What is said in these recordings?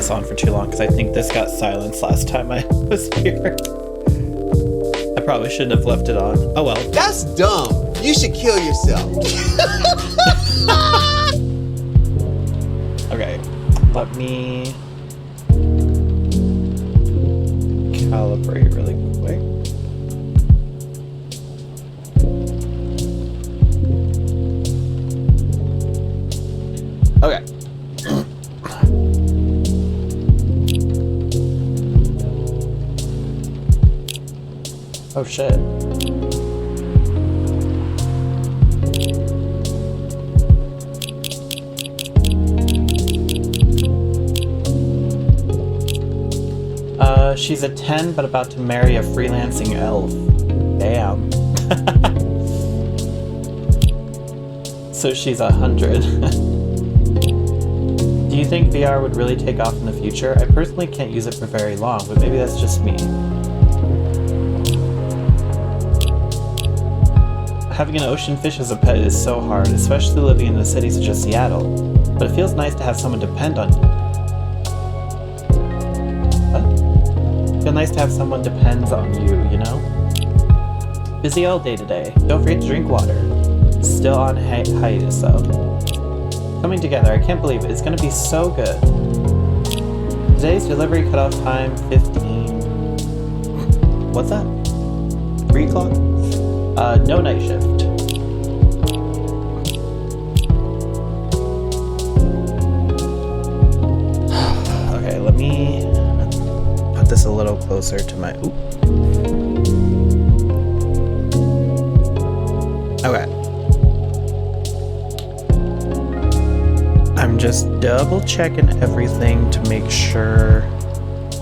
this on for too long because I think this got silenced last time I was here. I probably shouldn't have left it on. Oh well. That's dumb. You should kill yourself. Okay, let me calibrate really quick. Okay. Oh shit. She's a 10 but about to marry a freelancing elf. Damn. So she's 100. Do you think VR would really take off in the future? I personally can't use it for very long, but maybe that's just me. Having an ocean fish as a pet is so hard, especially living in a city such as Seattle. But it feels nice to have someone depend on you. Feel nice to have someone depends on you, you know? Busy all day today. Don't forget to drink water. Still on hiatus though. Coming together, I can't believe it. It's gonna be so good. Today's delivery cutoff time 15. What's that? 3 o'clock? No night shift. Okay, let me put this a little closer to my... Oop. Okay. I'm just double checking everything to make sure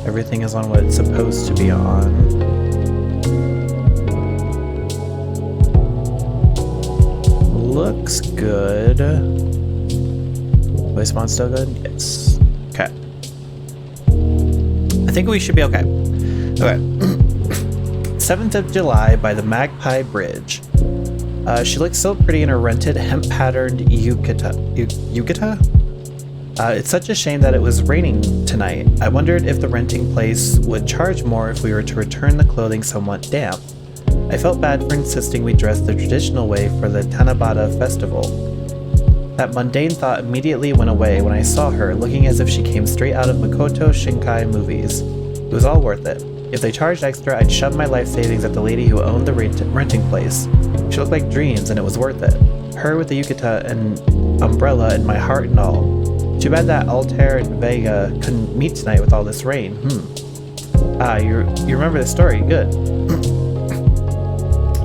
everything is on what it's supposed to be on. Looks good. Voice mod still good? Yes. Okay. I think we should be okay. Okay. 7th of July by the Magpie Bridge. She looks so pretty in her rented hemp-patterned yukata. It's such a shame that it was raining tonight. I wondered if the renting place would charge more if we were to return the clothing somewhat damp. I felt bad for insisting we dress the traditional way for the Tanabata festival. That mundane thought immediately went away when I saw her, looking as if she came straight out of Makoto Shinkai movies. It was all worth it. If they charged extra, I'd shove my life savings at the lady who owned the renting place. She looked like dreams, and it was worth it. Her with the yukata and umbrella and my heart and all. Too bad that Altair and Vega couldn't meet tonight with all this rain. You remember the story? Good.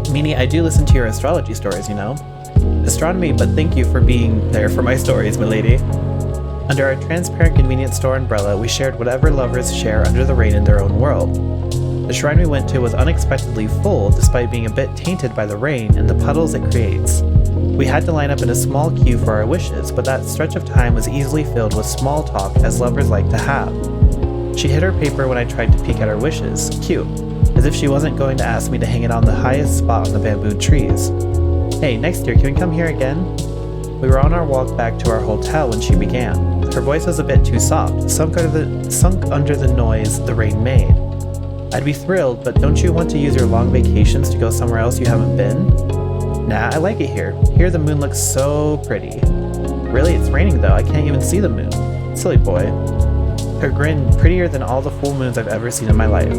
Meanie, I do listen to your astrology stories, you know. Astronomy, but thank you for being there for my stories, milady. Under our transparent convenience store umbrella, we shared whatever lovers share under the rain in their own world. The shrine we went to was unexpectedly full, despite being a bit tainted by the rain and the puddles it creates. We had to line up in a small queue for our wishes, but that stretch of time was easily filled with small talk as lovers like to have. She hid her paper when I tried to peek at her wishes. Cute. As if she wasn't going to ask me to hang it on the highest spot on the bamboo trees. Hey, next year, can we come here again? We were on our walk back to our hotel when she began. Her voice was a bit too soft, sunk under the noise the rain made. I'd be thrilled, but don't you want to use your long vacations to go somewhere else you haven't been? Nah, I like it here. Here the moon looks so pretty. Really, it's raining though, I can't even see the moon. Silly boy. Her grin prettier than all the full moons I've ever seen in my life.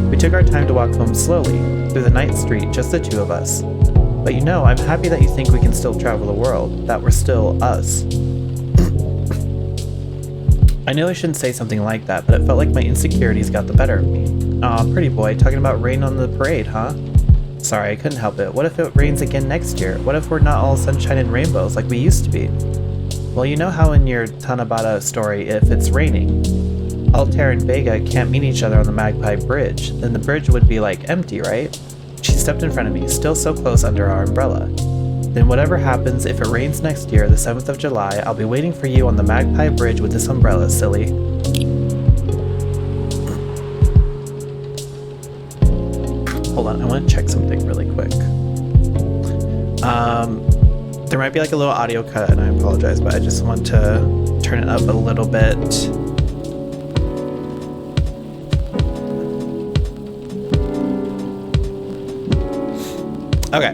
We took our time to walk home slowly, through the night street, just the two of us. But you know, I'm happy that you think we can still travel the world, that we're still us. I knew I shouldn't say something like that, but it felt like my insecurities got the better of me. Aw, pretty boy, talking about rain on the parade, huh? Sorry, I couldn't help it. What if it rains again next year? What if we're not all sunshine and rainbows like we used to be? Well, you know how in your Tanabata story, if it's raining, Altair and Vega can't meet each other on the Magpie Bridge, then the bridge would be like empty, right? She stepped in front of me, still so close under our umbrella. Then whatever happens, if it rains next year, the 7th of July, I'll be waiting for you on the Magpie Bridge with this umbrella, silly. Hold on, I want to check something really quick. There might be like a little audio cut, and I apologize, but I just want to turn it up a little bit. Okay.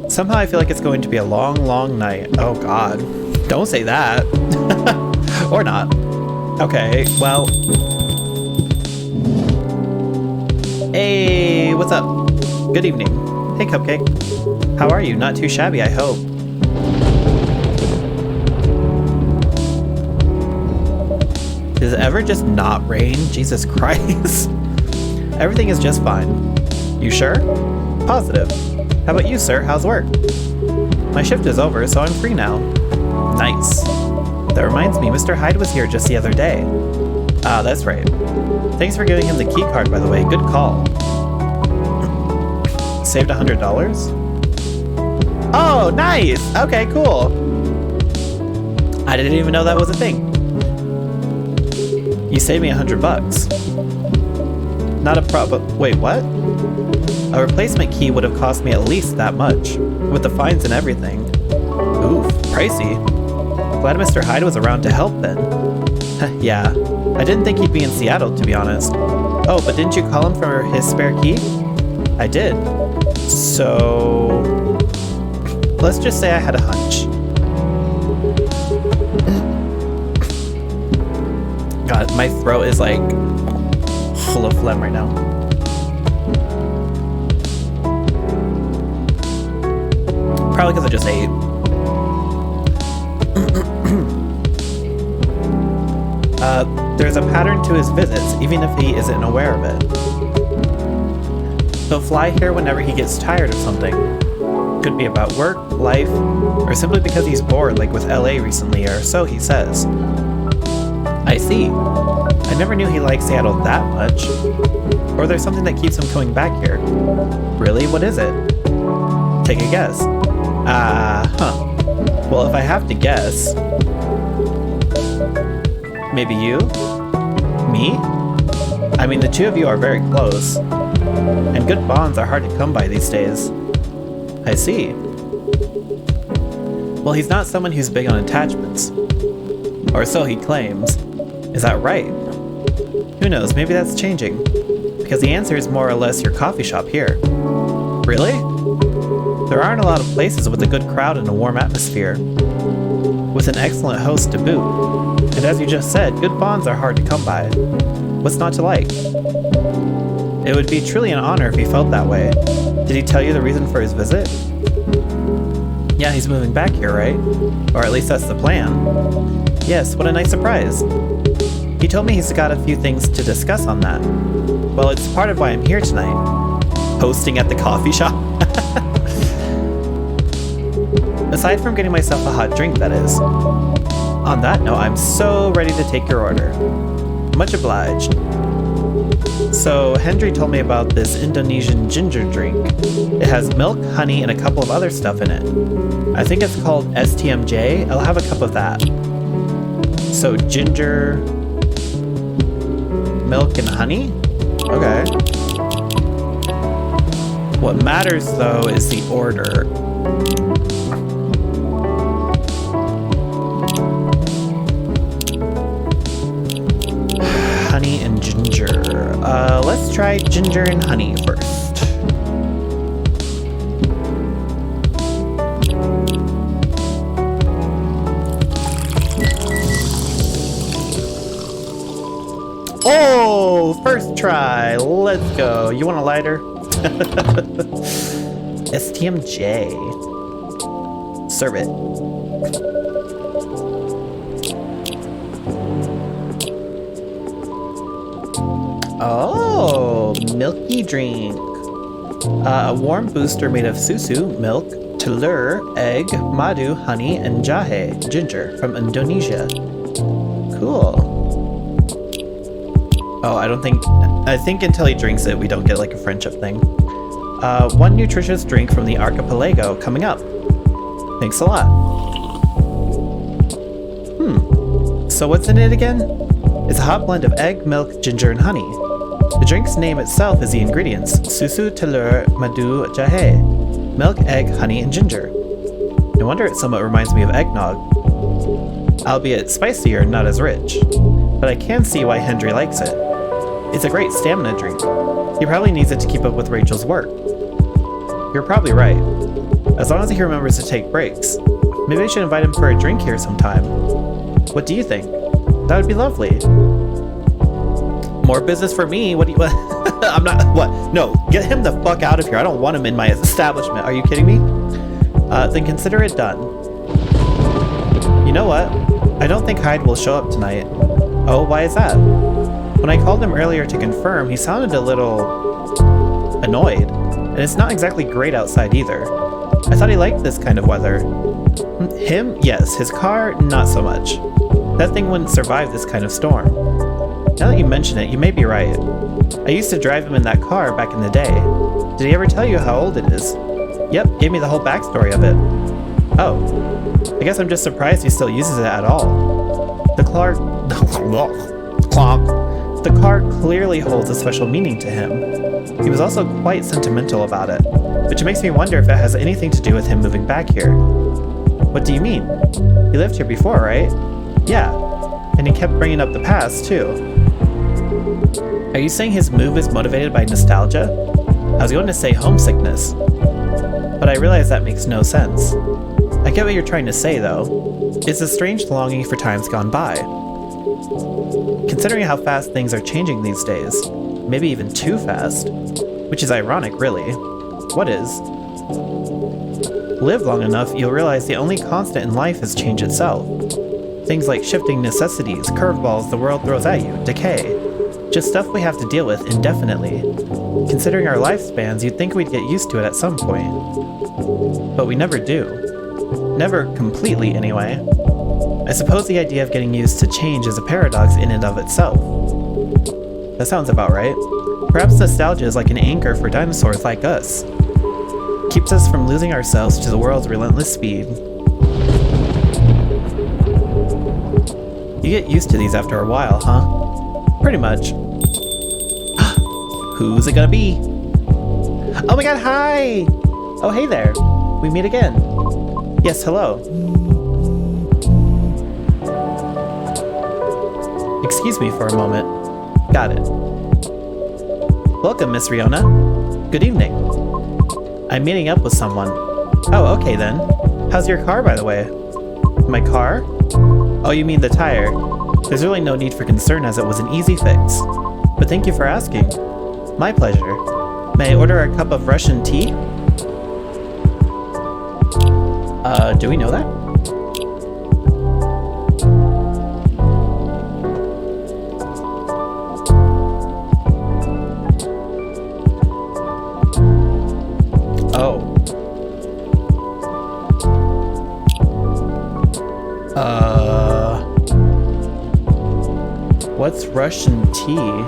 Somehow I feel like it's going to be a long, long night. Oh god. Don't say that. Or not. Okay, well. Hey, what's up? Good evening. Hey, Cupcake. How are you? Not too shabby, I hope. Does it ever just not rain? Jesus Christ. Everything is just fine. You sure? Positive. How about you, sir? How's work? My shift is over, so I'm free now. Nice. That reminds me, Mr. Hyde was here just the other day. Ah, that's right. Thanks for giving him the key card, by the way. Good call. Saved $100? Oh, nice! Okay, cool. I didn't even know that was a thing. You saved me $100. Not a problem. Wait, what? A replacement key would have cost me at least that much, with the fines and everything. Oof, pricey. Glad Mr. Hyde was around to help then. Yeah, I didn't think he'd be in Seattle, to be honest. Oh, but didn't you call him for his spare key? I did. So... let's just say I had a hunch. God, my throat is like full of phlegm right now. Probably because I just ate. There's a pattern to his visits, even if he isn't aware of it. He'll fly here whenever he gets tired of something. Could be about work, life, or simply because he's bored, like with LA recently, or so he says. I see. I never knew he liked Seattle that much. Or there's something that keeps him coming back here. Really? What is it? Take a guess. Well, if I have to guess... maybe you? Me? I mean, the two of you are very close. And good bonds are hard to come by these days. I see. Well, he's not someone who's big on attachments. Or so he claims. Is that right? Who knows, maybe that's changing. Because the answer is more or less your coffee shop here. Really? There aren't a lot of places with a good crowd and a warm atmosphere. With an excellent host to boot. And as you just said, good bonds are hard to come by. What's not to like? It would be truly an honor if he felt that way. Did he tell you the reason for his visit? Yeah, he's moving back here, right? Or at least that's the plan. Yes, what a nice surprise. He told me he's got a few things to discuss on that. Well, it's part of why I'm here tonight. Hosting at the coffee shop? Aside from getting myself a hot drink, that is. On that note, I'm so ready to take your order. Much obliged. So, Hendry told me about this Indonesian ginger drink. It has milk, honey, and a couple of other stuff in it. I think it's called STMJ. I'll have a cup of that. So, ginger, milk, and honey? Okay. What matters, though, is the order. Honey and ginger. Let's try ginger and honey first. Oh, first try. Let's go. You want a lighter? STMJ. Serve it. Oh, milky drink. A warm booster made of susu, milk, telur, egg, madu, honey, and jahe, ginger, from Indonesia. Cool. Oh, I think until he drinks it, we don't get like a friendship thing. One nutritious drink from the archipelago coming up. Thanks a lot. So what's in it again? It's a hot blend of egg, milk, ginger, and honey. The drink's name itself is the ingredients: susu, telur, madu, jahe. Milk, egg, honey, and ginger. No wonder it somewhat reminds me of eggnog. Albeit spicier and not as rich. But I can see why Hendry likes it. It's a great stamina drink. He probably needs it to keep up with Rachel's work. You're probably right. As long as he remembers to take breaks. Maybe I should invite him for a drink here sometime. What do you think? That would be lovely. More business for me. What do you... I'm not... What? No, get him the fuck out of here. I don't want him in my establishment. Are you kidding me? Then consider it done. You know what? I don't think Hyde will show up tonight. Oh, why is that? When I called him earlier to confirm, he sounded a little... annoyed. And it's not exactly great outside either. I thought he liked this kind of weather. Him? Yes. His car? Not so much. That thing wouldn't survive this kind of storm. Now that you mention it, you may be right. I used to drive him in that car back in the day. Did he ever tell you how old it is? Yep, gave me the whole backstory of it. Oh. I guess I'm just surprised he still uses it at all. The car clearly holds a special meaning to him. He was also quite sentimental about it, which makes me wonder if it has anything to do with him moving back here. What do you mean? He lived here before, right? Yeah, and he kept bringing up the past, too. Are you saying his move is motivated by nostalgia? I was going to say homesickness, but I realize that makes no sense. I get what you're trying to say, though. It's a strange longing for times gone by. Considering how fast things are changing these days, maybe even too fast, which is ironic, really. What is? Live long enough, you'll realize the only constant in life is change itself. Things like shifting necessities, curveballs the world throws at you, decay. Just stuff we have to deal with indefinitely. Considering our lifespans, you'd think we'd get used to it at some point. But we never do. Never completely, anyway. I suppose the idea of getting used to change is a paradox in and of itself. That sounds about right. Perhaps nostalgia is like an anchor for dinosaurs like us. Keeps us from losing ourselves to the world's relentless speed. You get used to these after a while, huh? Pretty much. Who's it gonna be? Oh my god, hi! Oh, hey there. We meet again. Yes, hello. Excuse me for a moment. Got it. Welcome, Miss Riona. Good evening. I'm meeting up with someone. Oh, okay then. How's your car, by the way? My car? Oh, you mean the tire. There's really no need for concern as it was an easy fix. But thank you for asking. My pleasure. May I order a cup of Russian tea? Do we know that? Oh. What's Russian tea?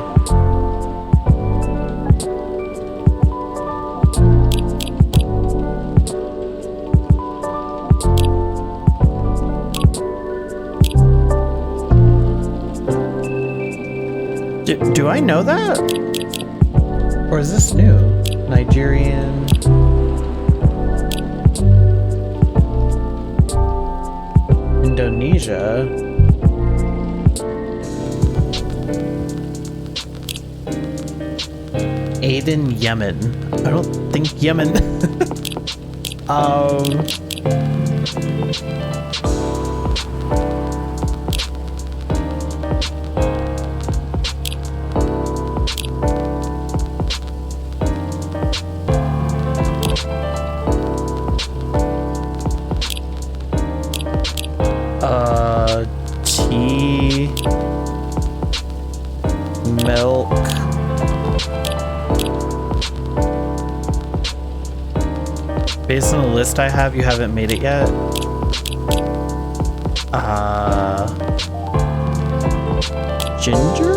Do I know that? Or is this new? Nigerian... Indonesia... Aden, Yemen. I don't think Yemen... tea... milk... Based on the list I have, you haven't made it yet. Ginger?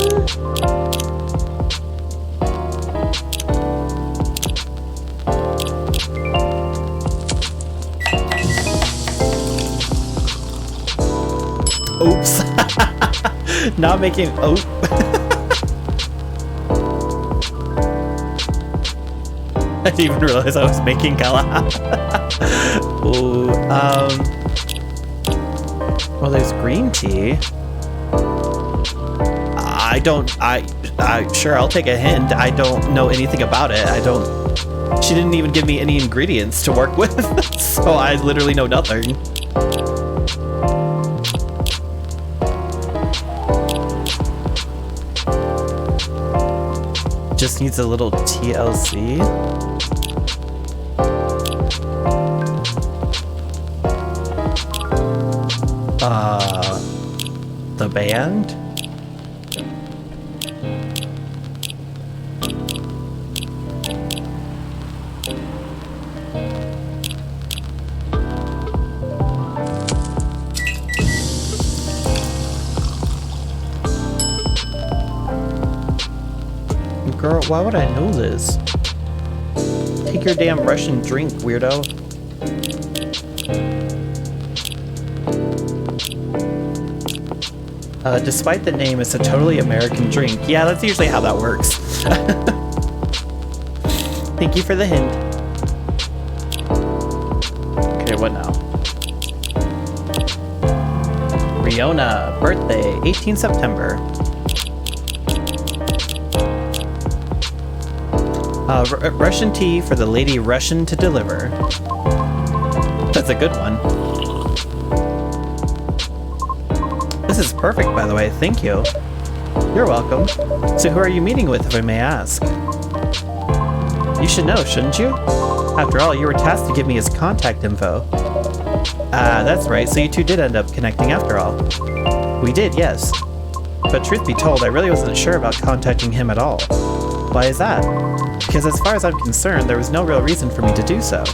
Oops. Not making... Oh. I didn't even realize I was making Galahad. Ooh, well, there's green tea. Sure, I'll take a hint. I don't know anything about it. She didn't even give me any ingredients to work with, so I literally know nothing. Just needs a little TLC. The band? Girl, why would I know this? Take your damn Russian drink, weirdo. Despite the name, it's a totally American drink. Yeah, that's usually how that works. Thank you for the hint. Okay, what now? Riona, birthday, 18 September. Russian tea for the lady Russian to deliver. That's a good one. This is perfect, by the way. Thank you. You're welcome. So who are you meeting with, if I may ask? You should know, shouldn't you? After all, you were tasked to give me his contact info. Ah, that's right. So you two did end up connecting after all. We did, yes. But truth be told, I really wasn't sure about contacting him at all. Why is that? Because as far as I'm concerned, there was no real reason for me to do so.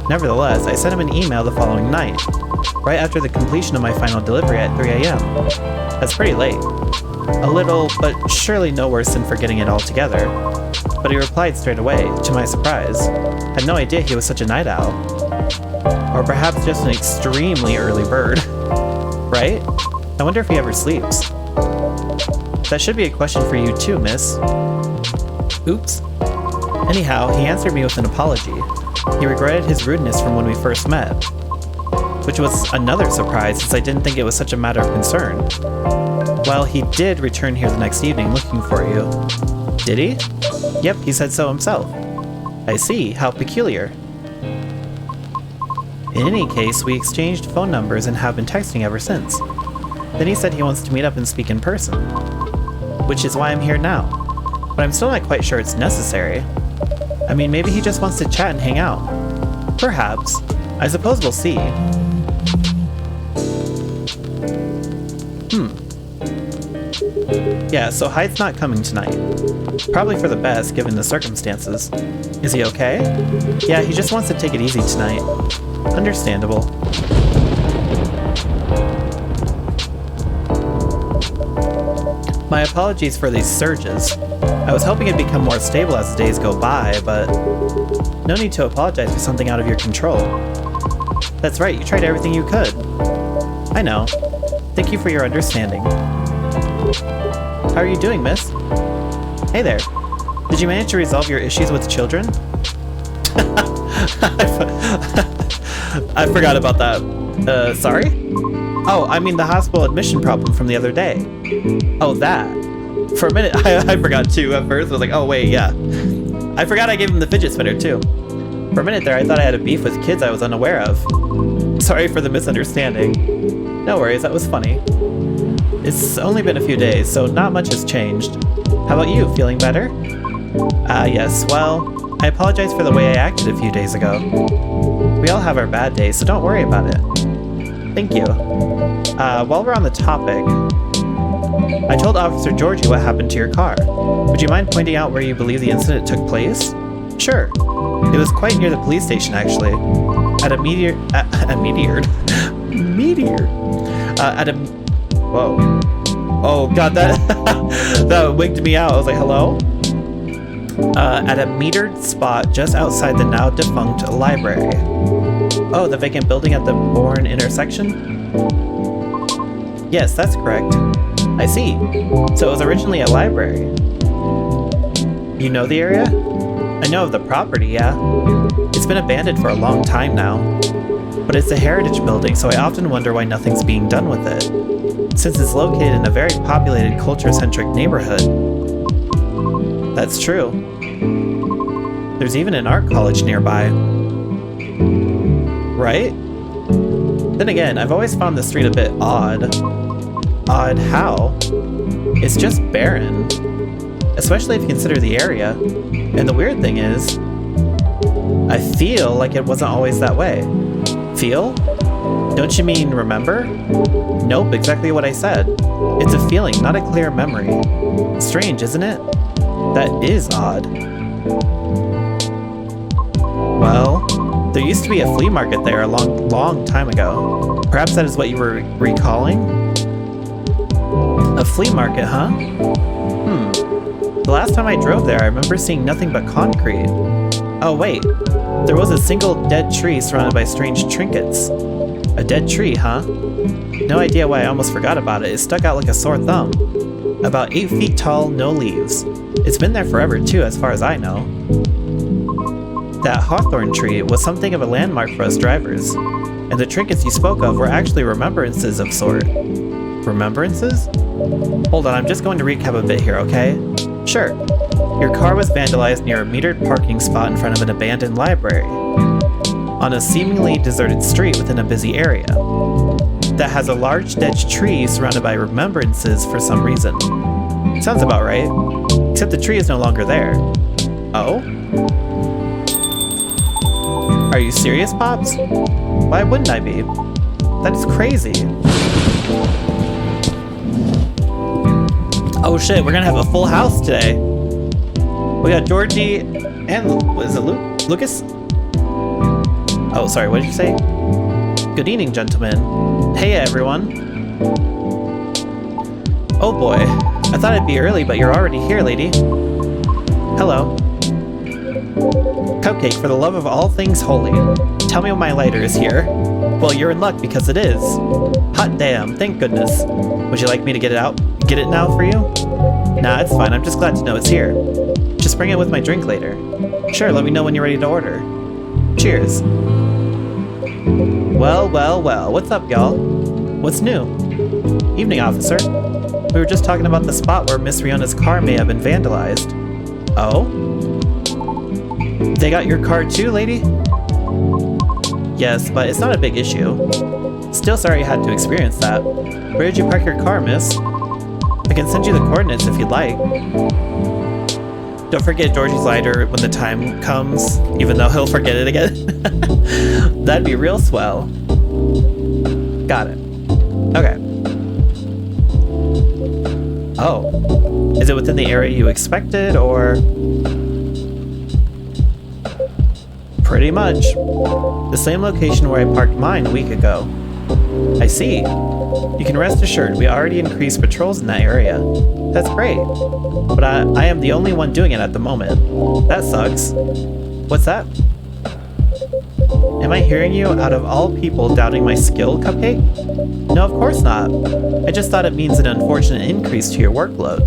Nevertheless, I sent him an email the following night, right after the completion of my final delivery at 3 a.m. That's pretty late. A little, but surely no worse than forgetting it altogether. But he replied straight away, to my surprise. I had no idea he was such a night owl. Or perhaps just an extremely early bird. Right? I wonder if he ever sleeps. That should be a question for you too, miss. Oops. Anyhow, he answered me with an apology. He regretted his rudeness from when we first met. Which was another surprise, since I didn't think it was such a matter of concern. Well, he did return here the next evening looking for you. Did he? Yep, he said so himself. I see, how peculiar. In any case, we exchanged phone numbers and have been texting ever since. Then he said he wants to meet up and speak in person. Which is why I'm here now. But I'm still not quite sure it's necessary. I mean, maybe he just wants to chat and hang out. Perhaps. I suppose we'll see. Yeah, so Hyde's not coming tonight. Probably for the best, given the circumstances. Is he okay? Yeah, he just wants to take it easy tonight. Understandable. My apologies for these surges. I was hoping it'd become more stable as the days go by, but no need to apologize for something out of your control. That's right, you tried everything you could. I know. Thank you for your understanding. How are you doing, miss? Hey there. Did you manage to resolve your issues with children? I forgot about that. Sorry? Oh, I mean the hospital admission problem from the other day. Oh, that. For a minute, I forgot too at first. I was like, oh wait, yeah. I forgot I gave him the fidget spinner too. For a minute there, I thought I had a beef with kids I was unaware of. Sorry for the misunderstanding. No worries, that was funny. It's only been a few days, so not much has changed. How about you, feeling better? Yes, well, I apologize for the way I acted a few days ago. We all have our bad days, so don't worry about it. Thank you. While we're on the topic, I told Officer Georgie what happened to your car. Would you mind pointing out where you believe the incident took place? Sure. It was quite near the police station, actually. At a meteor... Whoa. Oh, God, that wigged me out. I was like, hello? At a metered spot just outside the now defunct library. Oh, the vacant building at the Bourne intersection? Yes, that's correct. I see. So it was originally a library. You know the area? I know of the property, yeah. It's been abandoned for a long time now. But it's a heritage building, so I often wonder why nothing's being done with it. Since it's located in a very populated, culture-centric neighborhood. That's true. There's even an art college nearby. Right? Then again, I've always found the street a bit odd. Odd how? It's just barren. Especially if you consider the area. And the weird thing is, I feel like it wasn't always that way. Feel? Don't you mean remember? Nope, exactly what I said. It's a feeling, not a clear memory. Strange, isn't it? That is odd. Well, there used to be a flea market there a long time ago. Perhaps that is what you were recalling? A flea market, huh? The last time I drove there, I remember seeing nothing but concrete. Oh wait, there was a single dead tree surrounded by strange trinkets. A dead tree, huh? No idea why I almost forgot about it. It stuck out like a sore thumb. About 8 feet tall, no leaves. It's been there forever too, as far as I know. That hawthorn tree was something of a landmark for us drivers, and the trinkets you spoke of were actually remembrances of sort. Remembrances? Hold on, I'm just going to recap a bit here, okay? Sure. Your car was vandalized near a metered parking spot in front of an abandoned library, on a seemingly deserted street within a busy area, that has a large dead tree surrounded by remembrances for some reason. Sounds about right, except the tree is no longer there. Oh? Are you serious, Pops? Why wouldn't I be? That is crazy. Oh shit, we're gonna have a full house today. We got Georgie and, what is it, Lucas? Oh, sorry, what did you say? Good evening, gentlemen. Hey, everyone. Oh boy, I thought I'd be early, but you're already here, lady. Hello. Cupcake, for the love of all things holy, tell me when my lighter is here. Well, you're in luck because it is. Hot damn, thank goodness. Would you like me to get it now for you? Nah, it's fine, I'm just glad to know it's here. Just bring it with my drink later. Sure, let me know when you're ready to order. Cheers. Well, what's up, y'all? What's new? Evening, officer. We were just talking about the spot where Miss Riona's car may have been vandalized. Oh? They got your car too, lady? Yes, but it's not a big issue. Still sorry you had to experience that. Where did you park your car, miss? I can send you the coordinates if you'd like. Don't forget Georgie's lighter when the time comes, even though he'll forget it again. That'd be real swell. Got it. Okay. Oh. Is it within the area you expected, or...? Pretty much. The same location where I parked mine a week ago. I see. You can rest assured we already increased patrols in that area. That's great. But I am the only one doing it at the moment. That sucks. What's that? Am I hearing you out of all people doubting my skill, Cupcake? No, of course not. I just thought it means an unfortunate increase to your workload.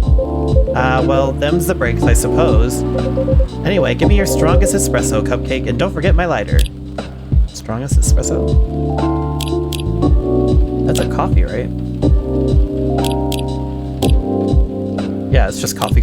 Well, them's the breaks, I suppose. Anyway, give me your strongest espresso, Cupcake, and don't forget my lighter. Strongest espresso? That's a coffee, right? Yeah, it's just coffee.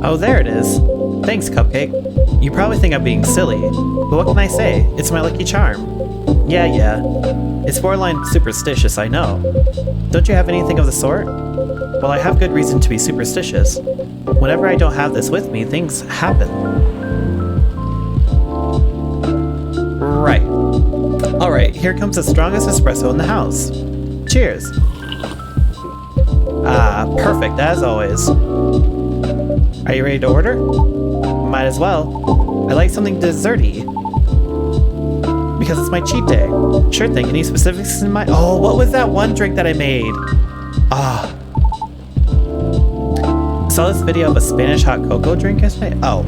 Oh, there it is. Thanks, Cupcake. You probably think I'm being silly, but what can I say? It's my lucky charm. Yeah. It's borderline superstitious, I know. Don't you have anything of the sort? Well, I have good reason to be superstitious. Whenever I don't have this with me, things happen. Right. Alright, here comes the strongest espresso in the house. Cheers. Ah, perfect, as always. Are you ready to order? Might as well. I like something desserty. Because it's my cheat day. Sure thing, any specifics in mind? Oh, what was that one drink that I made? Ah. Saw this video of a Spanish hot cocoa drink yesterday? Oh.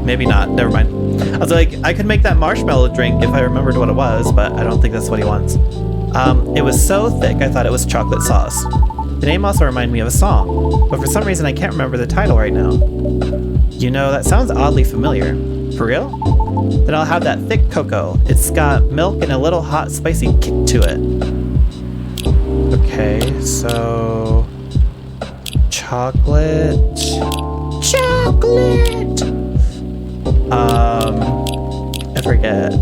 maybe not. Never mind. I was like, I could make that marshmallow drink if I remembered what it was, but I don't think that's what he wants. It was so thick I thought it was chocolate sauce. The name also reminded me of a song, but for some reason I can't remember the title right now. You know, that sounds oddly familiar. For real? Then I'll have that thick cocoa. It's got milk and a little hot, spicy kick to it. Okay, so... Chocolate... Chocolate! I forget.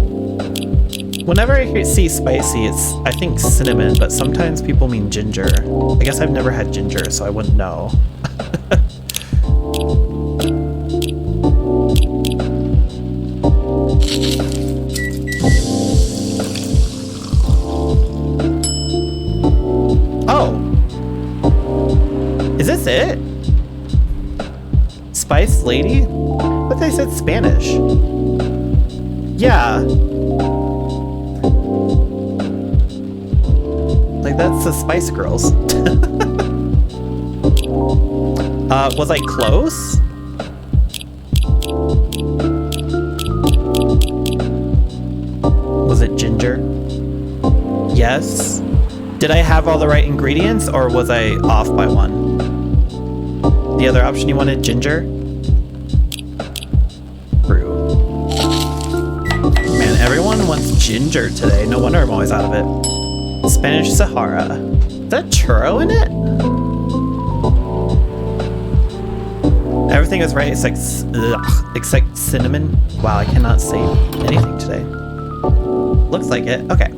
Whenever I see spicy, I think cinnamon, but sometimes people mean ginger. I guess I've never had ginger, so I wouldn't know. Oh! Is this it? Spice Lady? But they said Spanish. Yeah. Like, that's the Spice Girls. Was I close? Was it ginger? Yes. Did I have all the right ingredients, or was I off by one? The other option you wanted, ginger? Brew. Man, everyone wants ginger today. No wonder I'm always out of it. Spanish Sahara. Is that churro in it? Everything is right except cinnamon. Wow, I cannot say anything today. Looks like it. Okay.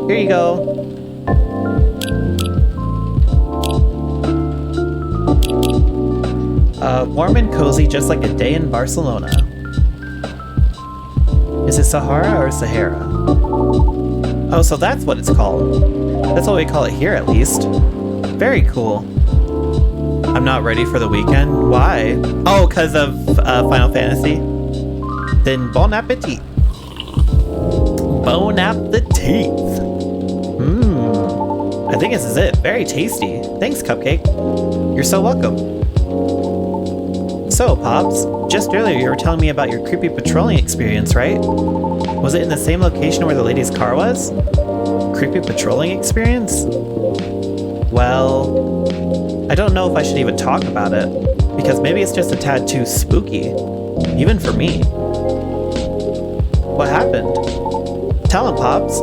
Here you go. Warm and cozy, just like a day in Barcelona. Is it Sahara or Sahara? Oh, so that's what it's called. That's what we call it here, at least. Very cool. I'm not ready for the weekend. Why? Oh, because of Final Fantasy? Then bon appetit. Bon appetit. I think this is it. Very tasty. Thanks, Cupcake. You're so welcome. So, Pops, just earlier you were telling me about your creepy patrolling experience, right? Was it in the same location where the lady's car was? Creepy patrolling experience? Well, I don't know if I should even talk about it, because maybe it's just a tad too spooky, even for me. What happened? Tell him, Pops.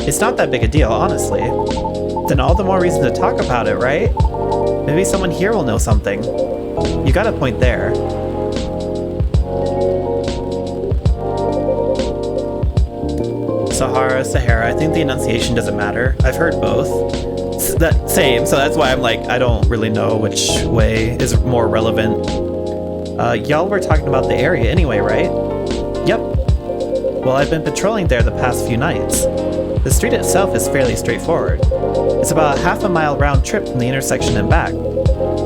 It's not that big a deal, honestly. Then all the more reason to talk about it, right? Maybe someone here will know something. You got a point there. Sahara, Sahara, I think the enunciation doesn't matter. I've heard both. Same, so that's why I'm like, I don't really know which way is more relevant. Y'all were talking about the area anyway, right? Yep. Well, I've been patrolling there the past few nights. The street itself is fairly straightforward. It's about a half-a-mile round trip from the intersection and back.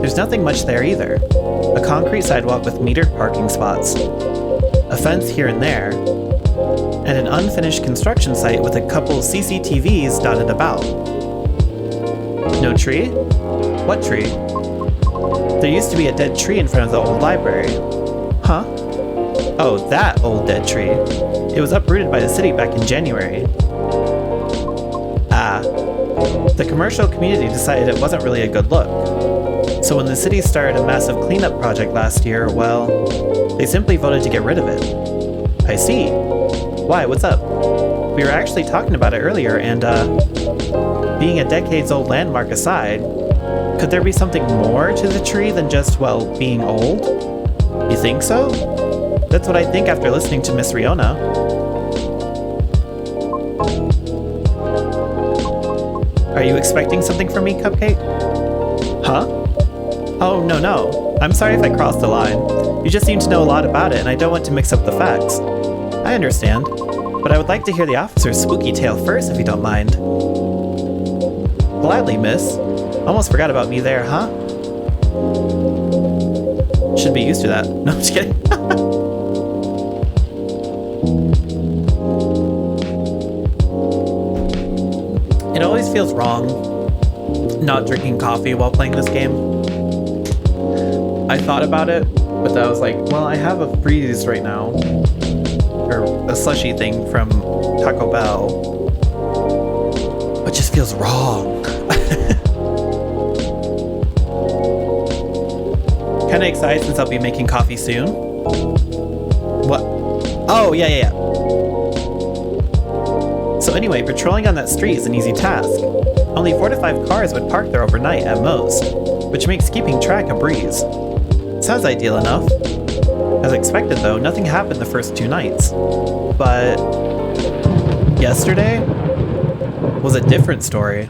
There's nothing much there either. A concrete sidewalk with metered parking spots, a fence here and there, and an unfinished construction site with a couple CCTVs dotted about. No tree? What tree? There used to be a dead tree in front of the old library. Huh? Oh, that old dead tree. It was uprooted by the city back in January. Ah. The commercial community decided it wasn't really a good look. So when the city started a massive cleanup project last year, well, they simply voted to get rid of it. I see. Why, what's up? We were actually talking about it earlier, and being a decades-old landmark aside, could there be something more to the tree than just, well, being old? You think so? That's what I think after listening to Miss Riona. Are you expecting something from me, Cupcake? Huh? Oh, no. I'm sorry if I crossed the line. You just seem to know a lot about it, and I don't want to mix up the facts. I understand, but I would like to hear the officer's spooky tale first, if you don't mind. Gladly, miss. Almost forgot about me there, huh? Should be used to that. No, I'm just kidding. It always feels wrong not drinking coffee while playing this game. I thought about it, but I was like, well, I have a freeze right now. Or a slushy thing from Taco Bell. It just feels wrong. Kinda excited since I'll be making coffee soon. What? Oh, yeah. So anyway, patrolling on that street is an easy task. Only 4 to 5 cars would park there overnight at most, which makes keeping track a breeze. Sounds ideal enough. As expected though, nothing happened the first 2 nights. But yesterday was a different story.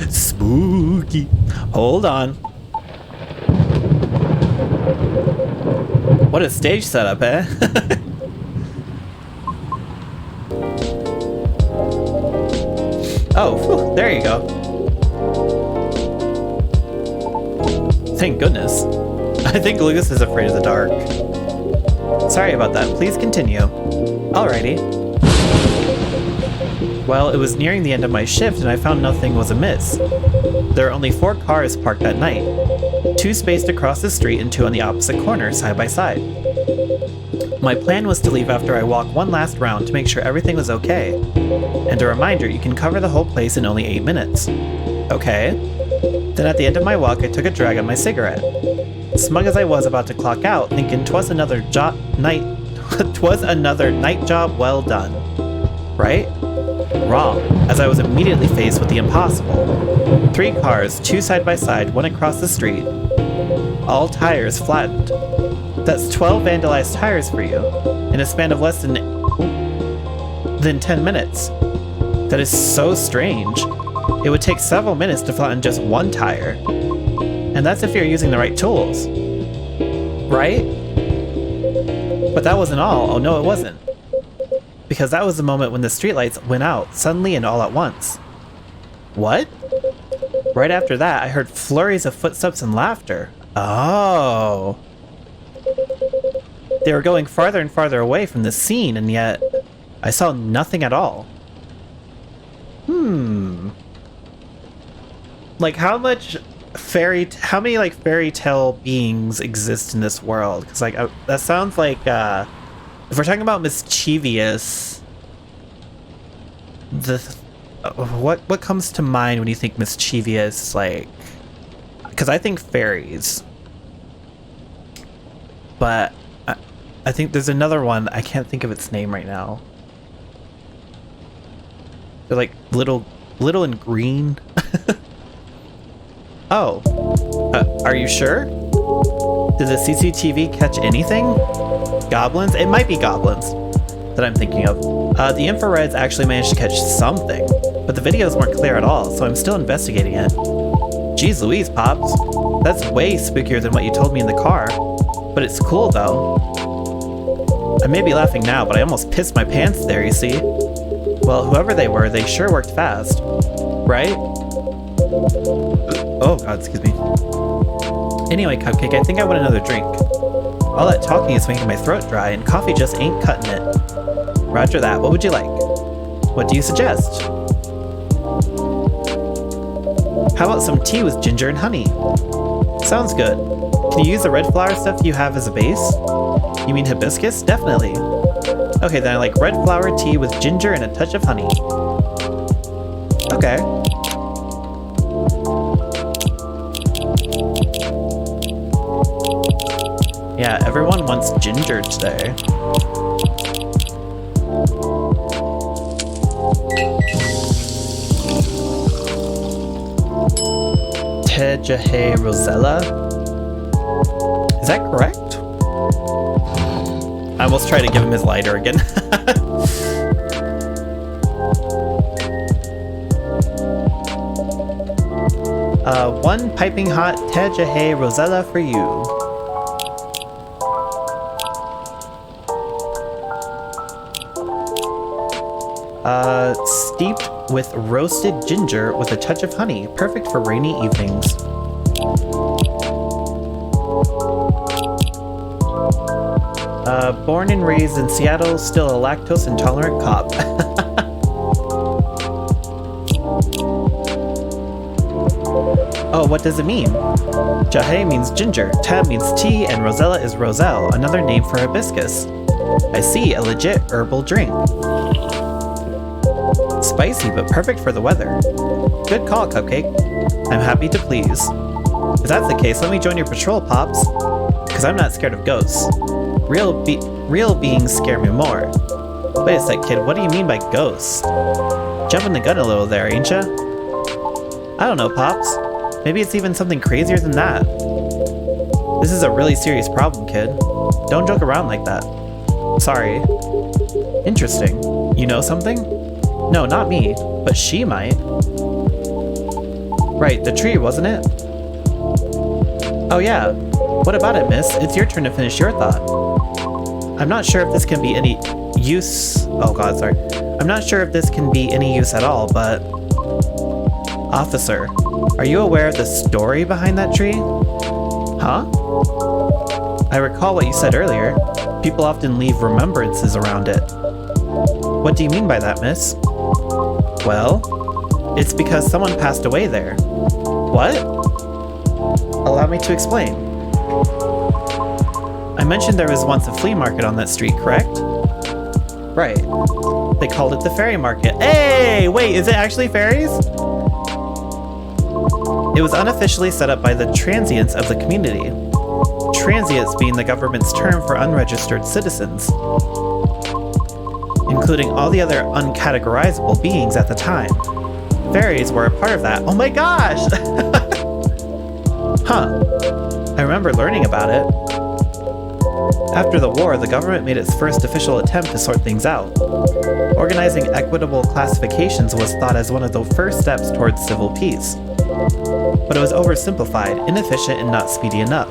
Spooky. Hold on. What a stage setup, eh? Oh, whew, there you go. Thank goodness. I think Lucas is afraid of the dark. Sorry about that. Please continue. Alrighty. Well, it was nearing the end of my shift and I found nothing was amiss. There are only 4 cars parked that night. 2 spaced across the street and 2 on the opposite corner, side by side. My plan was to leave after I walk one last round to make sure everything was okay. And a reminder, you can cover the whole place in only 8 minutes. Okay. Then at the end of my walk, I took a drag on my cigarette. Smug as I was about to clock out, thinking 'twas another night job well done. Right? Wrong, as I was immediately faced with the impossible. 3 cars, 2 side by side, 1 across the street. All tires flattened. That's 12 vandalized tires for you, in a span of less than 10 minutes. That is so strange. It would take several minutes to flatten just 1 tire. And that's if you're using the right tools. Right? But that wasn't all. Oh no, it wasn't. Because that was the moment when the streetlights went out, suddenly and all at once. What? Right after that, I heard flurries of footsteps and laughter. Oh. They were going farther and farther away from the scene, and yet I saw nothing at all. Like, how many fairy tale beings exist in this world? Because like that sounds like if we're talking about mischievous, what comes to mind when you think mischievous? Like, because I think fairies, but I think there's another one. I can't think of its name right now. They're like little and green. Oh, are you sure? Did the CCTV catch anything? Goblins? It might be goblins that I'm thinking of. The infrareds actually managed to catch something, but the videos weren't clear at all, so I'm still investigating it. Jeez Louise, Pops. That's way spookier than what you told me in the car, but it's cool though. I may be laughing now, but I almost pissed my pants there, you see. Well, whoever they were, they sure worked fast. Right? Oh god, excuse me. Anyway, Cupcake, I think I want another drink. All that talking is making my throat dry, and coffee just ain't cutting it. Roger that, what would you like? What do you suggest? How about some tea with ginger and honey? Sounds good. Can you use the red flower stuff you have as a base? You mean hibiscus? Definitely. Okay, then I like red flower tea with ginger and a touch of honey. Okay. Yeah, everyone wants ginger today. Tejahe Rosella? Is that correct? I almost tried to give him his lighter again. One piping hot Tejahe Rosella for you. Steeped with roasted ginger with a touch of honey. Perfect for rainy evenings. Born and raised in Seattle, still a lactose intolerant cop. Oh, what does it mean? Jahe means ginger, Tab means tea, and Rosella is Roselle, another name for hibiscus. I see, a legit herbal drink. Spicy, but perfect for the weather. Good call, Cupcake. I'm happy to please. If that's the case, let me join your patrol, Pops. Because I'm not scared of ghosts. Real beings scare me more. Wait a sec, kid, what do you mean by ghosts? Jumping the gun a little there, ain't ya? I don't know, Pops. Maybe it's even something crazier than that. This is a really serious problem, kid. Don't joke around like that. Sorry. Interesting. You know something? No, not me, but she might. Right, the tree, wasn't it? Oh yeah. What about it, miss? It's your turn to finish your thought. I'm not sure if this can be any use... Oh god, sorry. I'm not sure if this can be any use at all, but... Officer, are you aware of the story behind that tree? Huh? I recall what you said earlier. People often leave remembrances around it. What do you mean by that, miss? Well, it's because someone passed away there. What? Allow me to explain. I mentioned there was once a flea market on that street, correct? Right. They called it the fairy market. Hey! Wait, is it actually fairies? It was unofficially set up by the transients of the community. Transients being the government's term for unregistered citizens, including all the other uncategorizable beings at the time. Fairies were a part of that. Oh my gosh! Huh. I remember learning about it. After the war, the government made its first official attempt to sort things out. Organizing equitable classifications was thought as one of the first steps towards civil peace. But it was oversimplified, inefficient, and not speedy enough.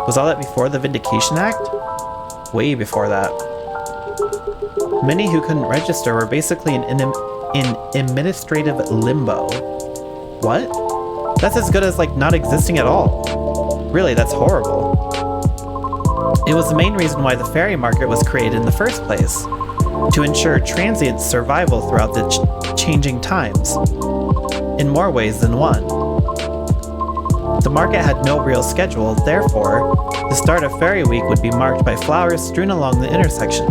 Was all that before the Vindication Act? Way before that. Many who couldn't register were basically in administrative limbo. What? That's as good as like not existing at all. Really, that's horrible. It was the main reason why the fairy market was created in the first place, to ensure transient survival throughout the changing times, in more ways than one. The market had no real schedule, therefore, the start of Fairy Week would be marked by flowers strewn along the intersection,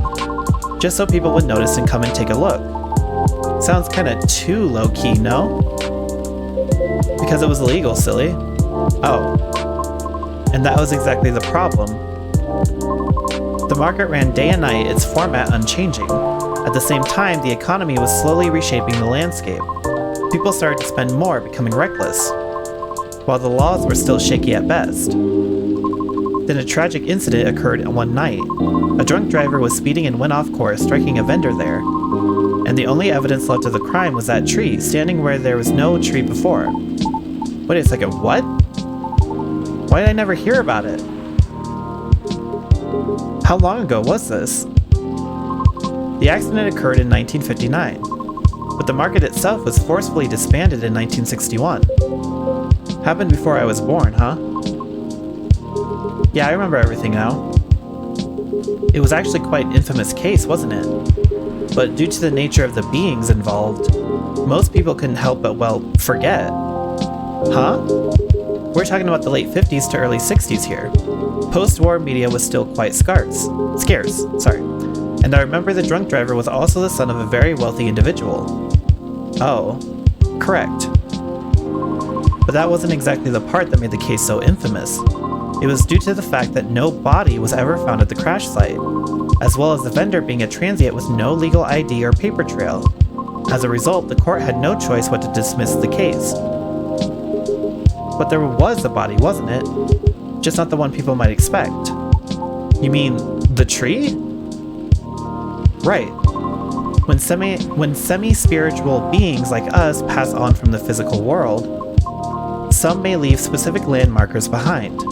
just so people would notice and come and take a look. Sounds kinda too low-key, no? Because it was illegal, silly. Oh. And that was exactly the problem. The market ran day and night, its format unchanging. At the same time, the economy was slowly reshaping the landscape. People started to spend more, becoming reckless, while the laws were still shaky at best. Then a tragic incident occurred one night. A drunk driver was speeding and went off course, striking a vendor there. And the only evidence left of the crime was that tree, standing where there was no tree before. Wait a second, what? Why did I never hear about it? How long ago was this? The accident occurred in 1959, but the market itself was forcefully disbanded in 1961. Happened before I was born, huh? Yeah, I remember everything now. It was actually quite an infamous case, wasn't it? But due to the nature of the beings involved, most people couldn't help but, well, forget. Huh? We're talking about the late 50s to early 60s here. Post-war media was still quite scarce. And I remember the drunk driver was also the son of a very wealthy individual. Oh, correct. But that wasn't exactly the part that made the case so infamous. It was due to the fact that no body was ever found at the crash site, as well as the vendor being a transient with no legal ID or paper trail. As a result, the court had no choice but to dismiss the case. But there was a body, wasn't it? Just not the one people might expect. You mean the tree? Right. When semi-spiritual beings like us pass on from the physical world, some may leave specific landmarkers behind.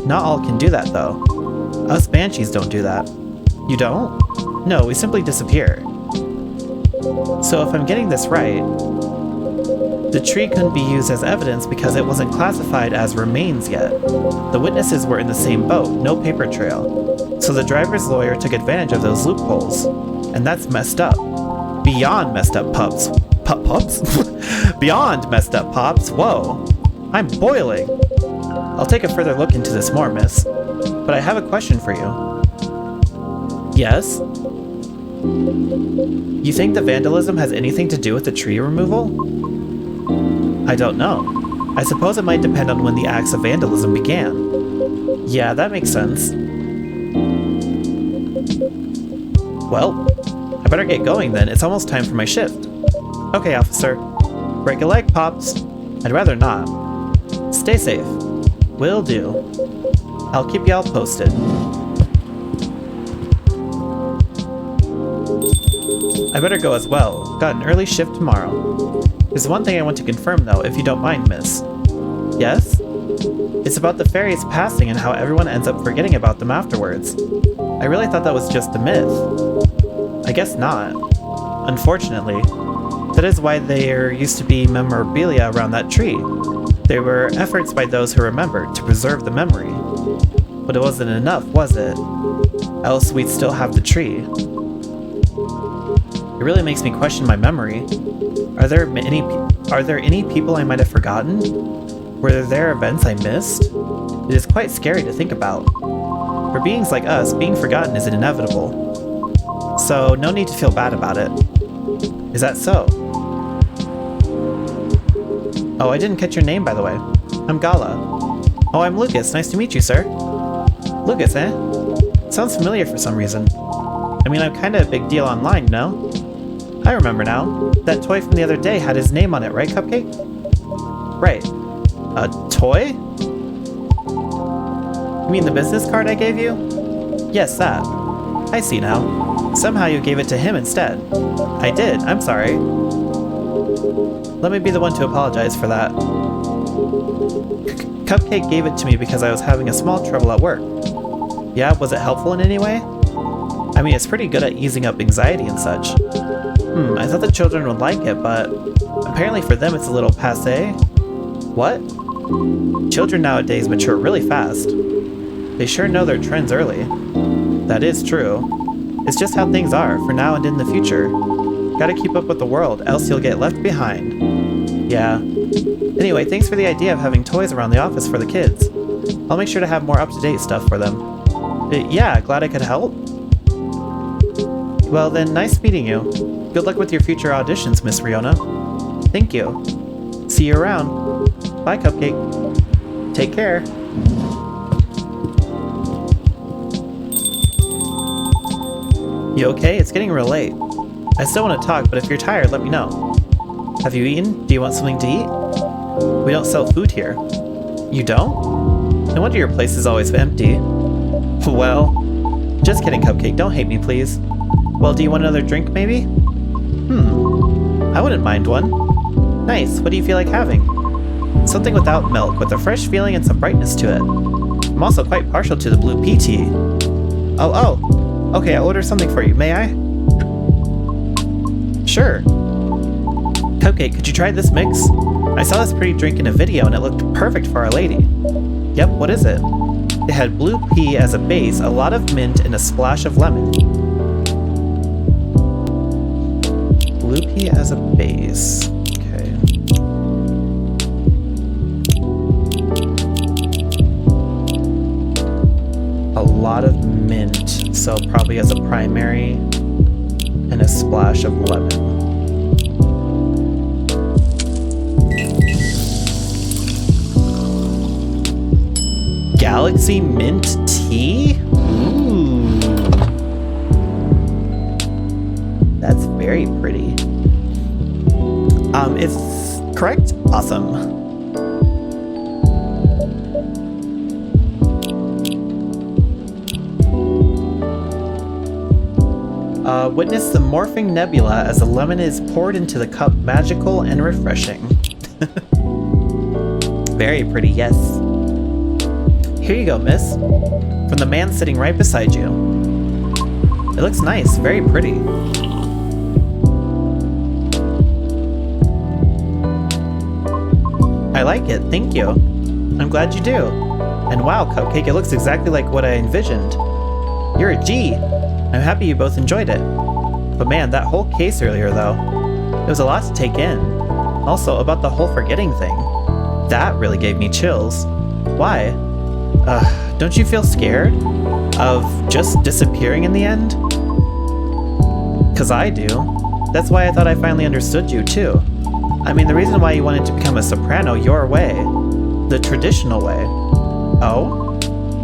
Not all can do that, though. Us banshees don't do that. You don't? No, we simply disappear. So if I'm getting this right, the tree couldn't be used as evidence because it wasn't classified as remains yet. The witnesses were in the same boat, no paper trail. So the driver's lawyer took advantage of those loopholes. And that's messed up. Beyond messed up, pups. Pups? Beyond messed up, pops. Whoa. I'm boiling! I'll take a further look into this more, miss. But I have a question for you. Yes? You think the vandalism has anything to do with the tree removal? I don't know. I suppose it might depend on when the acts of vandalism began. Yeah, that makes sense. Well, I better get going then. It's almost time for my shift. Okay, officer. Break a leg, Pops. I'd rather not. Stay safe. Will do. I'll keep y'all posted. I better go as well. Got an early shift tomorrow. There's one thing I want to confirm though, if you don't mind, miss. Yes? It's about the fairies passing and how everyone ends up forgetting about them afterwards. I really thought that was just a myth. I guess not. Unfortunately. That is why there used to be memorabilia around that tree. There were efforts by those who remembered to preserve the memory. But it wasn't enough, was it? Else we'd still have the tree. It really makes me question my memory. Are there any people I might have forgotten? Were there events I missed? It is quite scary to think about. For beings like us, being forgotten is inevitable. So, no need to feel bad about it. Is that so? Oh, I didn't catch your name, by the way. I'm Gala. Oh, I'm Lucas. Nice to meet you, sir. Lucas, eh? Sounds familiar for some reason. I mean, I'm kinda a big deal online, no? I remember now. That toy from the other day had his name on it, right, Cupcake? Right. A toy? You mean the business card I gave you? Yes, that. I see now. Somehow you gave it to him instead. I did. I'm sorry. Let me be the one to apologize for that. Cupcake gave it to me because I was having a small trouble at work. Yeah, was it helpful in any way? I mean, it's pretty good at easing up anxiety and such. I thought the children would like it, but apparently for them it's a little passé. What? Children nowadays mature really fast. They sure know their trends early. That is true. It's just how things are, for now and in the future. Gotta keep up with the world, else you'll get left behind. Yeah. Anyway, thanks for the idea of having toys around the office for the kids. I'll make sure to have more up-to-date stuff for them. Yeah, glad I could help. Well then, nice meeting you. Good luck with your future auditions, Miss Riona. Thank you. See you around. Bye, Cupcake. Take care. You okay? It's getting real late. I still want to talk, but if you're tired, let me know. Have you eaten? Do you want something to eat? We don't sell food here. You don't? No wonder your place is always empty. Well, just kidding, Cupcake. Don't hate me, please. Well, do you want another drink, maybe? I wouldn't mind one. Nice. What do you feel like having? Something without milk, with a fresh feeling and some brightness to it. I'm also quite partial to the blue pea tea. Oh. Okay, I'll order something for you. May I? Sure. Cupcake, could you try this mix? I saw this pretty drink in a video and it looked perfect for Our Lady. Yep, what is it? It had blue pea as a base, a lot of mint, and a splash of lemon. Blue pea as a base. Okay. A lot of mint, so probably as a primary, and a splash of lemon. Galaxy mint tea? Ooh. That's very pretty. It's correct? Awesome. Witness the morphing nebula as the lemon is poured into the cup, magical and refreshing. Very pretty, yes. Here you go, miss. From the man sitting right beside you. It looks nice, very pretty. I like it, thank you. I'm glad you do. And wow, Cupcake, it looks exactly like what I envisioned. You're a G. I'm happy you both enjoyed it. But man, that whole case earlier though, it was a lot to take in. Also, about the whole forgetting thing. That really gave me chills. Why? Don't you feel scared of just disappearing in the end? 'Cause I do. That's why I thought I finally understood you, too. I mean, the reason why you wanted to become a soprano your way, the traditional way. Oh?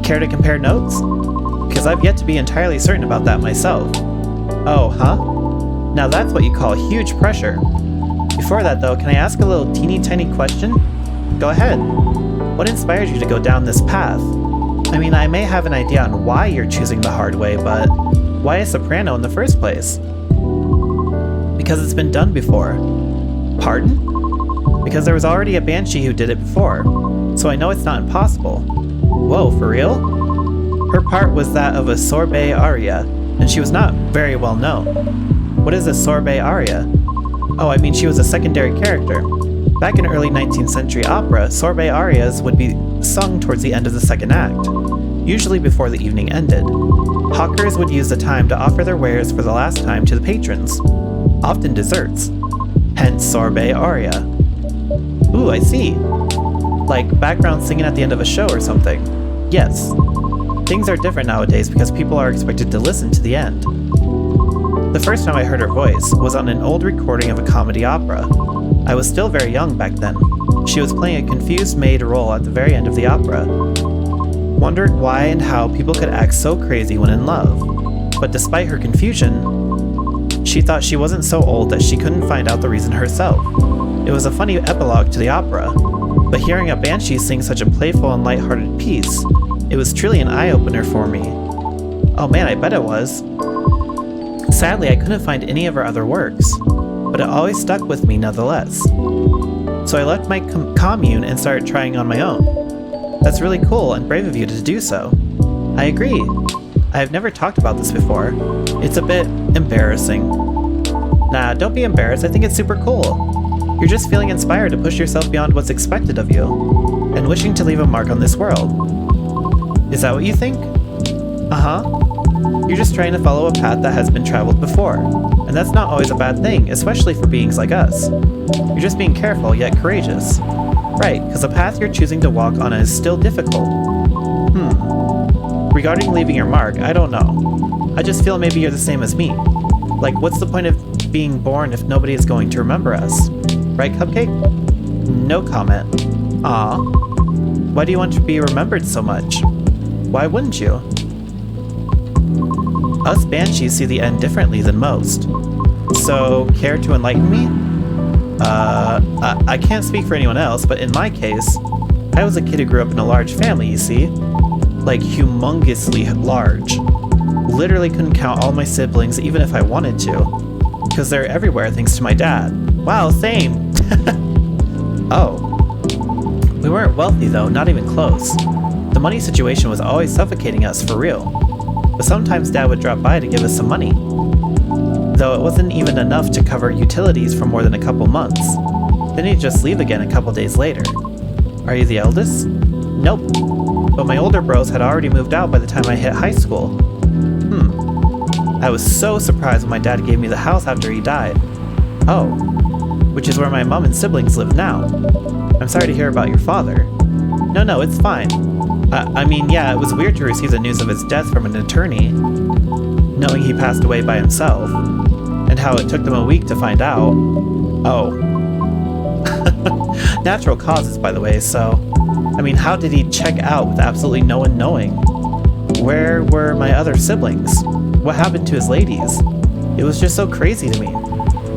Care to compare notes? Because I've yet to be entirely certain about that myself. Oh, huh? Now that's what you call huge pressure. Before that, though, can I ask a little teeny tiny question? Go ahead. What inspired you to go down this path? I mean, I may have an idea on why you're choosing the hard way, but why a soprano in the first place? Because it's been done before. Pardon? Because there was already a banshee who did it before, so I know it's not impossible. Whoa, for real? Her part was that of a sorbet aria, and she was not very well known. What is a sorbet aria? Oh, I mean she was a secondary character. Back in early 19th century opera, sorbet arias would be sung towards the end of the second act, usually before the evening ended. Hawkers would use the time to offer their wares for the last time to the patrons, often desserts, hence sorbet aria. Ooh, I see. Like background singing at the end of a show or something. Yes. Things are different nowadays because people are expected to listen to the end. The first time I heard her voice was on an old recording of a comedy opera. I was still very young back then. She was playing a confused maid role at the very end of the opera. Wondered why and how people could act so crazy when in love. But despite her confusion, she thought she wasn't so old that she couldn't find out the reason herself. It was a funny epilogue to the opera, but hearing a banshee sing such a playful and lighthearted piece, it was truly an eye-opener for me. Oh man, I bet it was. Sadly, I couldn't find any of her other works, but it always stuck with me nonetheless. So I left my commune and started trying on my own. That's really cool and brave of you to do so. I agree. I have never talked about this before. It's a bit embarrassing. Nah, don't be embarrassed, I think it's super cool. You're just feeling inspired to push yourself beyond what's expected of you, and wishing to leave a mark on this world. Is that what you think? Uh-huh. You're just trying to follow a path that has been traveled before, and that's not always a bad thing, especially for beings like us. You're just being careful, yet courageous. Right, because the path you're choosing to walk on is still difficult. Regarding leaving your mark, I don't know. I just feel maybe you're the same as me. Like, what's the point of being born if nobody is going to remember us? Right, Cupcake? No comment. Aw. Why do you want to be remembered so much? Why wouldn't you? Us banshees see the end differently than most. So, care to enlighten me? I can't speak for anyone else, but in my case, I was a kid who grew up in a large family, you see? Like, humongously large. Literally couldn't count all my siblings even if I wanted to, because they're everywhere thanks to my dad. Wow, same! Oh. We weren't wealthy though, not even close. The money situation was always suffocating us for real. But sometimes Dad would drop by to give us some money. Though it wasn't even enough to cover utilities for more than a couple months. Then he'd just leave again a couple days later. Are you the eldest? Nope. But my older bros had already moved out by the time I hit high school. I was so surprised when my dad gave me the house after he died. Oh. Which is where my mom and siblings live now. I'm sorry to hear about your father. No, it's fine. I mean, yeah, it was weird to receive the news of his death from an attorney, knowing he passed away by himself, and how it took them a week to find out. Oh. Natural causes, by the way, so... I mean, how did he check out with absolutely no one knowing? Where were my other siblings? What happened to his ladies? It was just so crazy to me.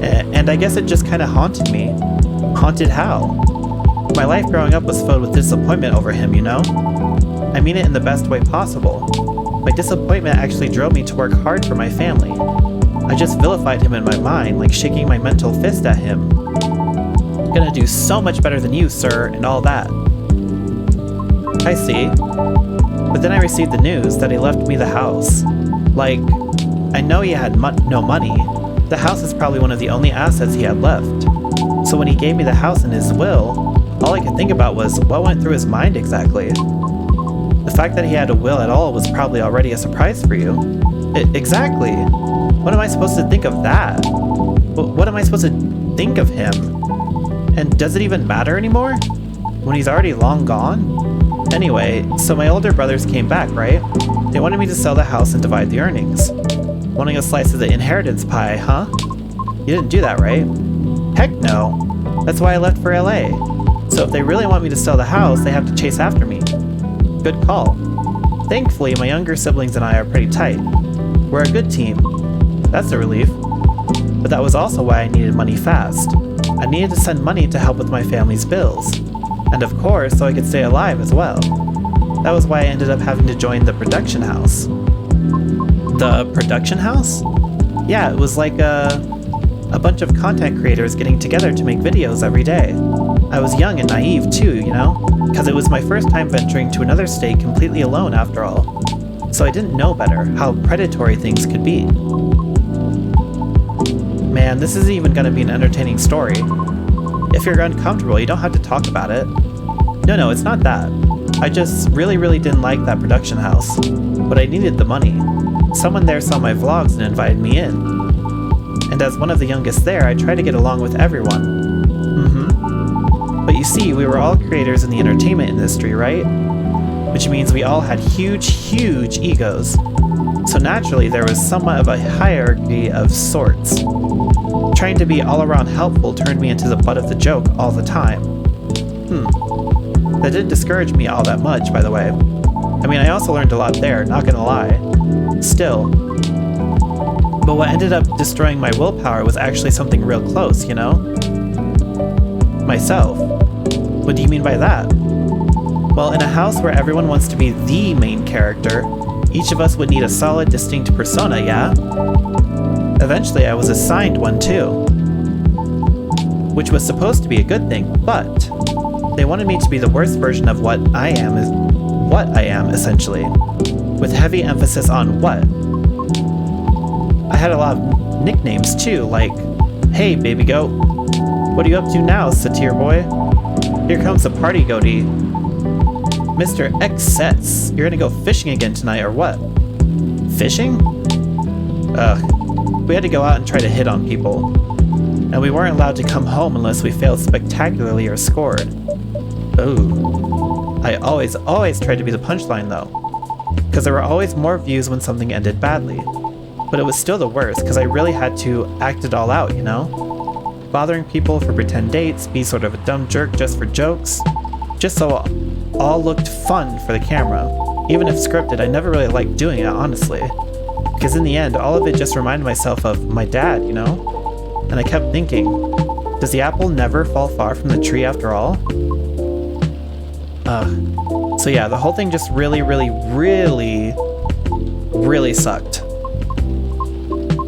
And I guess it just kind of haunted me. Haunted how? My life growing up was filled with disappointment over him, you know? I mean it in the best way possible. My disappointment actually drove me to work hard for my family. I just vilified him in my mind, like shaking my mental fist at him. Gonna do so much better than you, sir, and all that. I see. But then I received the news that he left me the house. Like, I know he had no money. The house is probably one of the only assets he had left. So when he gave me the house in his will, all I could think about was what went through his mind exactly. The fact that he had a will at all was probably already a surprise for you. Exactly. What am I supposed to think of that? What am I supposed to think of him? And does it even matter anymore? when he's already long gone? Anyway, so my older brothers came back, right? They wanted me to sell the house and divide the earnings. Wanting a slice of the inheritance pie, huh? You didn't do that, right? Heck no. That's why I left for LA. So if they really want me to sell the house, they have to chase after me. Good call. Thankfully, my younger siblings and I are pretty tight. We're a good team. That's a relief. But that was also why I needed money fast. I needed to send money to help with my family's bills. And of course, so I could stay alive as well. That was why I ended up having to join the production house. The production house? Yeah, it was like a bunch of content creators getting together to make videos every day. I was young and naive too, you know? Because it was my first time venturing to another state completely alone after all. So I didn't know better how predatory things could be. Man, this isn't even gonna be an entertaining story. If you're uncomfortable, you don't have to talk about it. No, it's not that. I just really didn't like that production house. But I needed the money. Someone there saw my vlogs and invited me in. And as one of the youngest there, I tried to get along with everyone. But you see, we were all creators in the entertainment industry, right? Which means we all had huge egos. So naturally, there was somewhat of a hierarchy of sorts. Trying to be all around helpful turned me into the butt of the joke all the time. That didn't discourage me all that much, by the way. I mean, I also learned a lot there, not gonna lie. Still. But what ended up destroying my willpower was actually something real close, you know? Myself. What do you mean by that? Well, in a house where everyone wants to be the main character, each of us would need a solid, distinct persona, yeah? Eventually, I was assigned one too. Which was supposed to be a good thing, but they wanted me to be the worst version of what I am, essentially. With heavy emphasis on what. I had a lot of nicknames too, like, "Hey, baby goat. What are you up to now, satyr boy? Here comes the party goatee. Mr. X Sets, you're gonna go fishing again tonight or what?" Fishing? We had to go out and try to hit on people. And we weren't allowed to come home unless we failed spectacularly or scored. Ooh. I always tried to be the punchline though. Because there were always more views when something ended badly. But it was still the worst because I really had to act it all out, you know? Bothering people for pretend dates, be sort of a dumb jerk just for jokes. Just so all looked fun for the camera. Even if scripted, I never really liked doing it, honestly. Because in the end, all of it just reminded myself of my dad, you know? And I kept thinking, does the apple never fall far from the tree after all? So yeah, the whole thing just really sucked.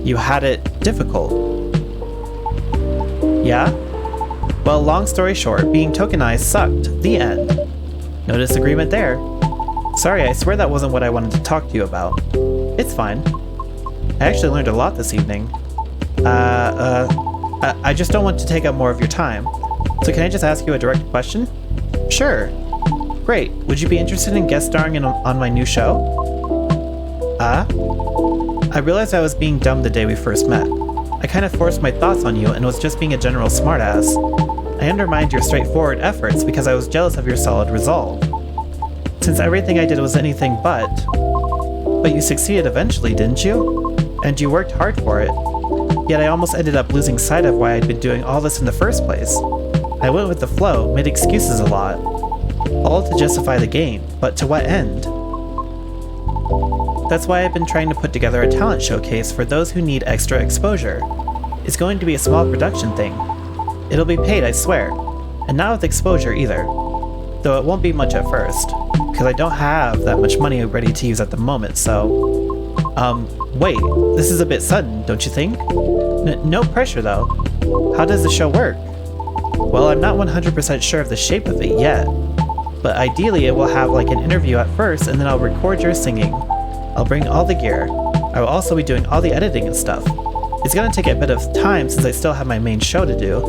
You had it difficult. Yeah? Well, long story short, being tokenized sucked. The end. No disagreement there. Sorry, I swear that wasn't what I wanted to talk to you about. It's fine. I actually learned a lot this evening. I just don't want to take up more of your time. So can I just ask you a direct question? Sure. Great. Would you be interested in guest starring on my new show? I realized I was being dumb the day we first met. I kind of forced my thoughts on you and was just being a general smartass. I undermined your straightforward efforts because I was jealous of your solid resolve. Since everything I did was anything but you succeeded eventually, didn't you? And you worked hard for it. Yet I almost ended up losing sight of why I'd been doing all this in the first place. I went with the flow, made excuses a lot. All to justify the gain, but to what end? That's why I've been trying to put together a talent showcase for those who need extra exposure. It's going to be a small production thing. It'll be paid, I swear. And not with exposure either. Though it won't be much at first, because I don't have that much money ready to use at the moment, so... wait, this is a bit sudden, don't you think? No pressure though. How does the show work? Well, I'm not 100% sure of the shape of it yet. But ideally it will have like an interview at first and then I'll record your singing. I'll bring all the gear. I will also be doing all the editing and stuff. It's gonna take a bit of time since I still have my main show to do.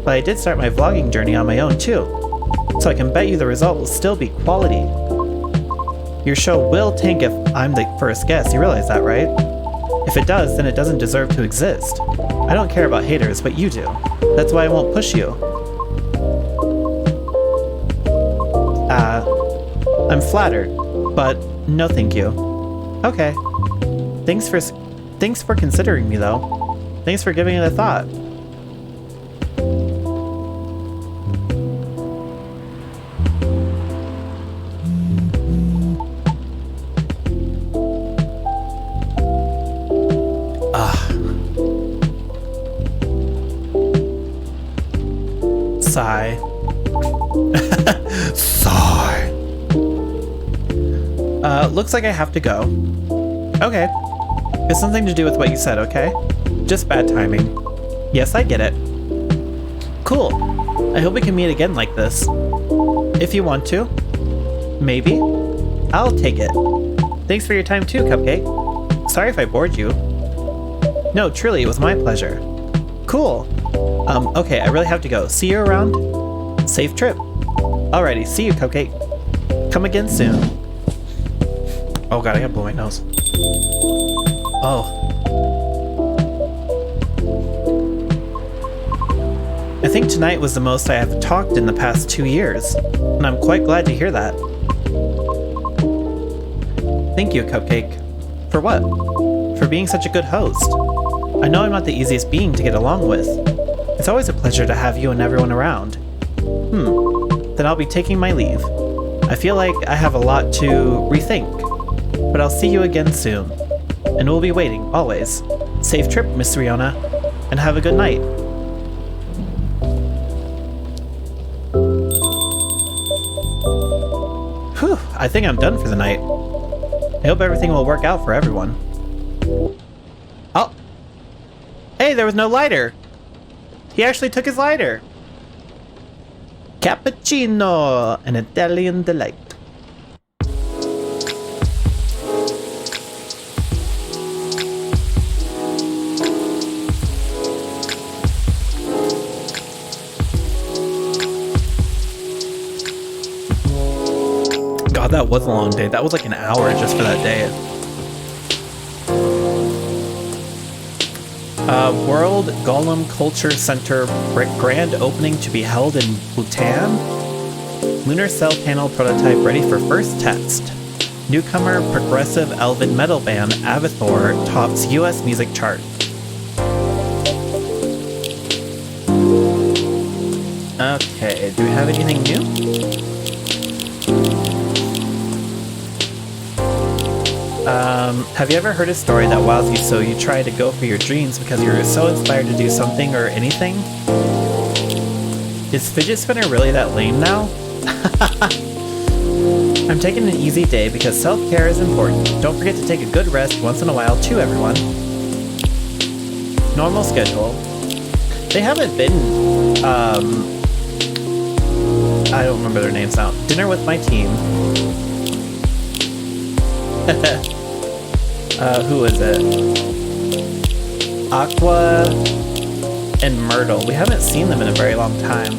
But I did start my vlogging journey on my own too. So I can bet you the result will still be quality. Your show will tank if I'm the first guest, you realize that, right? If it does, then it doesn't deserve to exist. I don't care about haters, but you do. That's why I won't push you. I'm flattered, but no thank you. Okay. Thanks for considering me, though. Thanks for giving it a thought. Sigh. Sigh. Looks like I have to go. Okay. It's something to do with what you said, okay? Just bad timing. Yes, I get it. Cool. I hope we can meet again like this. If you want to. Maybe. I'll take it. Thanks for your time too, Cupcake. Sorry if I bored you. No, truly, it was my pleasure. Cool. Okay, I really have to go. See you around? Safe trip. Alrighty, see you, Cupcake. Come again soon. Oh god, I gotta blow my nose. Oh. I think tonight was the most I have talked in the past 2 years, and I'm quite glad to hear that. Thank you, Cupcake. For what? For being such a good host. I know I'm not the easiest being to get along with. It's always a pleasure to have you and everyone around. Then I'll be taking my leave. I feel like I have a lot to rethink, but I'll see you again soon. And we'll be waiting, always. Safe trip, Miss Riona, and have a good night. Whew, I think I'm done for the night. I hope everything will work out for everyone. Oh! Hey, there was no lighter! He actually took his lighter! Cappuccino! An Italian delight. God, that was a long day. That was like an hour just for that day. World Golem Culture Center grand opening to be held in Bhutan. Lunar cell panel prototype ready for first test. Newcomer progressive elven metal band Avathor tops US music chart. Okay, do we have anything new? Have you ever heard a story that wows you so you try to go for your dreams because you're so inspired to do something or anything? Is fidget spinner really that lame now? I'm taking an easy day because self-care is important. Don't forget to take a good rest once in a while too, everyone. Normal schedule. They haven't been, I don't remember their names now. Dinner with my team. Who is it? Aqua and Myrtle. We haven't seen them in a very long time.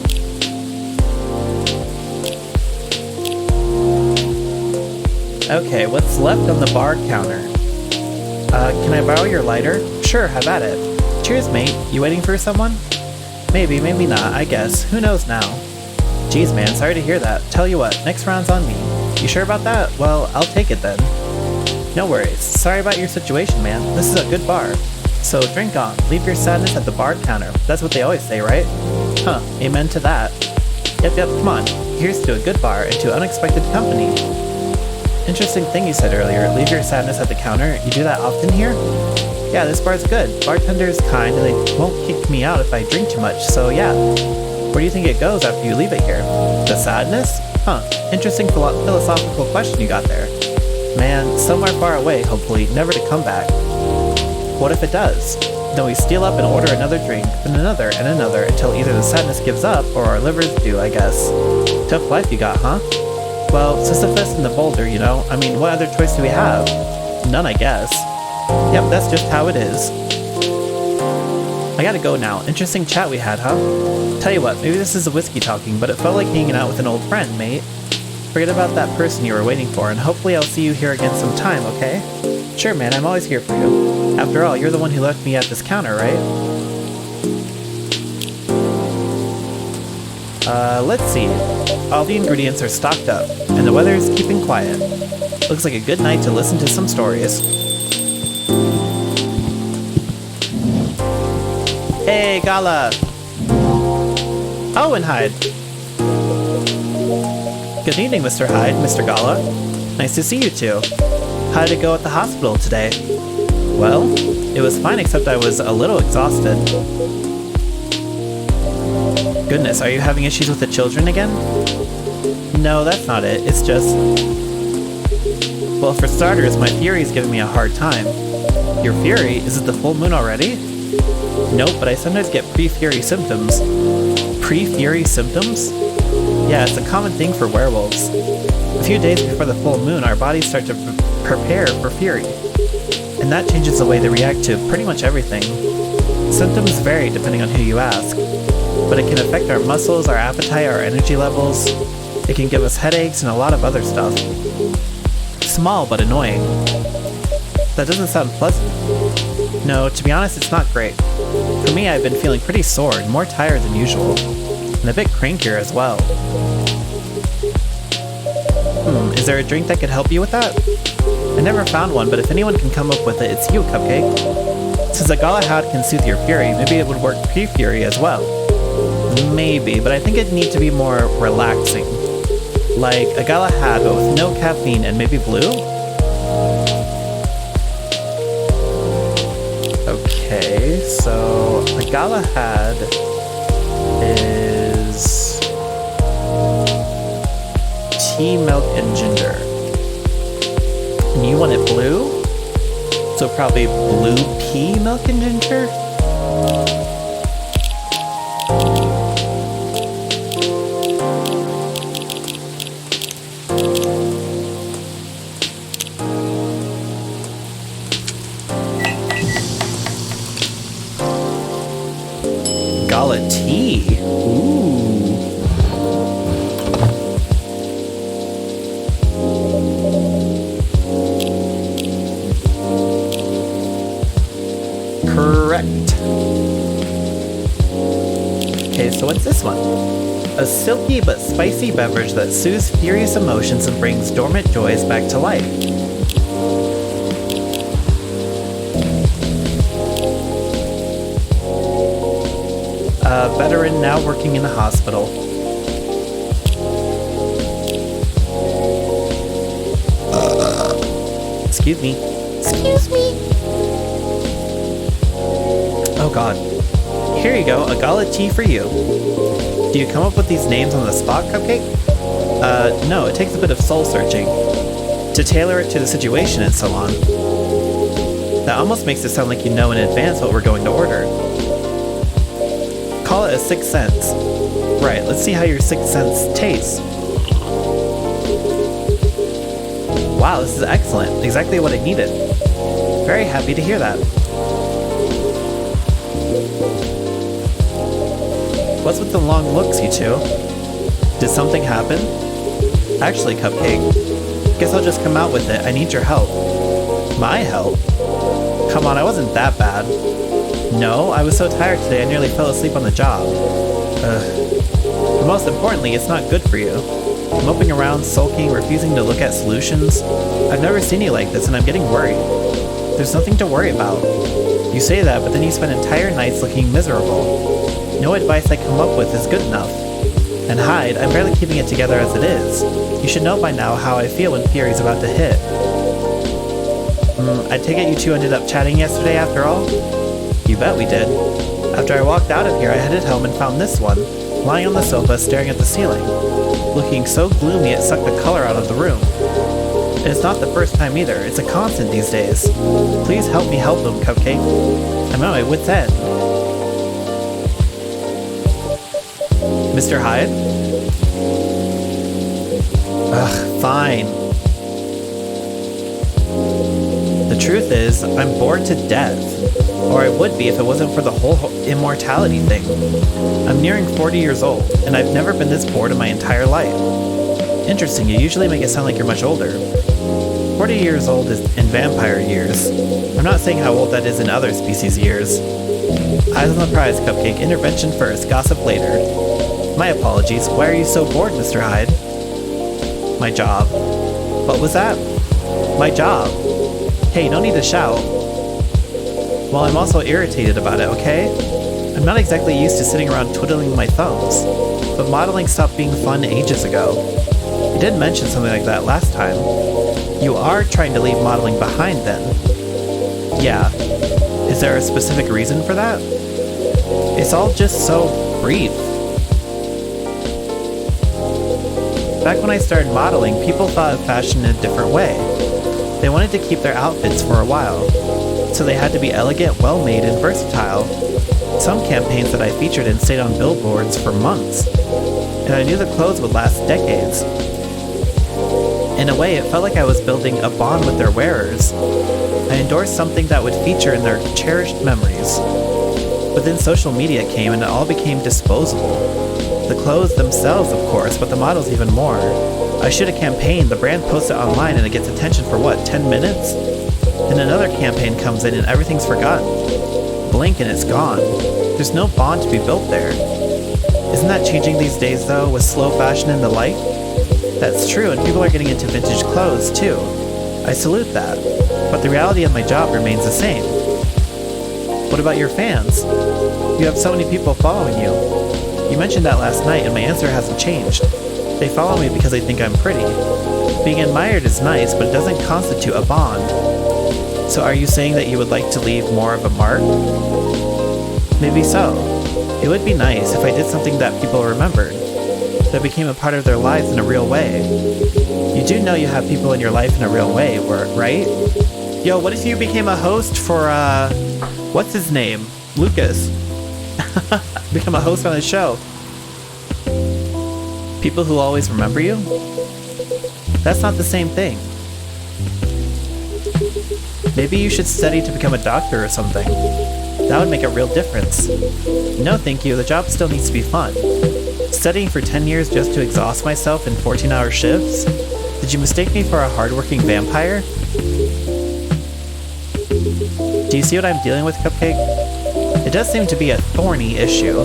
Okay, what's left on the bar counter? Can I borrow your lighter? Sure, have at it. Cheers, mate. You waiting for someone? Maybe, maybe not, I guess. Who knows now? Jeez, man, sorry to hear that. Tell you what, next round's on me. You sure about that? Well, I'll take it then. No worries. Sorry about your situation, man. This is a good bar. So drink on. Leave your sadness at the bar counter. That's what they always say, right? Huh, amen to that. Yep, come on. Here's to a good bar and to unexpected company. Interesting thing you said earlier. Leave your sadness at the counter. You do that often here? Yeah, this bar's good. Bartender is kind and they won't kick me out if I drink too much, so yeah. Where do you think it goes after you leave it here? The sadness? Huh, interesting philosophical question you got there. Man, somewhere far away, hopefully, never to come back. What if it does? Then we steal up and order another drink, then another and another until either the sadness gives up or our livers do, I guess. Tough life you got, huh? Well, Sisyphus and the boulder, you know. I mean, what other choice do we have? None, I guess. Yep, that's just how it is. I gotta go now. Interesting chat we had, huh? Tell you what, maybe this is a whiskey talking, but it felt like hanging out with an old friend, mate. Forget about that person you were waiting for, and hopefully I'll see you here again sometime, okay? Sure, man, I'm always here for you. After all, you're the one who left me at this counter, right? Let's see. All the ingredients are stocked up, and the weather is keeping quiet. Looks like a good night to listen to some stories. Hey, Gala! Oh, and Hyde. Good evening, Mr. Hyde, Mr. Gala. Nice to see you two. How did it go at the hospital today? Well, it was fine except I was a little exhausted. Goodness, are you having issues with the children again? No, that's not it. It's just... Well, for starters, my Fury is giving me a hard time. Your Fury? Is it the full moon already? Nope, but I sometimes get pre-Fury symptoms. Pre-Fury symptoms? Yeah, it's a common thing for werewolves. A few days before the full moon, our bodies start to prepare for Fury. And that changes the way they react to pretty much everything. Symptoms vary depending on who you ask, but it can affect our muscles, our appetite, our energy levels. It can give us headaches and a lot of other stuff. Small but annoying. That doesn't sound pleasant. No, to be honest, it's not great. For me, I've been feeling pretty sore and more tired than usual, and a bit crankier as well. Is there a drink that could help you with that? I never found one, but if anyone can come up with it, it's you, Cupcake. Since a Galahad can soothe your Fury, maybe it would work pre-Fury as well. Maybe, but I think it'd need to be more relaxing. Like a Galahad, but with no caffeine and maybe blue? Okay, so a Galahad is tea, milk, and ginger. And you want it blue? So probably blue pea, milk, and ginger? Gala tea? Ooh. Correct. Okay, so what's this one? A silky but spicy beverage that soothes furious emotions and brings dormant joys back to life. A veteran now working in a hospital. Excuse me. Excuse me. Oh god. Here you go, a Gala tea for you. Do you come up with these names on the spot, Cupcake? No, it takes a bit of soul searching to tailor it to the situation and so on. That almost makes it sound like you know in advance what we're going to order. Call it a sixth sense. Right, let's see how your sixth sense tastes. Wow, this is excellent. Exactly what I needed. Very happy to hear that. What's with the long looks, you two? Did something happen? Actually, Cupcake, guess I'll just come out with it. I need your help. My help? Come on, I wasn't that bad. No, I was so tired today I nearly fell asleep on the job. But most importantly, it's not good for you. Moping around, sulking, refusing to look at solutions. I've never seen you like this and I'm getting worried. There's nothing to worry about. You say that, but then you spend entire nights looking miserable. No advice I come up with is good enough. And Hyde, I'm barely keeping it together as it is. You should know by now how I feel when Fury's about to hit. I take it you two ended up chatting yesterday after all? You bet we did. After I walked out of here, I headed home and found this one, lying on the sofa staring at the ceiling, looking so gloomy it sucked the color out of the room. And it's not the first time either, it's a constant these days. Please help me help him, Cupcake. I'm at my wit's end. Mr. Hyde? Ugh, fine. The truth is, I'm bored to death. Or I would be if it wasn't for the whole immortality thing. I'm nearing 40 years old, and I've never been this bored in my entire life. Interesting, you usually make it sound like you're much older. 40 years old is in vampire years. I'm not saying how old that is in other species' years. Eyes on the prize, Cupcake. Intervention first, gossip later. My apologies. Why are you so bored, Mr. Hyde? My job. What was that? My job. Hey, no need to shout. Well, I'm also irritated about it, okay? I'm not exactly used to sitting around twiddling my thumbs, but modeling stopped being fun ages ago. You did mention something like that last time. You are trying to leave modeling behind then. Yeah. Is there a specific reason for that? It's all just so brief. Back when I started modeling, people thought of fashion in a different way. They wanted to keep their outfits for a while, so they had to be elegant, well-made, and versatile. Some campaigns that I featured in stayed on billboards for months, and I knew the clothes would last decades. In a way, it felt like I was building a bond with their wearers. I endorsed something that would feature in their cherished memories. But then social media came and it all became disposable. The clothes themselves, of course, but the models even more. I shoot a campaign, the brand posts it online, and it gets attention for what, 10 minutes? Then another campaign comes in and everything's forgotten. Blink and it's gone. There's no bond to be built there. Isn't that changing these days though, with slow fashion and the like? That's true, and people are getting into vintage clothes too. I salute that. But the reality of my job remains the same. What about your fans? You have so many people following you. You mentioned that last night and my answer hasn't changed. They follow me because they think I'm pretty. Being admired is nice, but it doesn't constitute a bond. So are you saying that you would like to leave more of a mark? Maybe so. It would be nice if I did something that people remembered, that became a part of their lives in a real way. You do know you have people in your life in a real way, right? Yo, what if you became a host for, what's his name? Lucas. Become a host on his show. People who always remember you? That's not the same thing. Maybe you should study to become a doctor or something. That would make a real difference. No thank you, the job still needs to be fun. Studying for 10 years just to exhaust myself in 14-hour shifts? Did you mistake me for a hardworking vampire? Do you see what I'm dealing with, Cupcake? It does seem to be a thorny issue.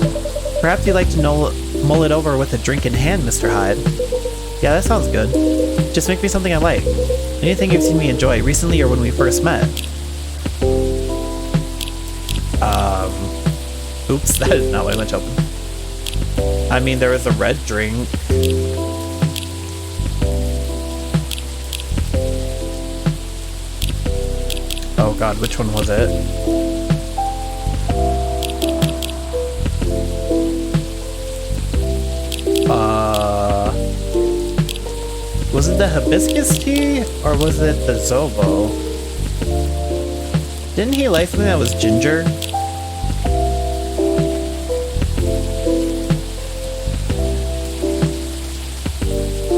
Perhaps you'd like to mull it over with a drink in hand, Mr. Hyde. Yeah, that sounds good. Just make me something I like. Anything you've seen me enjoy, recently or when we first met. Oops, that is not what I meant to open. I mean, there was a red drink. Oh god, which one was it? Was it the hibiscus tea, or was it the Zobo? Didn't he like something that was ginger?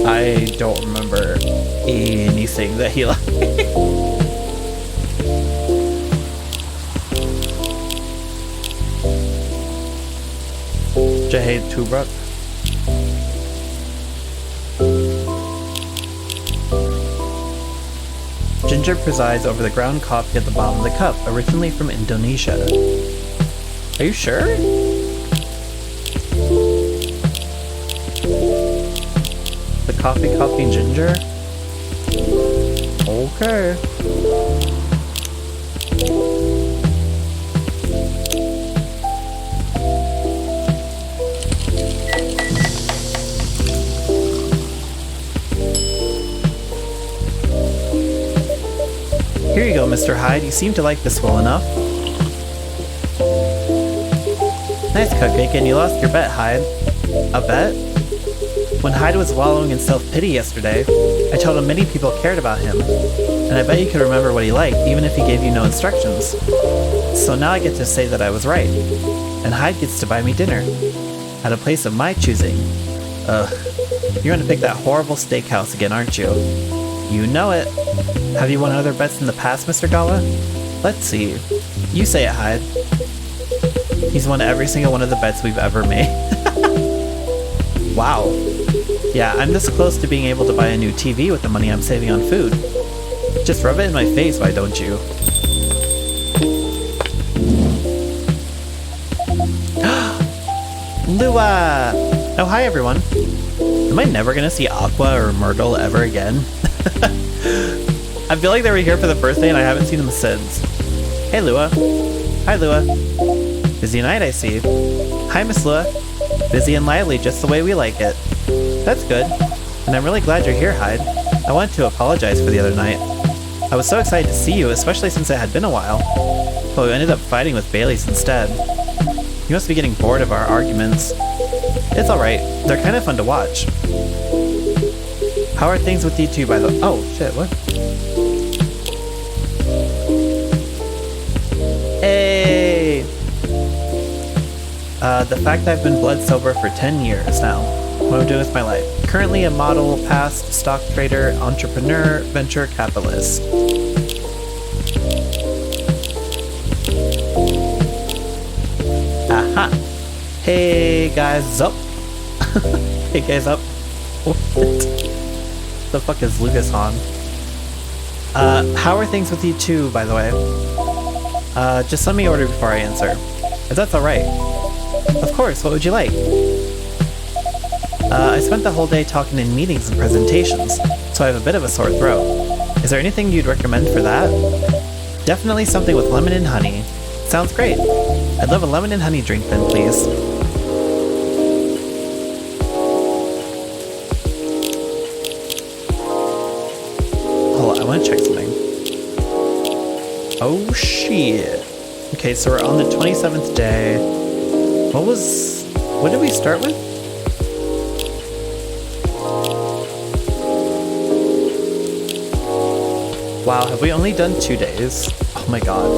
I don't remember anything that he liked. Jahid Tubrak. Ginger presides over the ground coffee at the bottom of the cup, originally from Indonesia. Are you sure? The coffee and ginger? Okay. Here you go, Mr. Hyde. You seem to like this well enough. Nice, Cupcake, and you lost your bet, Hyde. A bet? When Hyde was wallowing in self-pity yesterday, I told him many people cared about him, and I bet you could remember what he liked even if he gave you no instructions. So now I get to say that I was right, and Hyde gets to buy me dinner, at a place of my choosing. Ugh, you're gonna pick that horrible steakhouse again, aren't you? You know it. Have you won other bets in the past, Mr. Gala? Let's see. You say it, Hyde. He's won every single one of the bets we've ever made. Wow. Yeah, I'm this close to being able to buy a new TV with the money I'm saving on food. Just rub it in my face, why don't you? Lua! Oh, hi everyone. Am I never gonna see Aqua or Myrtle ever again? I feel like they were here for the birthday and I haven't seen them since. Hey Lua. Hi Lua. Busy night, I see. Hi Miss Lua. Busy and lively, just the way we like it. That's good. And I'm really glad you're here, Hyde. I wanted to apologize for the other night. I was so excited to see you, especially since it had been a while. But we ended up fighting with Bailey's instead. You must be getting bored of our arguments. It's alright. They're kind of fun to watch. How are things with you two, by the— Oh, shit, what? Hey! The fact I've been blood sober for 10 years now. What I'm doing with my life. Currently a model, past stock trader, entrepreneur, venture capitalist. Aha! Hey guys up! Hey guys up! What the fuck is Lucas on? How are things with you two, by the way? Just let me order before I answer. If that's alright. Of course, what would you like? I spent the whole day talking in meetings and presentations, so I have a bit of a sore throat. Is there anything you'd recommend for that? Definitely something with lemon and honey. Sounds great. I'd love a lemon and honey drink then, please. Hold on, I want to check something. Oh shit. Okay, so we're on the 27th day. What did we start with? Wow, have we only done 2 days? Oh my god.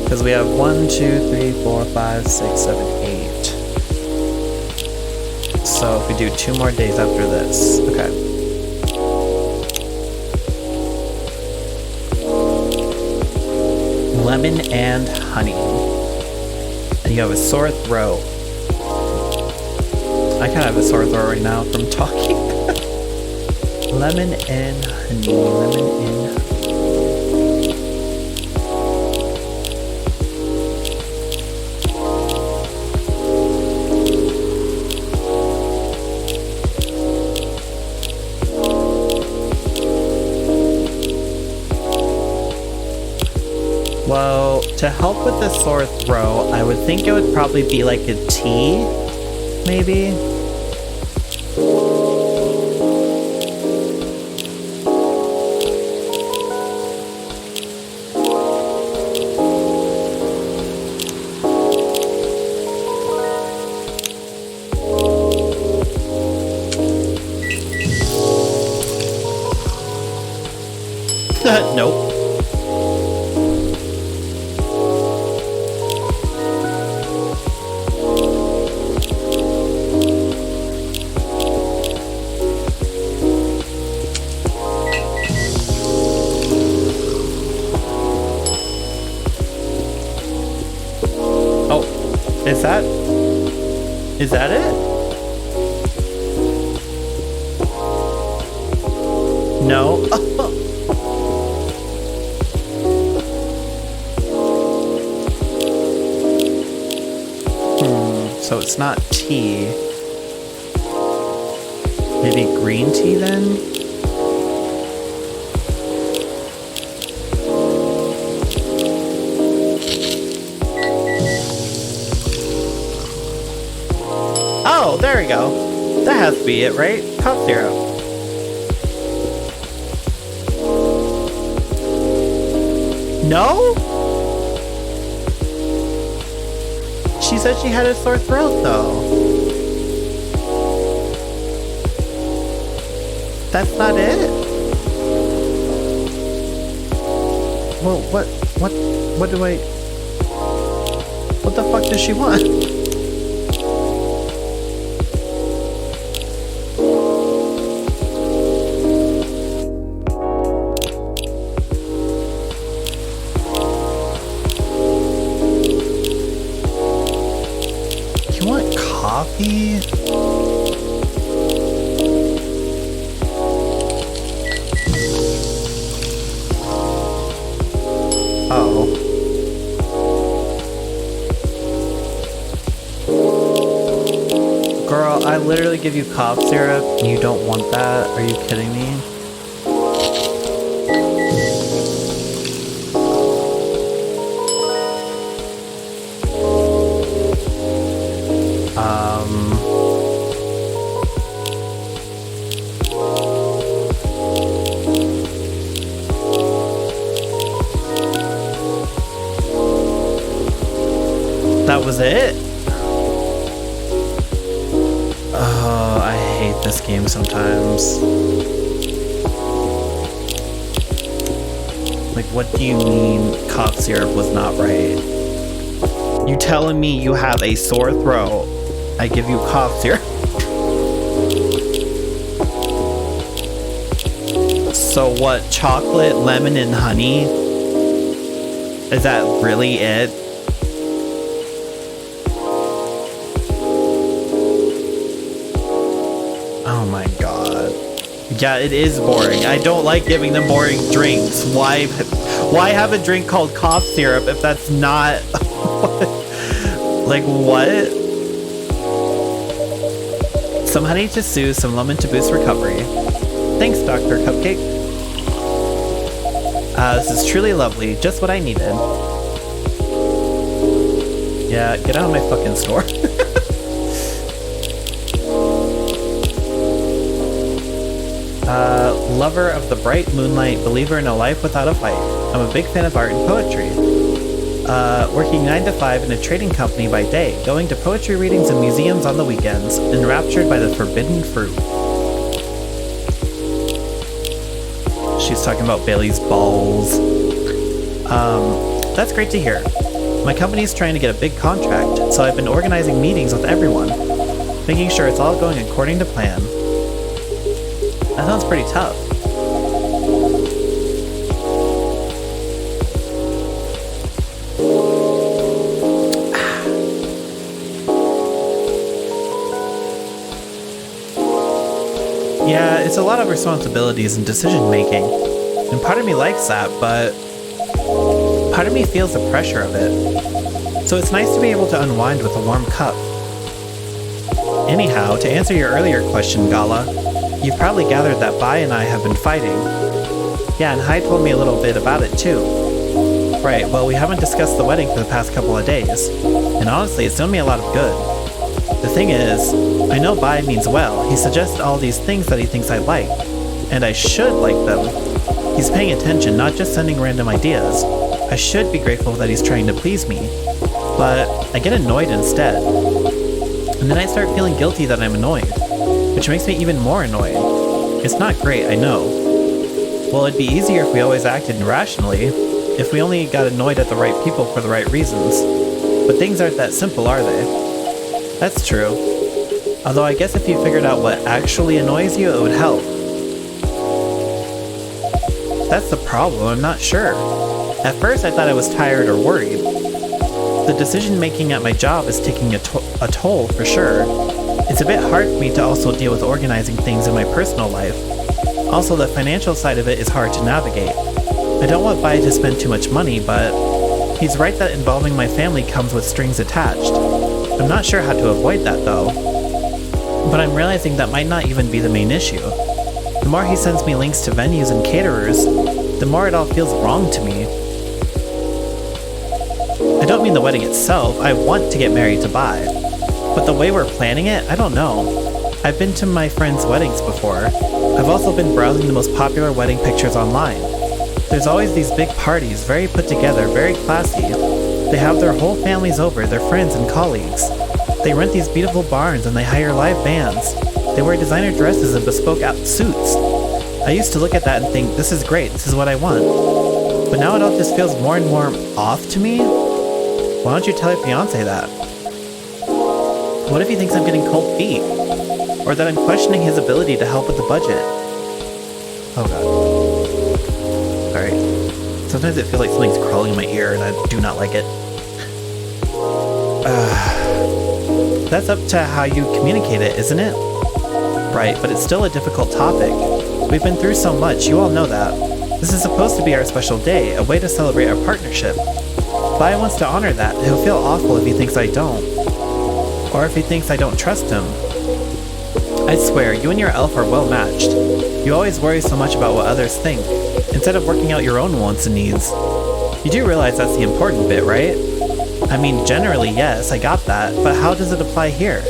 Because we have 1, 2, 3, 4, 5, 6, 7, 8. So if we do 2 more days after this. Okay. Lemon and honey. And you have a sore throat. I kind of have a sore throat right now from talking. Lemon and honey. Lemon and honey. Well, to help with the sore throat, I would think it would probably be like a tea, maybe? Nope. Is that it? No. So it's not tea. Maybe green tea then? Oh, there we go. That has to be it, right? Cough syrup. No? She said she had a sore throat, though. That's not it? Well, what the fuck does she want? Coffee? Oh. Girl, I literally give you cough syrup and you don't want that? Are you kidding me? That was it? Oh, I hate this game sometimes. Like, what do you mean cough syrup was not right? You telling me you have a sore throat, I give you cough syrup? So what, chocolate, lemon, and honey? Is that really it? Oh my god. Yeah, it is boring. I don't like giving them boring drinks. Why have a drink called cough syrup if that's not... Like, what? Some honey to soothe, some lemon to boost recovery. Thanks, Dr. Cupcake. This is truly lovely. Just what I needed. Yeah, get out of my fucking store. Lover of the bright moonlight, believer in a life without a fight. I'm a big fan of art and poetry. Working 9 to 5 in a trading company by day, going to poetry readings and museums on the weekends, enraptured by the forbidden fruit. She's talking about Bailey's balls. That's great to hear. My company's trying to get a big contract, so I've been organizing meetings with everyone, making sure it's all going according to plan. That sounds pretty tough. Yeah, it's a lot of responsibilities and decision making, and part of me likes that, but part of me feels the pressure of it. So it's nice to be able to unwind with a warm cup. Anyhow, to answer your earlier question, Gala, you've probably gathered that Bai and I have been fighting. Yeah, and Hai told me a little bit about it too. Right, well, we haven't discussed the wedding for the past couple of days, and honestly, it's done me a lot of good. The thing is, I know Bai means well. He suggests all these things that he thinks I'd like, and I should like them. He's paying attention, not just sending random ideas. I should be grateful that he's trying to please me, but I get annoyed instead. And then I start feeling guilty that I'm annoyed, which makes me even more annoyed. It's not great, I know. Well, it'd be easier if we always acted rationally, if we only got annoyed at the right people for the right reasons. But things aren't that simple, are they? That's true. Although I guess if you figured out what actually annoys you, it would help. That's the problem, I'm not sure. At first I thought I was tired or worried. The decision making at my job is taking a toll for sure. It's a bit hard for me to also deal with organizing things in my personal life. Also, the financial side of it is hard to navigate. I don't want Bai to spend too much money, but he's right that involving my family comes with strings attached. I'm not sure how to avoid that though. But I'm realizing that might not even be the main issue. The more he sends me links to venues and caterers, the more it all feels wrong to me. I don't mean the wedding itself, I want to get married to Bai. But the way we're planning it, I don't know. I've been to my friends' weddings before. I've also been browsing the most popular wedding pictures online. There's always these big parties, very put together, very classy. They have their whole families over, their friends and colleagues. They rent these beautiful barns and they hire live bands. They wear designer dresses and bespoke suits. I used to look at that and think, this is great, this is what I want. But now it all just feels more and more off to me. Why don't you tell your fiancé that? What if he thinks I'm getting cold feet? Or that I'm questioning his ability to help with the budget? Oh god. Alright. Sometimes it feels like something's crawling in my ear and I do not like it. That's up to how you communicate it, isn't it? Right, but it's still a difficult topic. We've been through so much, you all know that. This is supposed to be our special day, a way to celebrate our partnership. Bai wants to honor that. He'll feel awful if he thinks I don't. Or if he thinks I don't trust him. I swear, you and your elf are well matched. You always worry so much about what others think, instead of working out your own wants and needs. You do realize that's the important bit, right? I mean, generally, yes, I got that, but how does it apply here?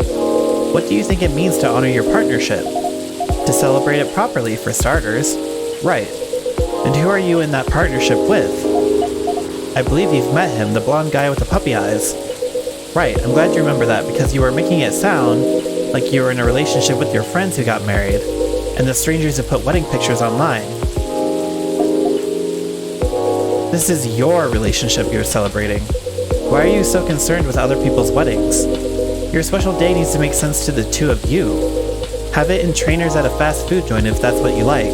What do you think it means to honor your partnership? To celebrate it properly, for starters. Right. And who are you in that partnership with? I believe you've met him, the blonde guy with the puppy eyes. Right, I'm glad you remember that because you were making it sound like you were in a relationship with your friends who got married, and the strangers who put wedding pictures online. This is your relationship you're celebrating. Why are you so concerned with other people's weddings? Your special day needs to make sense to the two of you. Have it in trainers at a fast food joint if that's what you like.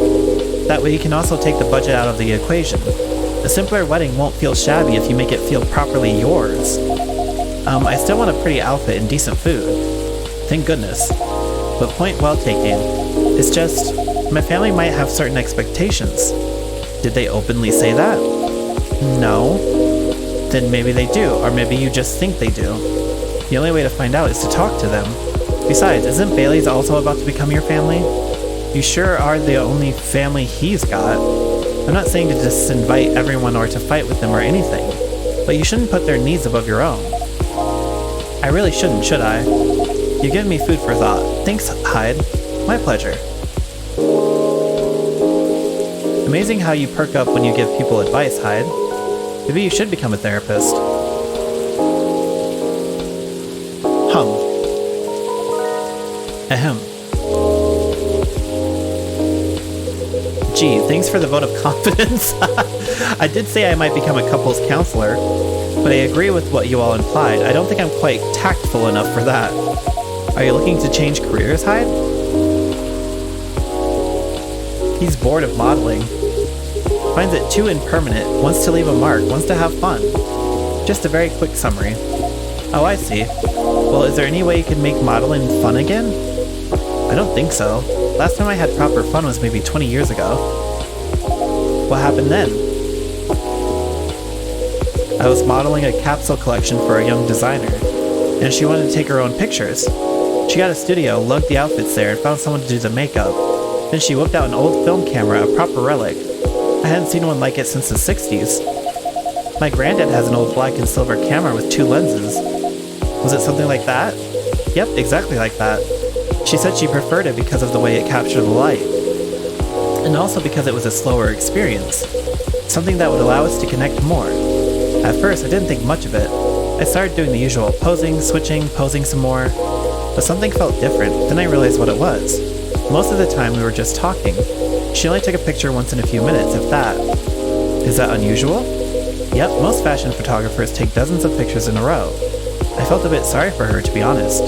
That way you can also take the budget out of the equation. A simpler wedding won't feel shabby if you make it feel properly yours. I still want a pretty outfit and decent food. Thank goodness. But point well taken. It's just, my family might have certain expectations. Did they openly say that? No. Then maybe they do, or maybe you just think they do. The only way to find out is to talk to them. Besides, isn't Bailey's also about to become your family? You sure are the only family he's got. I'm not saying to just invite everyone or to fight with them or anything, but you shouldn't put their needs above your own. I really shouldn't, should I? You've given me food for thought. Thanks, Hyde. My pleasure. Amazing how you perk up when you give people advice, Hyde. Maybe you should become a therapist. Ahem. Gee, thanks for the vote of confidence. I did say I might become a couples counselor, but I agree with what you all implied. I don't think I'm quite tactful enough for that. Are you looking to change careers, Hyde? He's bored of modeling. Finds it too impermanent, wants to leave a mark, wants to have fun. Just a very quick summary. Oh, I see. Well, is there any way you could make modeling fun again? I don't think so. Last time I had proper fun was maybe 20 years ago. What happened then? I was modeling a capsule collection for a young designer, and she wanted to take her own pictures. She got a studio, lugged the outfits there, and found someone to do the makeup. Then she whipped out an old film camera, a proper relic. I hadn't seen one like it since the 60s. My granddad has an old black and silver camera with 2 lenses. Was it something like that? Yep, exactly like that. She said she preferred it because of the way it captured the light, and also because it was a slower experience, something that would allow us to connect more. At first, I didn't think much of it. I started doing the usual posing, switching, posing some more, but something felt different. Then I realized what it was. Most of the time, we were just talking. She only took a picture once in a few minutes, if that. Is that unusual? Yep, most fashion photographers take dozens of pictures in a row. I felt a bit sorry for her, to be honest.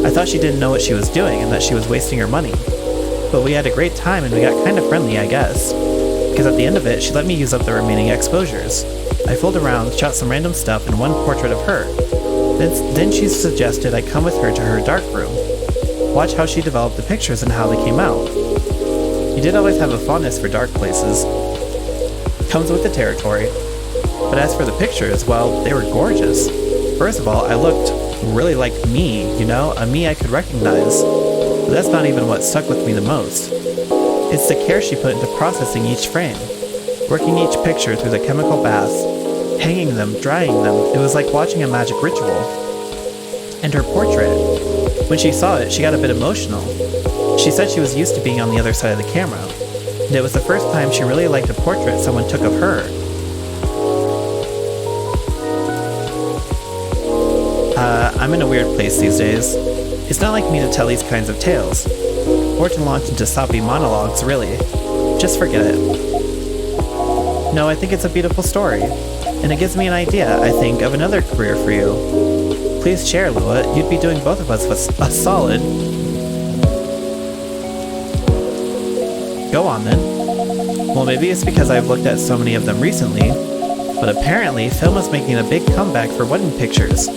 I thought she didn't know what she was doing and that she was wasting her money. But we had a great time and we got kind of friendly, I guess. Because at the end of it, she let me use up the remaining exposures. I fooled around, shot some random stuff and one portrait of her. Then she suggested I come with her to her dark room. Watch how she developed the pictures and how they came out. You did always have a fondness for dark places. Comes with the territory. But as for the pictures, well, they were gorgeous. First of all, I looked really like me, you know, a me I could recognize. But that's not even what stuck with me the most. It's the care she put into processing each frame, working each picture through the chemical baths, hanging them, drying them. It was like watching a magic ritual. And her portrait. When she saw it, she got a bit emotional. She said she was used to being on the other side of the camera, and it was the first time she really liked a portrait someone took of her. I'm in a weird place these days. It's not like me to tell these kinds of tales, or to launch into soppy monologues, really. Just forget it. No, I think it's a beautiful story, and it gives me an idea, I think, of another career for you. Please share, Lua. You'd be doing both of us a solid. Go on, then. Well, maybe it's because I've looked at so many of them recently, but apparently film is making a big comeback for wedding pictures.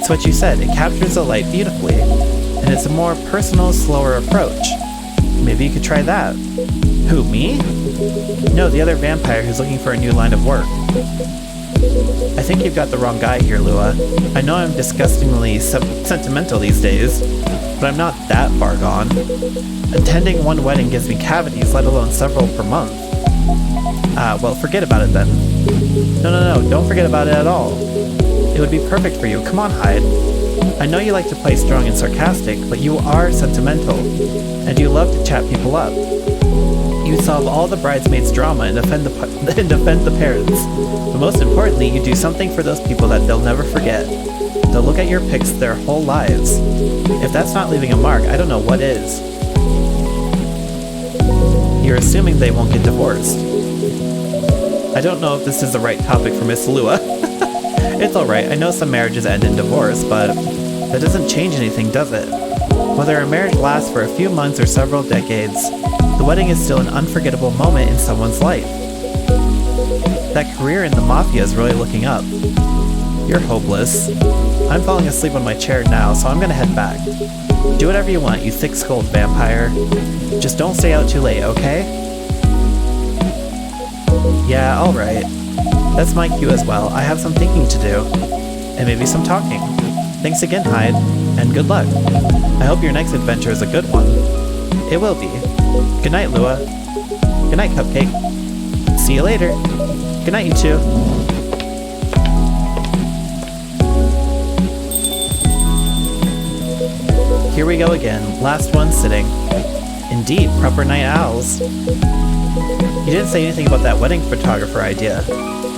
It's what you said, it captures the light beautifully, and it's a more personal, slower approach. Maybe you could try that. Who, me? No, the other vampire who's looking for a new line of work. I think you've got the wrong guy here, Lua. I know I'm disgustingly sentimental these days, but I'm not that far gone. Attending one wedding gives me cavities, let alone several per month. Well, forget about it then. No, don't forget about it at all. It would be perfect for you. Come on, Hyde. I know you like to play strong and sarcastic, but you are sentimental, and you love to chat people up. You solve all the bridesmaids' drama and defend the parents. But most importantly, you do something for those people that they'll never forget. They'll look at your pics their whole lives. If that's not leaving a mark, I don't know what is. You're assuming they won't get divorced. I don't know if this is the right topic for Miss Lua. It's alright, I know some marriages end in divorce, but that doesn't change anything, does it? Whether a marriage lasts for a few months or several decades, the wedding is still an unforgettable moment in someone's life. That career in the Mafia is really looking up. You're hopeless. I'm falling asleep on my chair now, so I'm gonna head back. Do whatever you want, you thick-skulled vampire. Just don't stay out too late, okay? Yeah, alright. That's my cue as well. I have some thinking to do. And maybe some talking. Thanks again, Hyde. And good luck. I hope your next adventure is a good one. It will be. Good night, Lua. Good night, Cupcake. See you later. Good night, you two. Here we go again. Last one sitting. Indeed, proper night owls. You didn't say anything about that wedding photographer idea.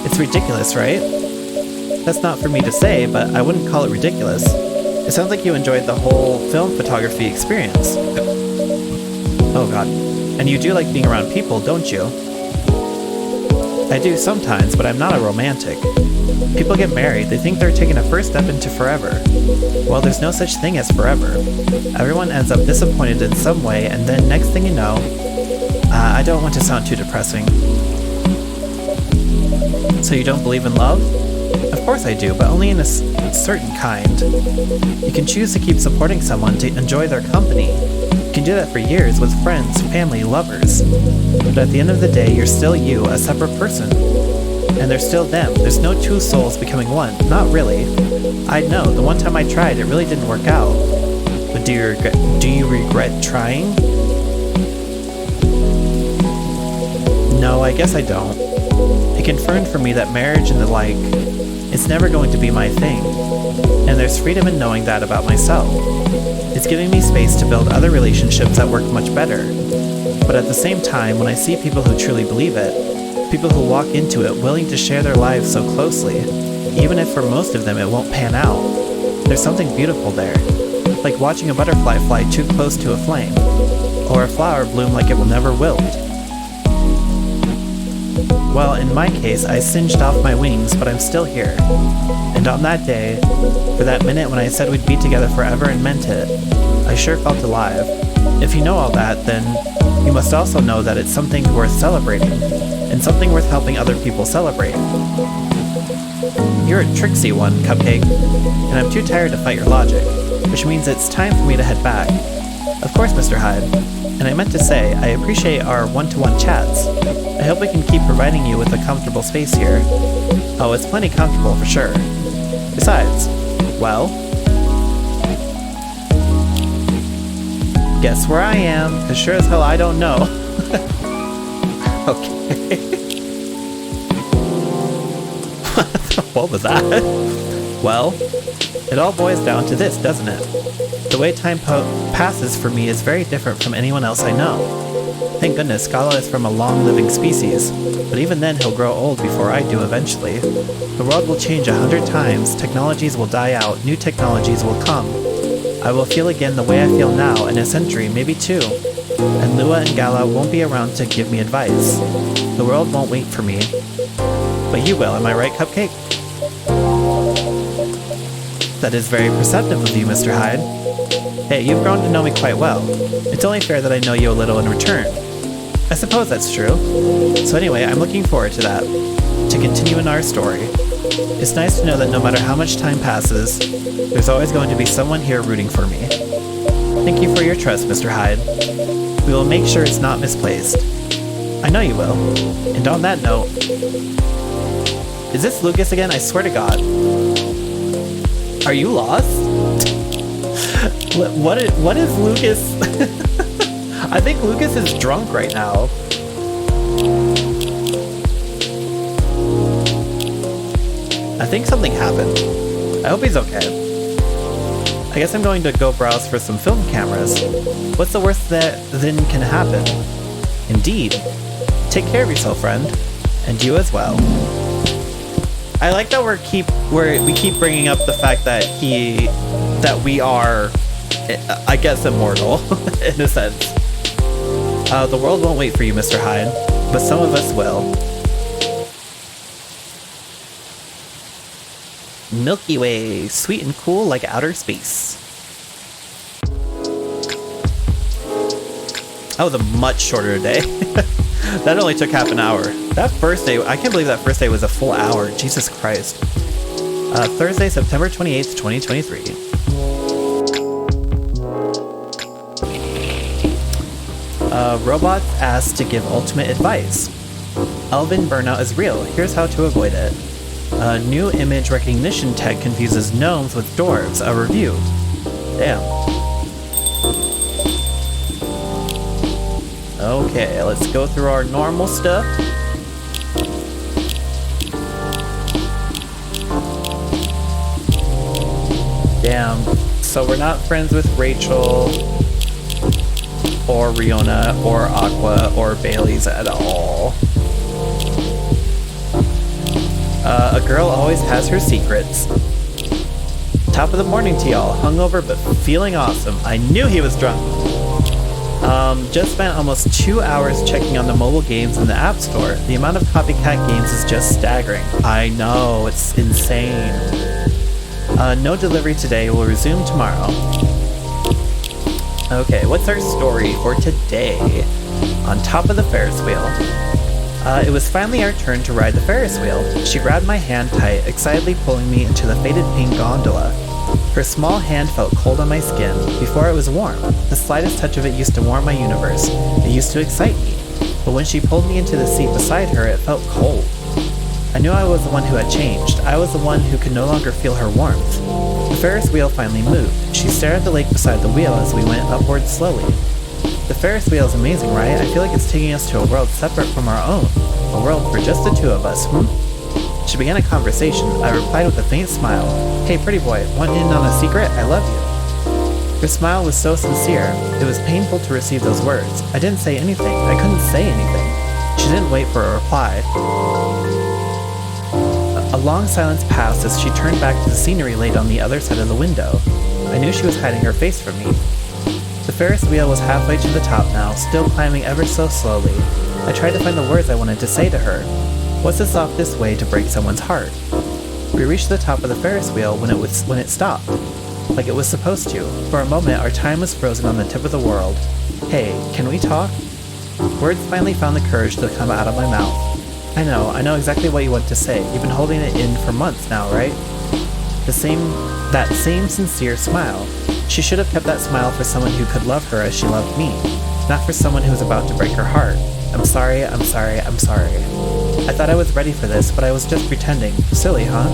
It's ridiculous, right? That's not for me to say, but I wouldn't call it ridiculous. It sounds like you enjoyed the whole film photography experience. Oh god. And you do like being around people, don't you? I do sometimes, but I'm not a romantic. People get married, they think they're taking a first step into forever. Well, there's no such thing as forever. Everyone ends up disappointed in some way, and then next thing you know... I don't want to sound too depressing. So you don't believe in love? Of course I do, but only in a certain kind. You can choose to keep supporting someone to enjoy their company. You can do that for years with friends, family, lovers. But at the end of the day, you're still you, a separate person. And they're still them. There's no two souls becoming one. Not really. I know, the one time I tried, it really didn't work out. But do you regret trying? No, I guess I don't. It confirmed for me that marriage and the like, it's never going to be my thing. And there's freedom in knowing that about myself. It's giving me space to build other relationships that work much better. But at the same time, when I see people who truly believe it, people who walk into it willing to share their lives so closely, even if for most of them it won't pan out, there's something beautiful there. Like watching a butterfly fly too close to a flame, or a flower bloom like it will never wilt. Well, in my case, I singed off my wings, but I'm still here. And on that day, for that minute when I said we'd be together forever and meant it, I sure felt alive. If you know all that, then you must also know that it's something worth celebrating, and something worth helping other people celebrate. You're a tricksy one, Cupcake, and I'm too tired to fight your logic, which means it's time for me to head back. Of course, Mr. Hyde. And I meant to say, I appreciate our one-to-one chats. I hope we can keep providing you with a comfortable space here. Oh, it's plenty comfortable for sure. Besides, well... guess where I am, cause sure as hell I don't know. Okay. What was that? Well, it all boils down to this, doesn't it? The way time passes for me is very different from anyone else I know. Thank goodness Scala is from a long-living species, but even then he'll grow old before I do eventually. The world will change 100 times, technologies will die out, new technologies will come. I will feel again the way I feel now in a century, maybe two. And Lua and Gala won't be around to give me advice. The world won't wait for me. But you will, am I right, Cupcake? That is very perceptive of you, Mr. Hyde. Hey, you've grown to know me quite well. It's only fair that I know you a little in return. I suppose that's true. So anyway, I'm looking forward to that. To continue in our story. It's nice to know that no matter how much time passes, there's always going to be someone here rooting for me. Thank you for your trust, Mr. Hyde. We will make sure it's not misplaced. I know you will. And on that note... Is this Lucas again? I swear to God. Are you lost? What is Lucas? I think Lucas is drunk right now. I think something happened. I hope he's okay. I guess I'm going to go browse for some film cameras. What's the worst that then can happen? Indeed. Take care of yourself, friend. And you as well. I like that we keep bringing up the fact that we are, I guess, immortal, in a sense. The world won't wait for you, Mr. Hyde, but some of us will. Milky Way, sweet and cool like outer space. That was a much shorter day. That only took half an hour. That first day, I can't believe that first day was a full hour. Jesus Christ. Thursday, September 28th, 2023. Robots asked to give ultimate advice. Elven burnout is real. Here's how to avoid it. New image recognition tech confuses gnomes with dwarves. A review. Damn. Okay, let's go through our normal stuff. Damn. So we're not friends with Rachel, or Riona, or Aqua, or Bailey's at all. A girl always has her secrets. Top of the morning to y'all. Hungover but feeling awesome. I knew he was drunk. Just spent almost 2 hours checking on the mobile games in the App Store. The amount of copycat games is just staggering. I know, it's insane. No delivery today, will resume tomorrow. Okay, what's our story for today? On top of the Ferris wheel. It was finally our turn to ride the Ferris wheel. She grabbed my hand tight, excitedly pulling me into the faded pink gondola. Her small hand felt cold on my skin. Before it was warm. The slightest touch of it used to warm my universe. It used to excite me. But when she pulled me into the seat beside her, it felt cold. I knew I was the one who had changed. I was the one who could no longer feel her warmth. The Ferris wheel finally moved. She stared at the lake beside the wheel as we went upward slowly. The Ferris wheel is amazing, right? I feel like it's taking us to a world separate from our own. A world for just the two of us, She began a conversation. I replied with a faint smile. Hey, pretty boy, want in on a secret? I love you. Her smile was so sincere. It was painful to receive those words. I didn't say anything. I couldn't say anything. She didn't wait for a reply. A long silence passed as she turned back to the scenery laid on the other side of the window. I knew she was hiding her face from me. The Ferris wheel was halfway to the top now, still climbing ever so slowly. I tried to find the words I wanted to say to her. What's the softest way to break someone's heart? We reached the top of the Ferris wheel when it stopped. Like it was supposed to. For a moment, our time was frozen on the tip of the world. Hey, can we talk? Words finally found the courage to come out of my mouth. I know exactly what you want to say. You've been holding it in for months now, right? That same sincere smile. She should have kept that smile for someone who could love her as she loved me, not for someone who was about to break her heart. I'm sorry. I thought I was ready for this, but I was just pretending. Silly, huh?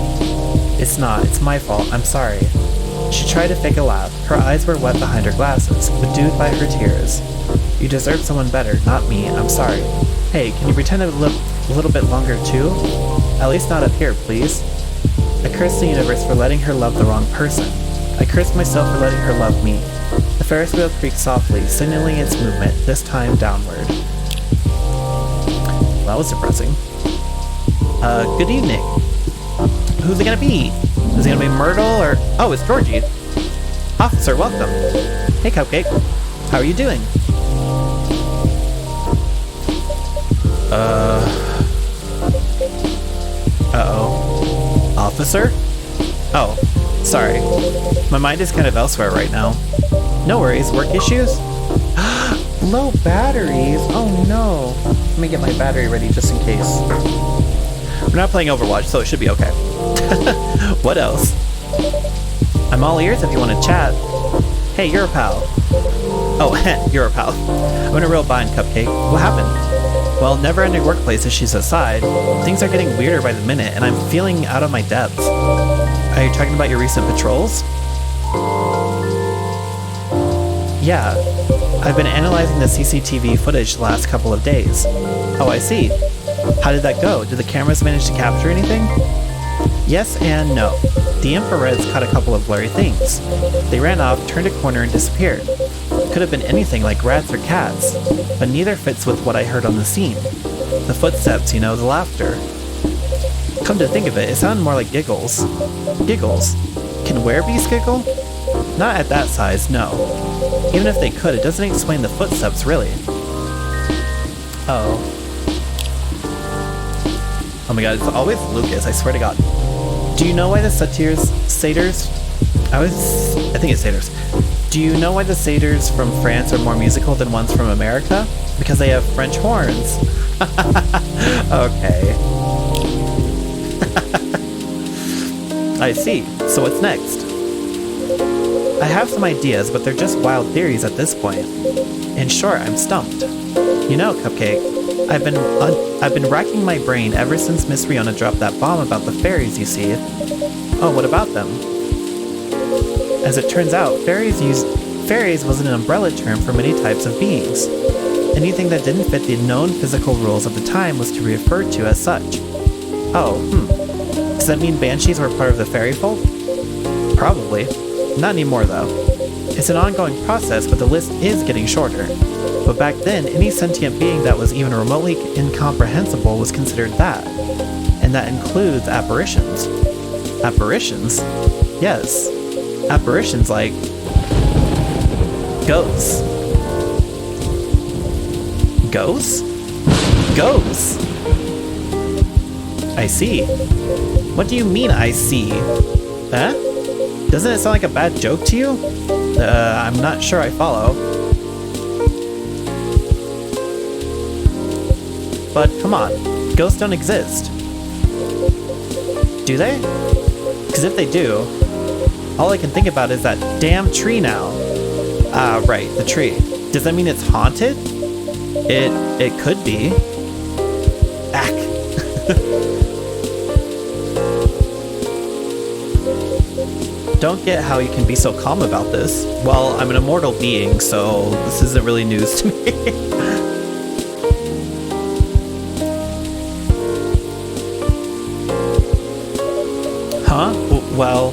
It's not. It's my fault. I'm sorry. She tried to fake a laugh. Her eyes were wet behind her glasses, bedewed by her tears. You deserve someone better, not me. I'm sorry. Hey, can you pretend a little bit longer, too? At least not up here, please. I cursed the universe for letting her love the wrong person. I cursed myself for letting her love me. The Ferris wheel creaked softly, signaling its movement, this time downward. Well, that was depressing. Good evening. Who's it gonna be? Is it gonna be Myrtle or... Oh, it's Georgie. Officer, welcome. Hey, Cupcake. How are you doing? Uh-oh. Officer? Oh, sorry. My mind is kind of elsewhere right now. No worries, work issues? Low batteries? Oh no. Let me get my battery ready just in case. We're not playing Overwatch, so it should be okay. What else? I'm all ears if you want to chat. Hey, you're a pal. Oh, you're a pal. I'm in a real bind, Cupcake. What happened? Well, never-ending workplace issues aside, things are getting weirder by the minute, and I'm feeling out of my depths. Are you talking about your recent patrols? Yeah, I've been analyzing the CCTV footage the last couple of days. Oh, I see. How did that go? Did the cameras manage to capture anything? Yes and no. The infrareds caught a couple of blurry things. They ran off, turned a corner, and disappeared. Could have been anything like rats or cats, but neither fits with what I heard on the scene. The footsteps, the laughter. Come to think of it, it sounded more like giggles. Giggles? Can werebeasts giggle? Not at that size, no. Even if they could, it doesn't explain the footsteps, really. Oh. Oh my god, it's always Lucas, I swear to god. Do you know why the satyrs... I think it's satyrs. Do you know why the satyrs from France are more musical than ones from America? Because they have French horns. Okay. I see. So what's next? I have some ideas, but they're just wild theories at this point. In short, I'm stumped. Cupcake, I've been racking my brain ever since Miss Riona dropped that bomb about the fairies, you see. Oh, what about them? As it turns out, fairies was an umbrella term for many types of beings. Anything that didn't fit the known physical rules of the time was to be referred to as such. Oh, Does that mean banshees were part of the fairy folk? Probably. Not anymore, though. It's an ongoing process, but the list is getting shorter. But back then, any sentient being that was even remotely incomprehensible was considered that. And that includes apparitions. Apparitions? Yes. Apparitions like... ghosts. Ghosts? Ghosts! I see. What do you mean, I see? Huh? Doesn't it sound like a bad joke to you? I'm not sure I follow. But come on, ghosts don't exist. Do they? Because if they do, all I can think about is that damn tree now. Ah, right, the tree. Does that mean it's haunted? It could be. Ack. Don't get how you can be so calm about this. Well, I'm an immortal being, so this isn't really news to me. Huh? Well,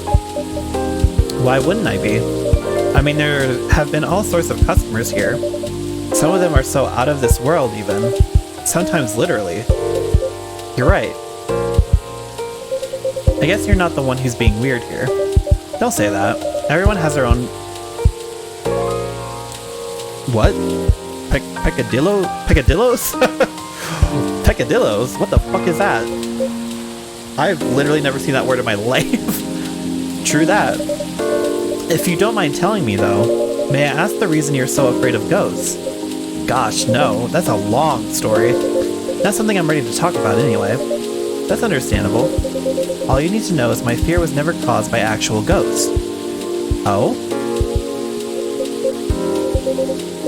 why wouldn't I be? I mean, there have been all sorts of customers here. Some of them are so out of this world even. Sometimes literally. You're right. I guess you're not the one who's being weird here. Don't say that. Everyone has their own... What? Peccadillos? Peccadillos? What the fuck is that? I've literally never seen that word in my life. True that. If you don't mind telling me, though, may I ask the reason you're so afraid of ghosts? Gosh, no. That's a long story. Not something I'm ready to talk about anyway. That's understandable. All you need to know is my fear was never caused by actual ghosts. Oh?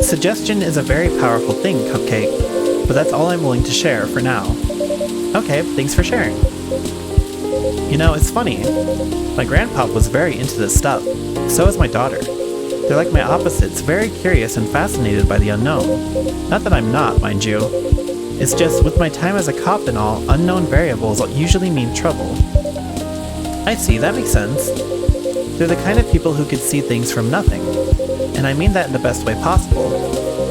Suggestion is a very powerful thing, Cupcake, but that's all I'm willing to share for now. Okay, thanks for sharing. It's funny. My grandpop was very into this stuff. So is my daughter. They're like my opposites, very curious and fascinated by the unknown. Not that I'm not, mind you. It's just, with my time as a cop and all, unknown variables usually mean trouble. I see, that makes sense. They're the kind of people who could see things from nothing. And I mean that in the best way possible.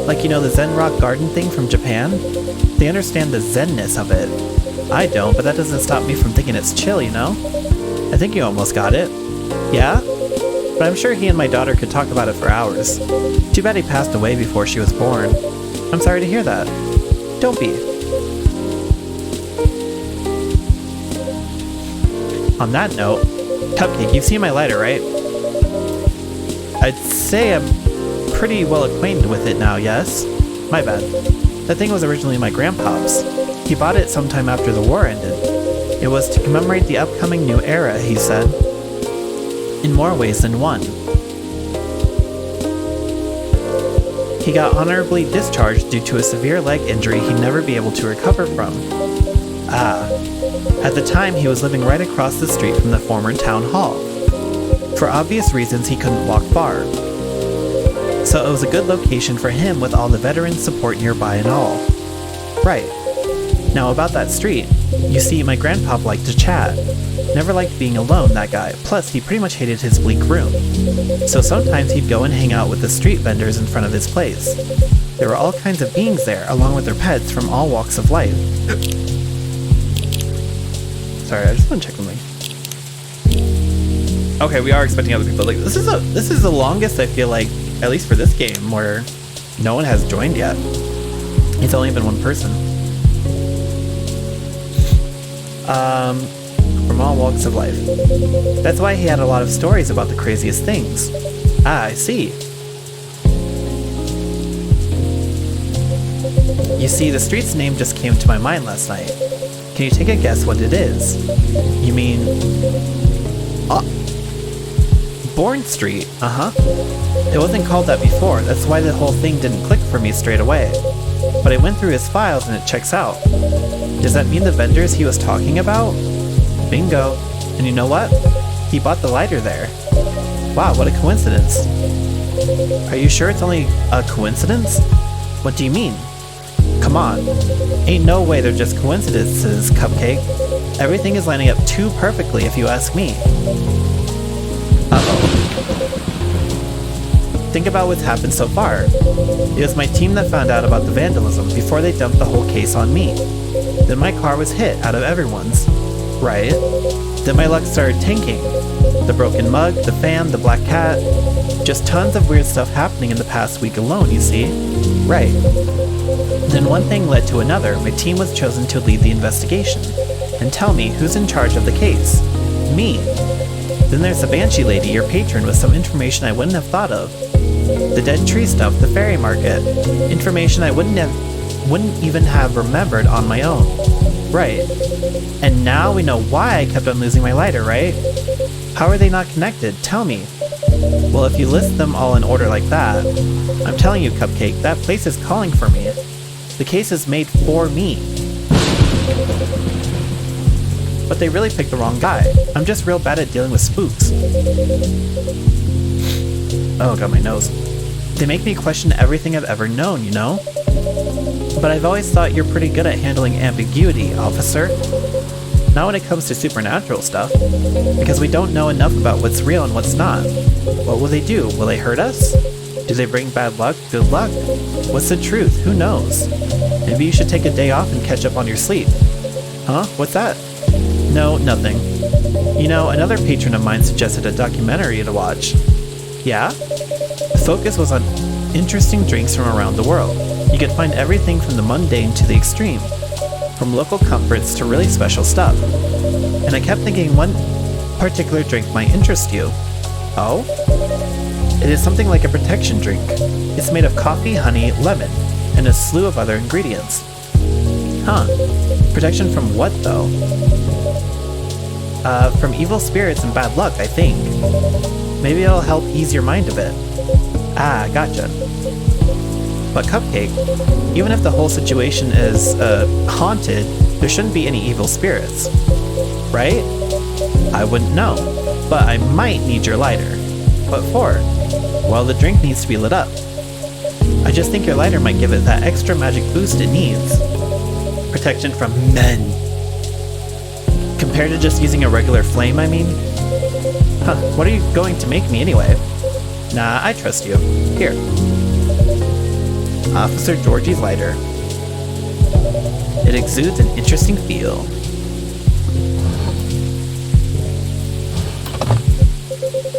Like, the Zen Rock Garden thing from Japan? They understand the zen-ness of it. I don't, but that doesn't stop me from thinking it's chill, I think you almost got it. Yeah? But I'm sure he and my daughter could talk about it for hours. Too bad he passed away before she was born. I'm sorry to hear that. Don't be. On that note, Cupcake, you've seen my lighter, right? I'd say I'm pretty well acquainted with it now, yes? My bad. That thing was originally my grandpa's. He bought it sometime after the war ended. It was to commemorate the upcoming new era, he said. In more ways than one. He got honorably discharged due to a severe leg injury he'd never be able to recover from. Ah. At the time, he was living right across the street from the former town hall. For obvious reasons, he couldn't walk far. So it was a good location for him with all the veteran support nearby and all. Right. Now about that street, you see, my grandpa liked to chat. Never liked being alone, that guy. Plus, he pretty much hated his bleak room. So sometimes he'd go and hang out with the street vendors in front of his place. There were all kinds of beings there, along with their pets from all walks of life. Sorry, I just want to check something. Okay, we are expecting other people. Like, this is the longest I feel like, at least for this game, where no one has joined yet. It's only been one person. From all walks of life. That's why he had a lot of stories about the craziest things. Ah, I see. You see, the street's name just came to my mind last night. Can you take a guess what it is? You mean... Bourne Street, uh-huh. It wasn't called that before, that's why the whole thing didn't click for me straight away. But I went through his files and it checks out. Does that mean the vendors he was talking about? Bingo. And you know what? He bought the lighter there. Wow, what a coincidence. Are you sure it's only a coincidence? What do you mean? Come on. Ain't no way they're just coincidences, Cupcake. Everything is lining up too perfectly if you ask me. Uh-oh. Think about what's happened so far. It was my team that found out about the vandalism before they dumped the whole case on me. Then my car was hit out of everyone's. Right. Then my luck started tanking. The broken mug, the fan, the black cat. Just tons of weird stuff happening in the past week alone, you see. Right. Then one thing led to another. My team was chosen to lead the investigation. And tell me, who's in charge of the case? Me. Then there's the Banshee lady, your patron, with some information I wouldn't have thought of. The dead tree stuff, the fairy market. Information I wouldn't even have remembered on my own. Right. And now we know why I kept on losing my lighter, right? How are they not connected? Tell me. Well, if you list them all in order like that, I'm telling you, Cupcake, that place is calling for me. The case is made for me. But they really picked the wrong guy. I'm just real bad at dealing with spooks. Oh, got my nose. They make me question everything I've ever known, you know? But I've always thought you're pretty good at handling ambiguity, officer. Not when it comes to supernatural stuff, because we don't know enough about what's real and what's not. What will they do? Will they hurt us? Do they bring bad luck? Good luck? What's the truth? Who knows? Maybe you should take a day off and catch up on your sleep. Huh? What's that? No, nothing. You know, another patron of mine suggested a documentary to watch. Yeah? The focus was on interesting drinks from around the world. You could find everything from the mundane to the extreme, from local comforts to really special stuff. And I kept thinking one particular drink might interest you. Oh? It is something like a protection drink. It's made of coffee, honey, lemon, and a slew of other ingredients. Huh. Protection from what, though? From evil spirits and bad luck, I think. Maybe it'll help ease your mind a bit. Ah, gotcha. But Cupcake, even if the whole situation is, haunted, there shouldn't be any evil spirits. Right? I wouldn't know, but I might need your lighter. What for? Well, the drink needs to be lit up. I just think your lighter might give it that extra magic boost it needs. Protection from men. Compared to just using a regular flame, I mean? Huh, what are you going to make me anyway? Nah, I trust you. Here. Officer Georgie's lighter. It exudes an interesting feel.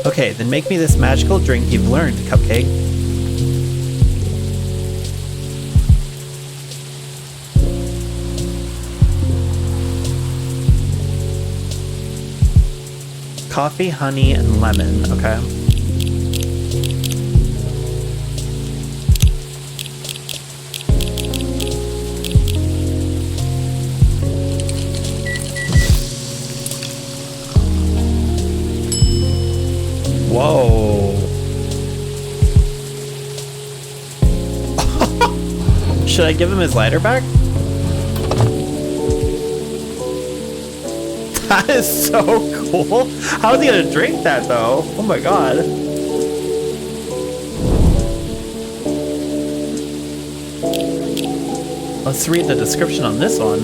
Okay, then make me this magical drink you've learned, Cupcake. Coffee, honey, and lemon, okay. Whoa. Should I give him his lighter back? That is so cool. How is he gonna drink that though? Oh my god. Let's read the description on this one.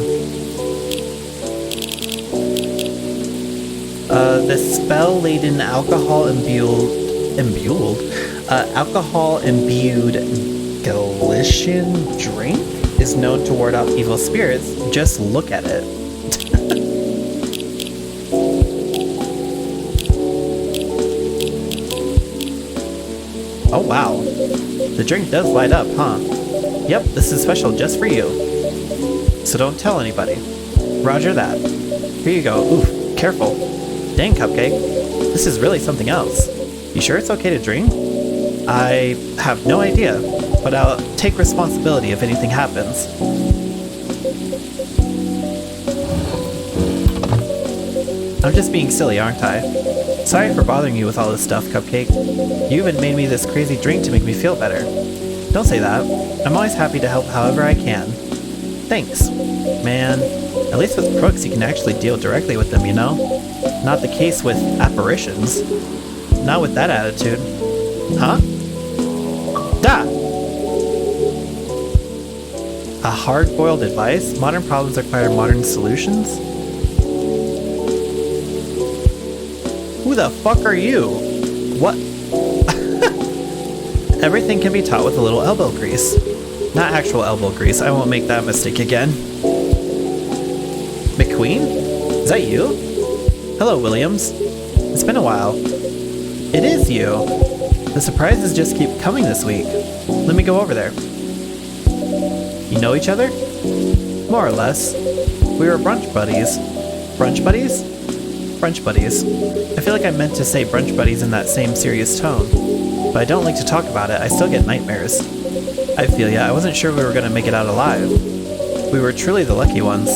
The spell-laden alcohol-imbued Galician drink is known to ward off evil spirits. Just look at it. Oh wow, the drink does light up, huh? Yep, this is special just for you. So don't tell anybody. Roger that. Here you go. Oof, careful. Dang, Cupcake. This is really something else. You sure it's okay to drink? I have no idea, but I'll take responsibility if anything happens. I'm just being silly, aren't I? Sorry for bothering you with all this stuff, Cupcake. You even made me this crazy drink to make me feel better. Don't say that. I'm always happy to help however I can. Thanks. Man, at least with crooks you can actually deal directly with them, you know? Not the case with apparitions. Not with that attitude. Huh? Da! A hard-boiled advice? Modern problems require modern solutions? Who the fuck are you? What? Everything can be taught with a little elbow grease. Not actual elbow grease, I won't make that mistake again. McQueen? Is that you? Hello, Williams. It's been a while. It is you. The surprises just keep coming this week. Let me go over there. You know each other? More or less. We were brunch buddies. Brunch buddies? Brunch buddies. I feel like I meant to say brunch buddies in that same serious tone, but I don't like to talk about it. I still get nightmares. I feel ya. I wasn't sure we were going to make it out alive. We were truly the lucky ones.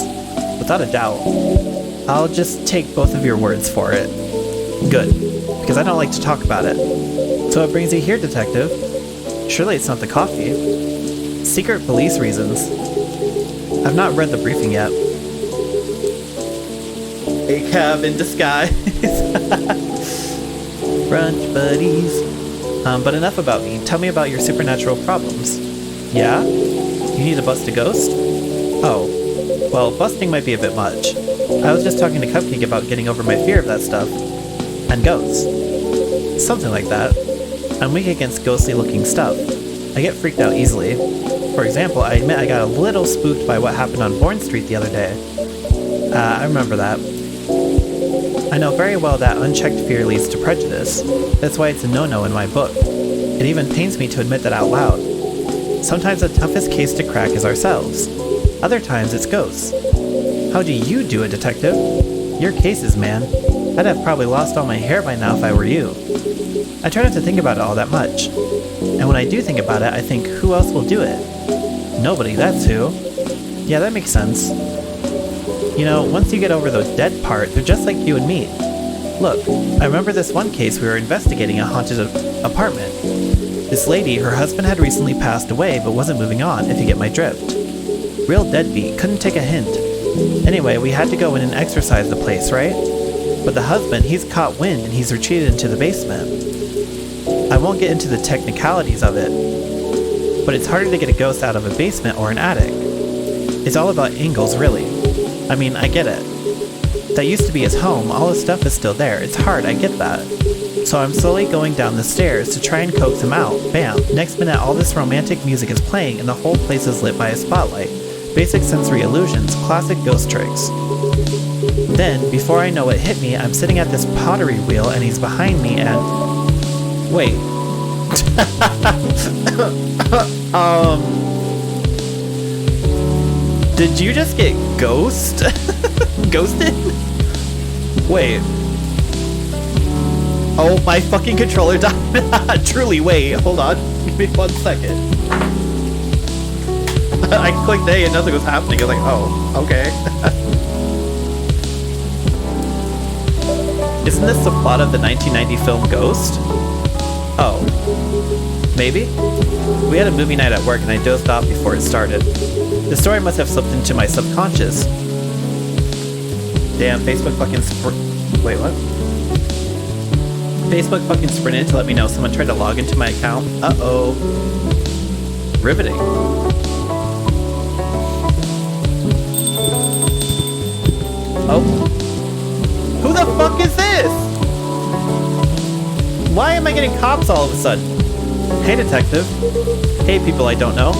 Without a doubt. I'll just take both of your words for it. Good, because I don't like to talk about it. So what brings you here, Detective? Surely it's not the coffee. Secret police reasons. I've not read the briefing yet. A cab in disguise. Brunch buddies. But enough about me. Tell me about your supernatural problems. Yeah? You need to bust a ghost? Oh. Well, busting might be a bit much. I was just talking to Cupcake about getting over my fear of that stuff. And ghosts. Something like that. I'm weak against ghostly looking stuff. I get freaked out easily. For example, I admit I got a little spooked by what happened on Bourne Street the other day. I remember that. I know very well that unchecked fear leads to prejudice. That's why it's a no-no in my book. It even pains me to admit that out loud. Sometimes the toughest case to crack is ourselves. Other times it's ghosts. How do you do it, Detective? Your cases, man. I'd have probably lost all my hair by now if I were you. I try not to think about it all that much. And when I do think about it, I think, who else will do it? Nobody, that's who. Yeah, that makes sense. You know, once you get over the dead part, they're just like you and me. Look, I remember this one case we were investigating a haunted apartment. This lady, her husband had recently passed away but wasn't moving on, if you get my drift. Real deadbeat, couldn't take a hint. Anyway, we had to go in and exorcise the place, right? But the husband, he's caught wind and he's retreated into the basement. I won't get into the technicalities of it, but it's harder to get a ghost out of a basement or an attic. It's all about angles, really. I mean, I get it. That used to be his home, all his stuff is still there. It's hard, I get that. So I'm slowly going down the stairs to try and coax him out. Bam. Next minute, all this romantic music is playing and the whole place is lit by a spotlight. Basic sensory illusions, classic ghost tricks. Then, before I know what hit me, I'm sitting at this pottery wheel and he's behind me and... Wait. Did you just get ghosted? Wait. Oh, my fucking controller died. Truly, wait, hold on. Give me 1 second. I clicked A and nothing was happening. I was like, oh, okay. Isn't this the plot of the 1990 film Ghost? Oh. Maybe? We had a movie night at work and I dozed off before it started. The story must have slipped into my subconscious. Damn, Facebook fucking wait, what? Facebook fucking sprinted to let me know someone tried to log into my account. Uh-oh. Riveting. Oh. Who the fuck is this? Why am I getting cops all of a sudden? Hey, detective. Hey, people I don't know.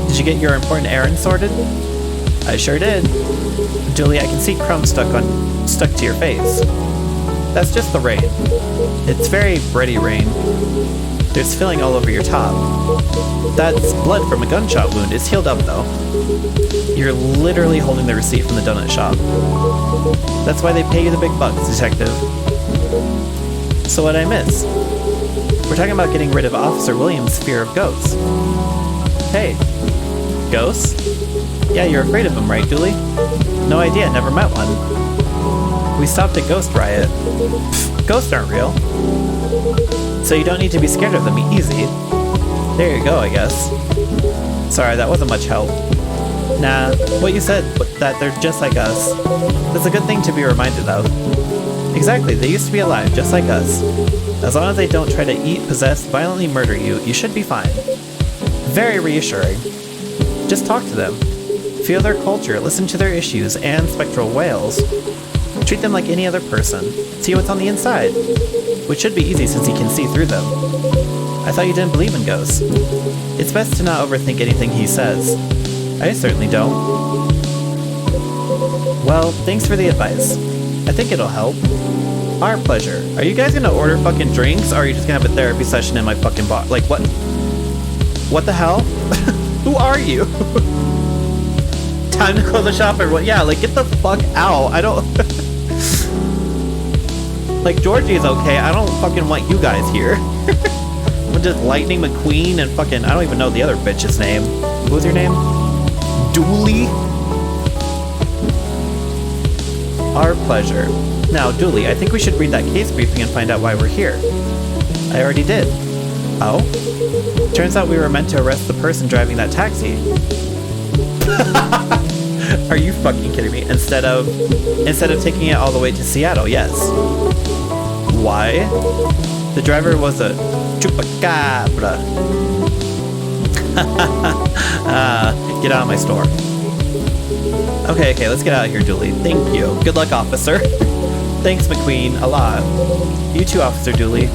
Did you get your important errand sorted? I sure did. Julie, I can see crumbs stuck to your face. That's just the rain. It's very bready rain. There's filling all over your top. That's blood from a gunshot wound. It's healed up though. You're literally holding the receipt from the donut shop. That's why they pay you the big bucks, detective. So what'd I miss? We're talking about getting rid of Officer Williams' fear of ghosts. Hey, ghosts? Yeah, you're afraid of them, right, Dooley? No idea, never met one. We stopped at Ghost Riot. Pfft, ghosts aren't real. So you don't need to be scared of them, easy. There you go, I guess. Sorry, that wasn't much help. Nah, what you said, that they're just like us. That's a good thing to be reminded of. Exactly, they used to be alive, just like us. As long as they don't try to eat, possess, violently murder you, you should be fine. Very reassuring. Just talk to them. Feel their culture, listen to their issues, and spectral wails. Treat them like any other person. See what's on the inside. Which should be easy since you can see through them. I thought you didn't believe in ghosts. It's best to not overthink anything he says. I certainly don't. Well, thanks for the advice. I think it'll help. Our pleasure. Are you guys gonna order fucking drinks, or are you just gonna have a therapy session in my fucking bar? Like, what? What the hell? Who are you? Time to close the shop or what? Yeah, like, get the fuck out. I don't... Like, Georgie is okay. I don't fucking want you guys here. I'm just Lightning McQueen and fucking... I don't even know the other bitch's name. What was your name? Dooley? Our pleasure. Now, Dooley, I think we should read that case briefing and find out why we're here. I already did. Oh? Turns out we were meant to arrest the person driving that taxi. Are you fucking kidding me? Instead of taking it all the way to Seattle, yes. Why? The driver was a chupacabra. Get out of my store. Okay, let's get out of here, Dooley. Thank you. Good luck, officer. Thanks, McQueen, a lot. You too, Officer Dooley.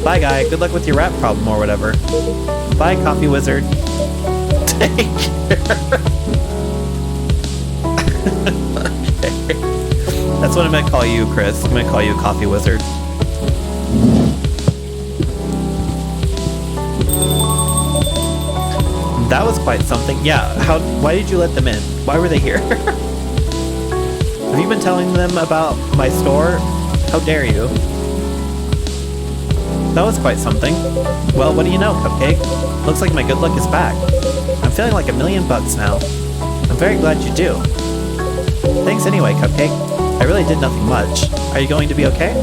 Bye, guy. Good luck with your rap problem or whatever. Bye, coffee wizard. Take care. Okay. That's what I'm gonna call you, Chris. I'm gonna call you a coffee wizard. That was quite something. Yeah, why did you let them in? Why were they here? Have you been telling them about my store? How dare you? That was quite something. Well, what do you know, Cupcake? Looks like my good luck is back. I'm feeling like $1 million now. I'm very glad you do. Thanks anyway, Cupcake. I really did nothing much. Are you going to be okay?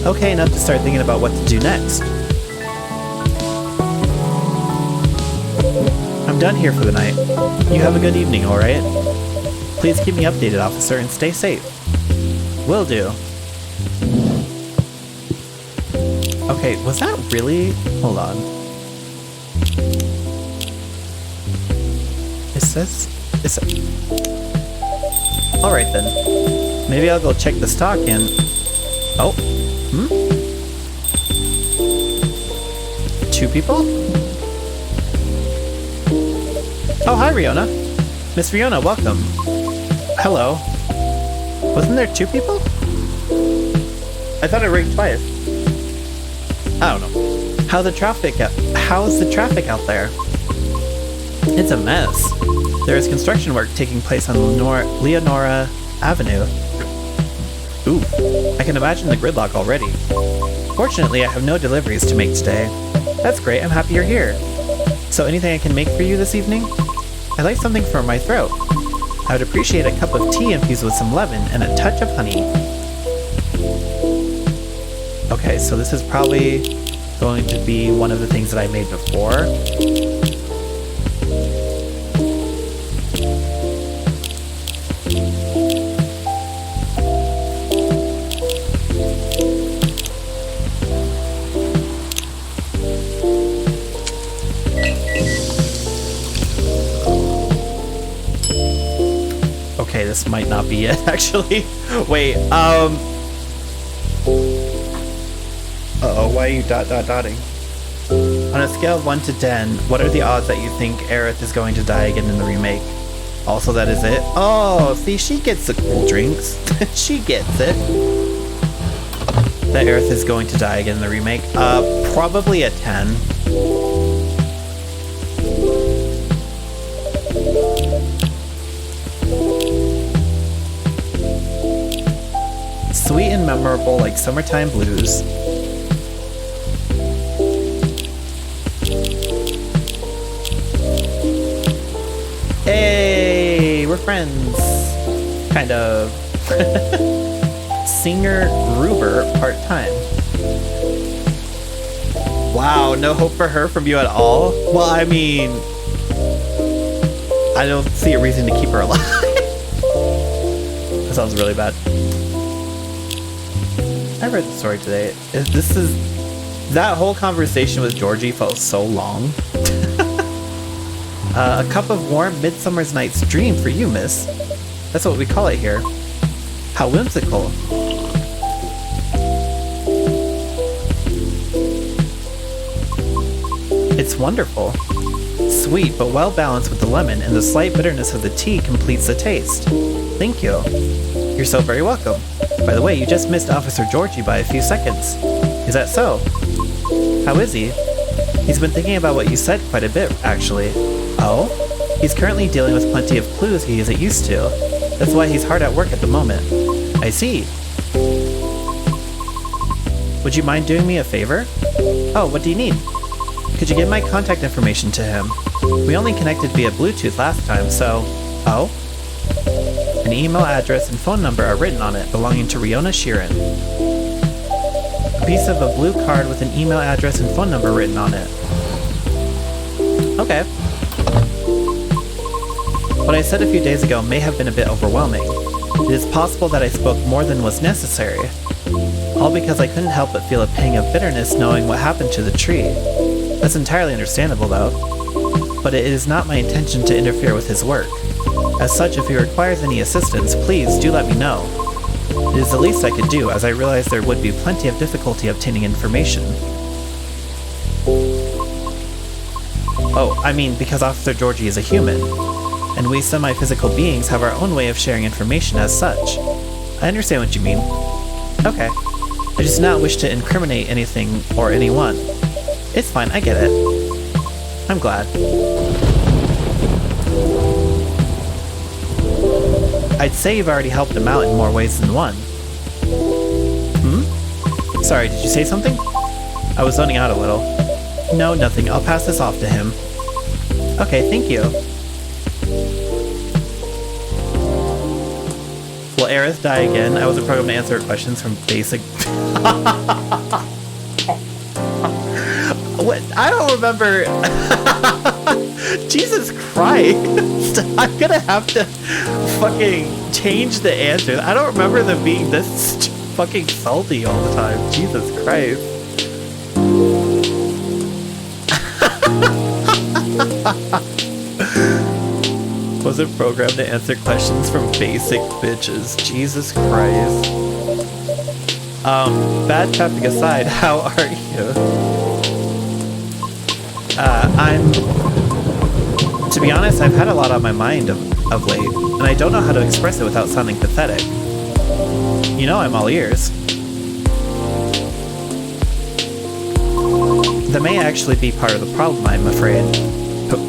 Okay enough to start thinking about what to do next. I'm done here for the night. You have a good evening, alright? Please keep me updated, officer, and stay safe. Will do. Okay, was that really... Hold on. Is it... Alright then. Maybe I'll go check the stock and... Oh. Two people? Oh, hi, Riona. Miss Riona, welcome. Hello. Wasn't there two people? I thought it rang twice. I don't know. How's the traffic out there? It's a mess. There is construction work taking place on Leonora Avenue. Ooh, I can imagine the gridlock already. Fortunately, I have no deliveries to make today. That's great, I'm happy you're here. So anything I can make for you this evening? I'd like something for my throat. I would appreciate a cup of tea infused with some lemon and a touch of honey. Okay, so this is probably going to be one of the things that I made before. Okay, this might not be it, actually. Wait, uh-oh, why are you dotting? On a scale of 1 to 10, what are the odds that you think Aerith is going to die again in the remake? Also, that is it? Oh, see, she gets the cool drinks. She gets it. That Aerith is going to die again in the remake? Probably a 10. Sweet and memorable like summertime blues. Hey, we're friends. Kind of. Singer Gruber part-time. Wow, no hope for her from you at all? Well, I mean, I don't see a reason to keep her alive. That sounds really bad. I read the story today. That whole conversation with Georgie felt so long. A cup of warm Midsummer's Night's Dream for you, miss. That's what we call it here. How whimsical. It's wonderful. Sweet, but well balanced with the lemon, and the slight bitterness of the tea completes the taste. Thank you. You're so very welcome. By the way, you just missed Officer Georgie by a few seconds. Is that so? How is he? He's been thinking about what you said quite a bit, actually. Oh? He's currently dealing with plenty of clues he isn't used to. That's why he's hard at work at the moment. I see. Would you mind doing me a favor? Oh, what do you need? Could you give my contact information to him? We only connected via Bluetooth last time, so... Oh? An email address and phone number are written on it, belonging to Riona Sheeran. A piece of a blue card with an email address and phone number written on it. Okay. What I said a few days ago may have been a bit overwhelming. It is possible that I spoke more than was necessary. All because I couldn't help but feel a pang of bitterness knowing what happened to the tree. That's entirely understandable, though. But it is not my intention to interfere with his work. As such, if he requires any assistance, please do let me know. It is the least I could do, as I realize there would be plenty of difficulty obtaining information. Oh, I mean, because Officer Georgie is a human, and we semi-physical beings have our own way of sharing information as such. I understand what you mean. Okay. I just do not wish to incriminate anything or anyone. It's fine, I get it. I'm glad. I'd say you've already helped him out in more ways than one. Sorry, did you say something? I was zoning out a little. No, nothing. I'll pass this off to him. Okay, thank you. Will Aerith die again? I wasn't programmed to answer questions from basic... What? I don't remember... Jesus Christ! I'm gonna have to fucking change the answers. I don't remember them being this fucking salty all the time. Jesus Christ. Wasn't programmed to answer questions from basic bitches. Jesus Christ. Bad traffic aside, how are you? To be honest, I've had a lot on my mind of late, and I don't know how to express it without sounding pathetic. You know I'm all ears. That may actually be part of the problem, I'm afraid.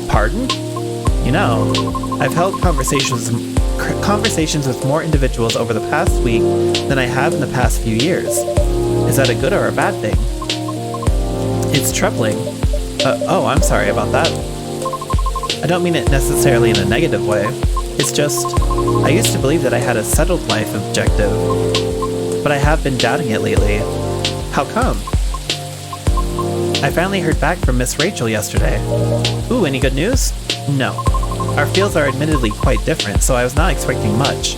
Pardon? You know, I've held conversations with more individuals over the past week than I have in the past few years. Is that a good or a bad thing? It's troubling. Oh, I'm sorry about that. I don't mean it necessarily in a negative way. It's just, I used to believe that I had a settled life objective, but I have been doubting it lately. How come? I finally heard back from Miss Rachel yesterday. Ooh, any good news? No. Our fields are admittedly quite different, so I was not expecting much.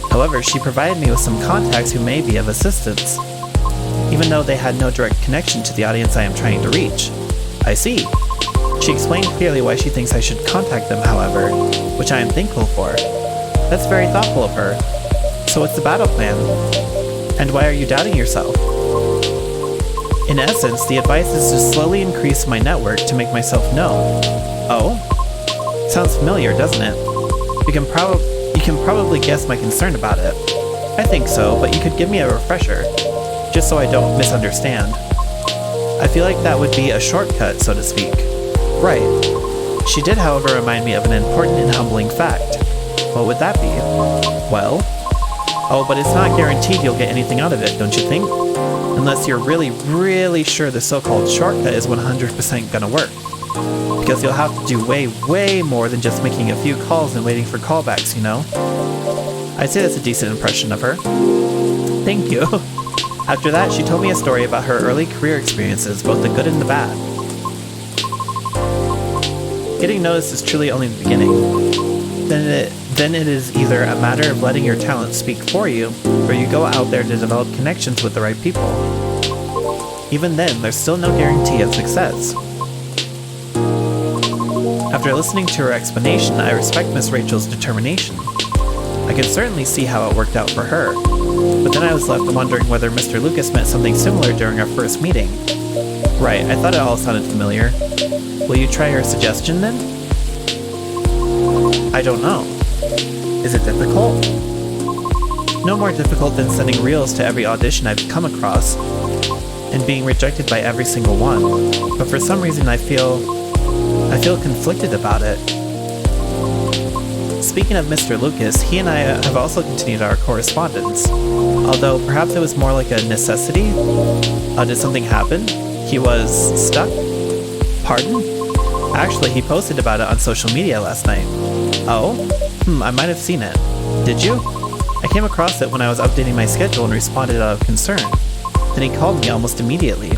However, she provided me with some contacts who may be of assistance, even though they had no direct connection to the audience I am trying to reach. I see. She explained clearly why she thinks I should contact them, however, which I am thankful for. That's very thoughtful of her. So what's the battle plan? And why are you doubting yourself? In essence, the advice is to slowly increase my network to make myself known. Oh? Sounds familiar, doesn't it? You can probably guess my concern about it. I think so, but you could give me a refresher, just so I don't misunderstand. I feel like that would be a shortcut, so to speak. Right. She did, however, remind me of an important and humbling fact. What would that be? Well? Oh, but it's not guaranteed you'll get anything out of it, don't you think? Unless you're really, really sure the so-called shortcut is 100% gonna work. Because you'll have to do way, way more than just making a few calls and waiting for callbacks, you know? I'd say that's a decent impression of her. Thank you. After that, she told me a story about her early career experiences, both the good and the bad. Getting noticed is truly only the beginning. Then it is either a matter of letting your talent speak for you, or you go out there to develop connections with the right people. Even then, there's still no guarantee of success. After listening to her explanation, I respect Miss Rachel's determination. I can certainly see how it worked out for her, but then I was left wondering whether Mr. Lucas meant something similar during our first meeting. Right, I thought it all sounded familiar. Will you try her suggestion then? I don't know. Is it difficult? No more difficult than sending reels to every audition I've come across and being rejected by every single one, but for some reason I feel conflicted about it. Speaking of Mr. Lucas, he and I have also continued our correspondence, although perhaps it was more like a necessity. Did something happen? He was stuck? Pardon? Actually, he posted about it on social media last night. Oh? I might have seen it. Did you? I came across it when I was updating my schedule and responded out of concern. Then he called me almost immediately.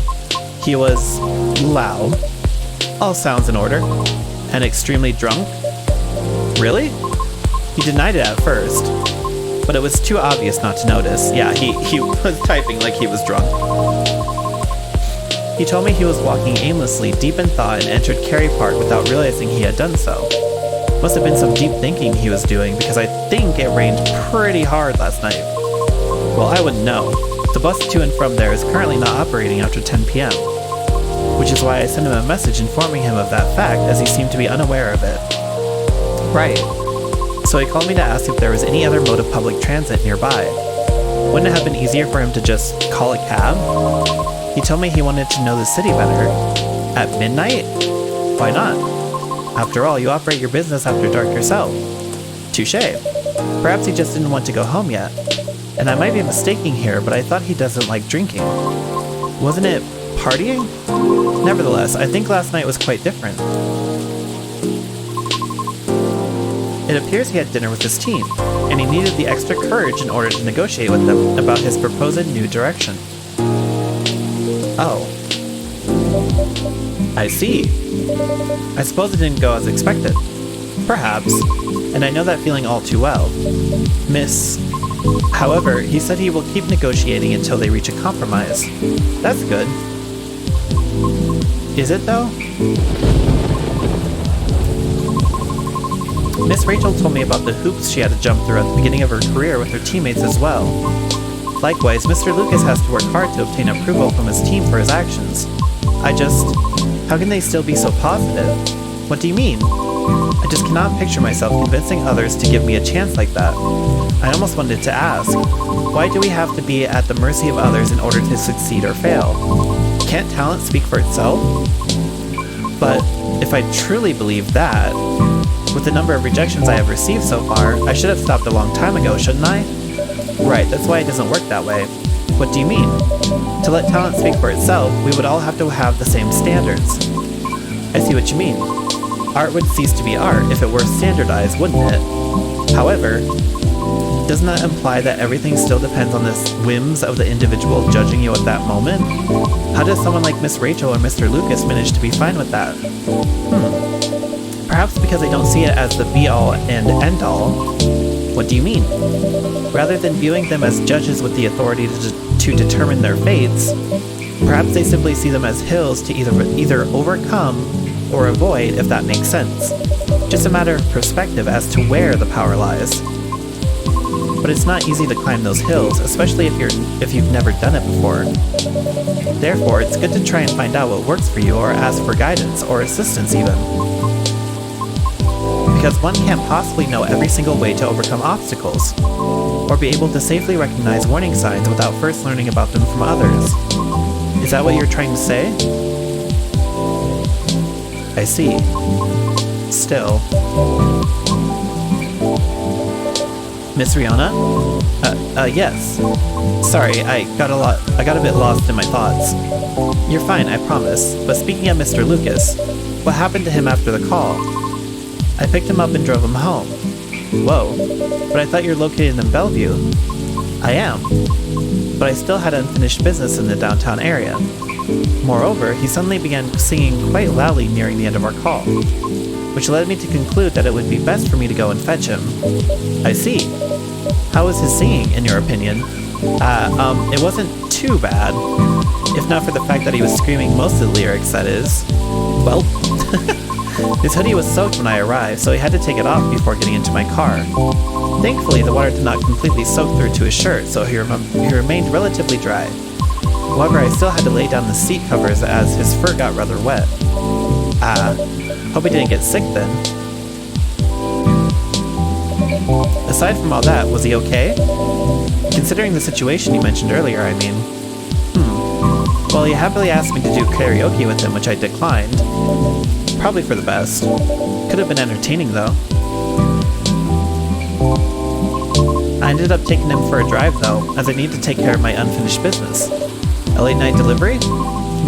He was loud. All sounds in order. And extremely drunk. Really? He denied it at first, but it was too obvious not to notice. Yeah, he was typing like he was drunk. He told me he was walking aimlessly, deep in thought, and entered Carey Park without realizing he had done so. Must have been some deep thinking he was doing, because I think it rained pretty hard last night. Well, I wouldn't know. The bus to and from there is currently not operating after 10 p.m., which is why I sent him a message informing him of that fact, as he seemed to be unaware of it. Right. So he called me to ask if there was any other mode of public transit nearby. Wouldn't it have been easier for him to just call a cab? He told me he wanted to know the city better. At midnight? Why not? After all, you operate your business after dark yourself. Touché. Perhaps he just didn't want to go home yet. And I might be mistaking here, but I thought he doesn't like drinking. Wasn't it partying? Nevertheless, I think last night was quite different. It appears he had dinner with his team, and he needed the extra courage in order to negotiate with them about his proposed new direction. Oh. I see. I suppose it didn't go as expected. Perhaps, and I know that feeling all too well. However, he said he will keep negotiating until they reach a compromise. That's good. Is it though? Miss Rachel told me about the hoops she had to jump through at the beginning of her career with her teammates as well. Likewise, Mr. Lucas has to work hard to obtain approval from his team for his actions. How can they still be so positive? What do you mean? I just cannot picture myself convincing others to give me a chance like that. I almost wanted to ask, why do we have to be at the mercy of others in order to succeed or fail? Can't talent speak for itself? But if I truly believe that, with the number of rejections I have received so far, I should have stopped a long time ago, shouldn't I? Right, that's why it doesn't work that way. What do you mean? To let talent speak for itself, we would all have to have the same standards. I see what you mean. Art would cease to be art if it were standardized, wouldn't it? However, doesn't that imply that everything still depends on the whims of the individual judging you at that moment? How does someone like Miss Rachel or Mr. Lucas manage to be fine with that? Perhaps because they don't see it as the be-all and end-all. What do you mean? Rather than viewing them as judges with the authority to determine their fates, perhaps they simply see them as hills to either overcome or avoid, if that makes sense. Just a matter of perspective as to where the power lies. but it's not easy to climb those hills, especially if you've never done it before. Therefore, it's good to try and find out what works for you or ask for guidance or assistance even. Because one can't possibly know every single way to overcome obstacles, or be able to safely recognize warning signs without first learning about them from others. Is that what you're trying to say? I see. Still. Miss Rihanna? Yes. Sorry, I got a bit lost in my thoughts. You're fine, I promise. But speaking of Mr. Lucas, what happened to him after the call? I picked him up and drove him home. Whoa, but I thought you're located in Bellevue. I am, but I still had unfinished business in the downtown area. Moreover, he suddenly began singing quite loudly nearing the end of our call, which led me to conclude that it would be best for me to go and fetch him. I see. How was his singing, in your opinion? It wasn't too bad, if not for the fact that he was screaming most of the lyrics, that is. Well, his hoodie was soaked when I arrived, so he had to take it off before getting into my car. Thankfully, the water did not completely soak through to his shirt, so he remained relatively dry. However, I still had to lay down the seat covers as his fur got rather wet. Hope he didn't get sick then. Aside from all that, was he okay? Considering the situation you mentioned earlier, I mean. Well, he happily asked me to do karaoke with him, which I declined. Probably for the best. Could have been entertaining, though. I ended up taking him for a drive, though, as I need to take care of my unfinished business. A late night delivery?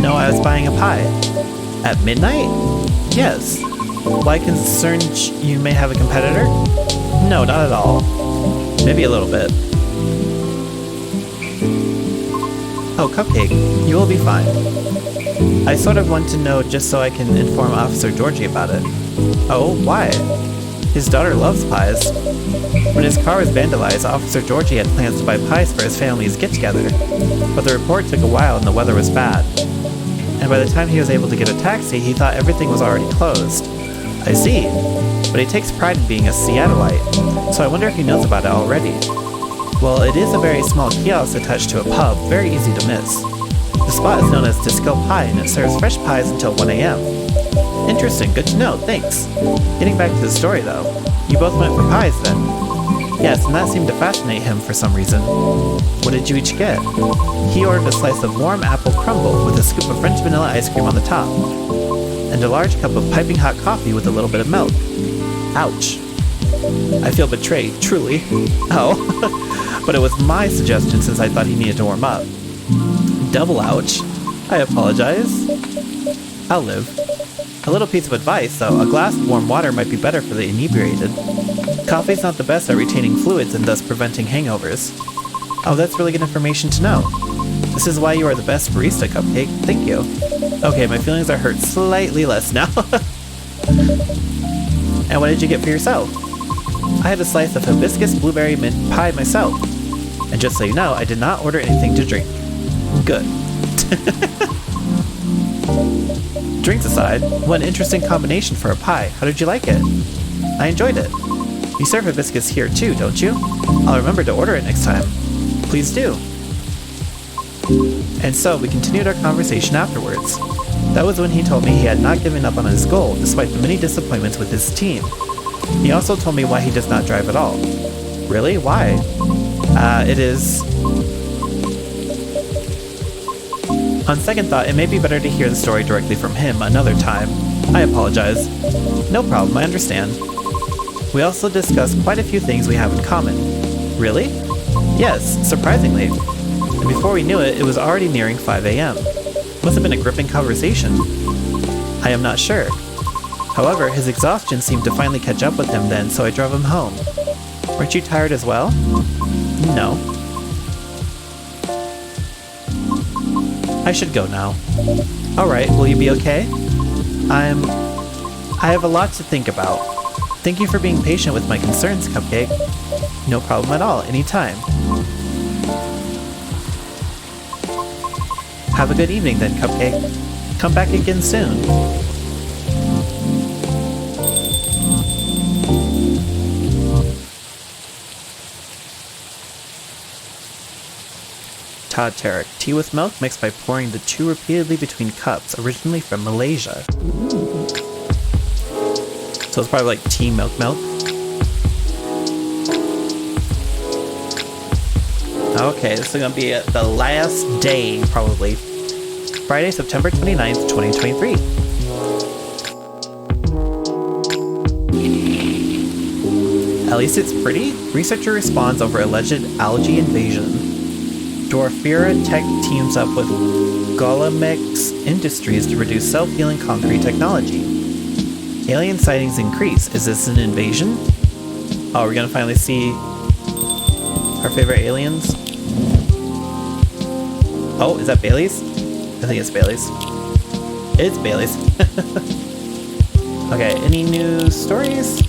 No, I was buying a pie. At midnight? Yes. Why concerned you may have a competitor? No, not at all. Maybe a little bit. Oh, Cupcake, you will be fine. I sort of want to know just so I can inform Officer Georgie about it. Oh, why? His daughter loves pies. When his car was vandalized, Officer Georgie had plans to buy pies for his family's get-together, but the report took a while and the weather was bad. And by the time he was able to get a taxi, he thought everything was already closed. I see. But he takes pride in being a Seattleite, so I wonder if he knows about it already. Well, it is a very small kiosk attached to a pub, very easy to miss. The spot is known as Disco Pie, and it serves fresh pies until 1 a.m. Interesting, good to know, thanks. Getting back to the story though, you both went for pies then? Yes, and that seemed to fascinate him for some reason. What did you each get? He ordered a slice of warm apple crumble with a scoop of French vanilla ice cream on the top, and a large cup of piping hot coffee with a little bit of milk. Ouch. I feel betrayed, truly. Oh, but it was my suggestion since I thought he needed to warm up. Double ouch. I apologize. I'll live. A little piece of advice, though, a glass of warm water might be better for the inebriated. Coffee's not the best at retaining fluids and thus preventing hangovers. Oh, that's really good information to know. This is why you are the best barista, Cupcake. Thank you. Okay, my feelings are hurt slightly less now. And what did you get for yourself? I had a slice of hibiscus blueberry mint pie myself. And just so you know, I did not order anything to drink. Good. Drinks aside, what an interesting combination for a pie. How did you like it? I enjoyed it. You serve hibiscus here too, don't you? I'll remember to order it next time. Please do. And so we continued our conversation afterwards. That was when he told me he had not given up on his goal despite the many disappointments with his team. He also told me why he does not drive at all. Really? Why? It is... On second thought, it may be better to hear the story directly from him another time. I apologize. No problem, I understand. We also discussed quite a few things we have in common. Really? Yes, surprisingly. And before we knew it, it was already nearing 5 a.m. Must have been a gripping conversation. I am not sure. However, his exhaustion seemed to finally catch up with him then, so I drove him home. Weren't you tired as well? No. I should go now. Alright, will you be okay? I have a lot to think about. Thank you for being patient with my concerns, Cupcake. No problem at all, anytime. Have a good evening then, Cupcake. Come back again soon. Todd Tarek, tea with milk mixed by pouring the two repeatedly between cups, originally from Malaysia. So it's probably like tea milk. Okay, this is gonna be the last day, probably. Friday, September 29th, 2023. At least it's pretty. Researcher responds over alleged algae invasion. Dwarfira Tech teams up with Golomex Industries to produce self-healing concrete technology. Alien sightings increase. Is this an invasion? Oh, we're gonna finally see our favorite aliens. Oh, is that Bailey's? I think it's Bailey's. It's Bailey's. Okay, any new stories?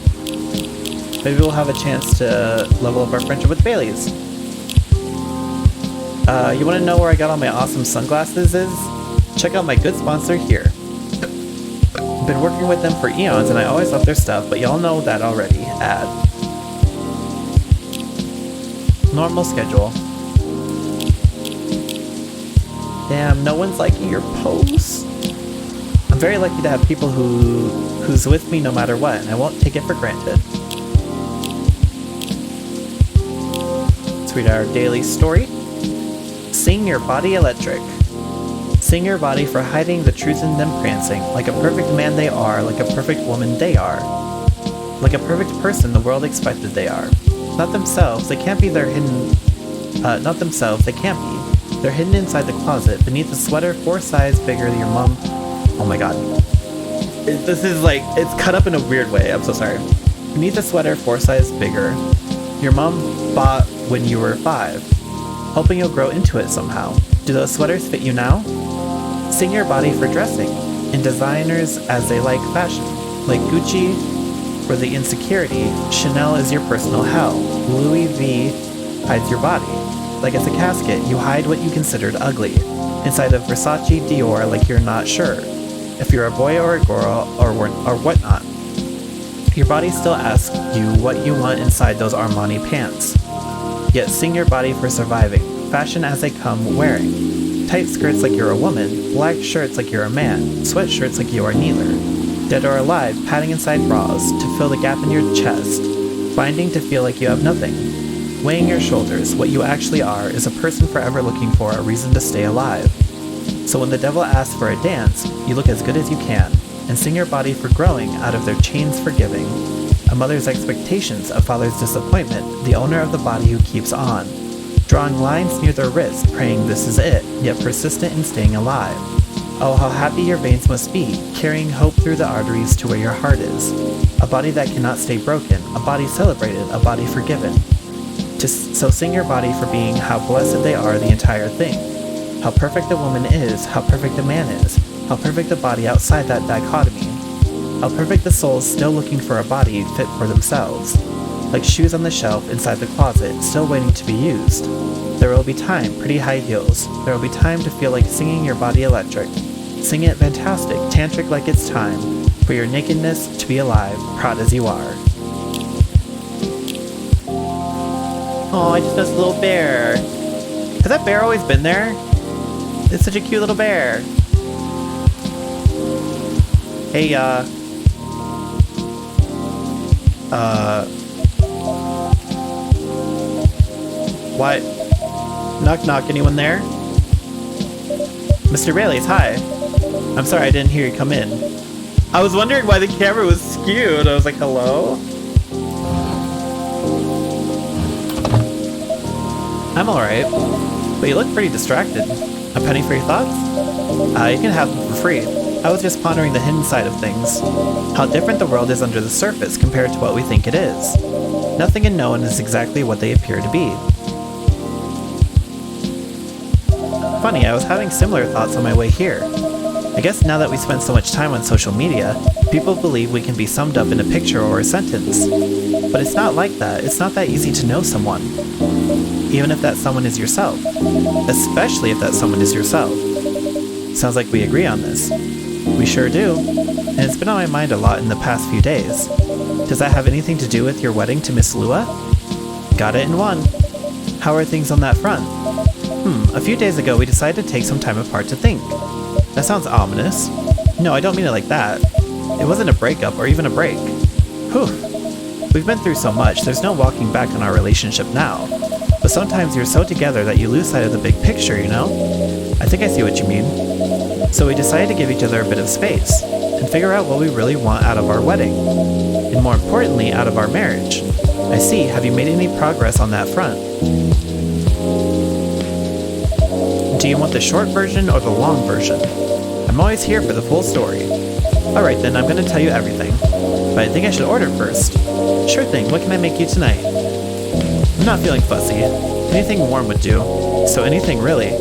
Maybe we'll have a chance to level up our friendship with Bailey's. You want to know where I got all my awesome sunglasses is? Check out my good sponsor here. Been working with them for eons and I always love their stuff, but y'all know that already. Ad. Normal schedule. Damn, no one's liking your posts. I'm very lucky to have people who's with me no matter what, and I won't take it for granted. Let's read our daily story. Sing your body electric. Sing your body for hiding the truth in them prancing. Like a perfect man they are, like a perfect woman they are. Like a perfect person the world expected they are. Not themselves, they can't be their hidden... not themselves, they can't be. They're hidden inside the closet, beneath a sweater 4 sizes bigger than your mom. Oh my god. This is like, it's cut up in a weird way, I'm so sorry. Beneath a sweater 4 sizes bigger. Your mom bought when you were 5. Hoping you'll grow into it somehow. Do those sweaters fit you now? Sing your body for dressing. In designers as they like fashion. Like Gucci for the insecurity, Chanel is your personal hell. Louis V hides your body. Like it's a casket, you hide what you considered ugly. Inside of Versace, Dior, like you're not sure. If you're a boy or a girl or whatnot. Your body still asks you what you want inside those Armani pants. Yet sing your body for surviving. Fashion as they come wearing. Tight skirts like you're a woman. Black shirts like you're a man. Sweatshirts like you are neither. Dead or alive, padding inside bras to fill the gap in your chest. Binding to feel like you have nothing. Weighing your shoulders, what you actually are is a person forever looking for a reason to stay alive. So when the devil asks for a dance, you look as good as you can, and sing your body for growing out of their chains for giving. A mother's expectations, a father's disappointment, the owner of the body who keeps on. Drawing lines near their wrist, praying this is it, yet persistent in staying alive. Oh, how happy your veins must be, carrying hope through the arteries to where your heart is. A body that cannot stay broken, a body celebrated, a body forgiven. So sing your body for being how blessed they are the entire thing. How perfect a woman is, how perfect a man is, how perfect the body outside that dichotomy. How perfect the souls still looking for a body fit for themselves. Like shoes on the shelf inside the closet, still waiting to be used. There will be time, pretty high heels. There will be time to feel like singing your body electric. Sing it fantastic, tantric like it's time. For your nakedness to be alive, proud as you are. Oh, I just noticed a little bear. Has that bear always been there? It's such a cute little bear. Hey, what? Knock knock, anyone there? Mr. Bailey's, hi. I'm sorry I didn't hear you come in. I was wondering why the camera was skewed. I was like, hello? I'm alright, but you look pretty distracted. A penny for your thoughts? You can have them for free. I was just pondering the hidden side of things. How different the world is under the surface compared to what we think it is. Nothing and no one is exactly what they appear to be. Funny, I was having similar thoughts on my way here. I guess now that we spend so much time on social media, people believe we can be summed up in a picture or a sentence. But it's not like that. It's not that easy to know someone. Even if that someone is yourself. Especially if that someone is yourself. Sounds like we agree on this. We sure do. And it's been on my mind a lot in the past few days. Does that have anything to do with your wedding to Miss Lua? Got it in one. How are things on that front? A few days ago we decided to take some time apart to think. That sounds ominous. No, I don't mean it like that. It wasn't a breakup or even a break. Whew. We've been through so much, there's no walking back on our relationship now. But sometimes you're so together that you lose sight of the big picture, you know? I think I see what you mean. So we decided to give each other a bit of space and figure out what we really want out of our wedding. And more importantly, out of our marriage. I see. Have you made any progress on that front? Do you want the short version or the long version? I'm always here for the full story. Alright then, I'm gonna tell you everything. But I think I should order first. Sure thing, what can I make you tonight? I'm not feeling fussy. Anything warm would do. So anything really.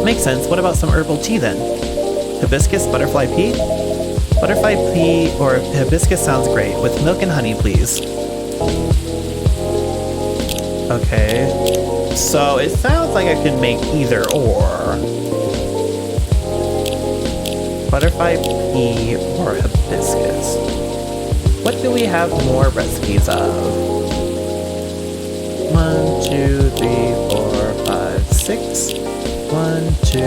Makes sense, what about some herbal tea then? Hibiscus butterfly pea? Butterfly pea or hibiscus sounds great, with milk and honey please. Okay. So it sounds like I could make either or. Butterfly pea or hibiscus. What do we have more recipes of? 1, 2, 3, 4, 5, 6. 1, 2,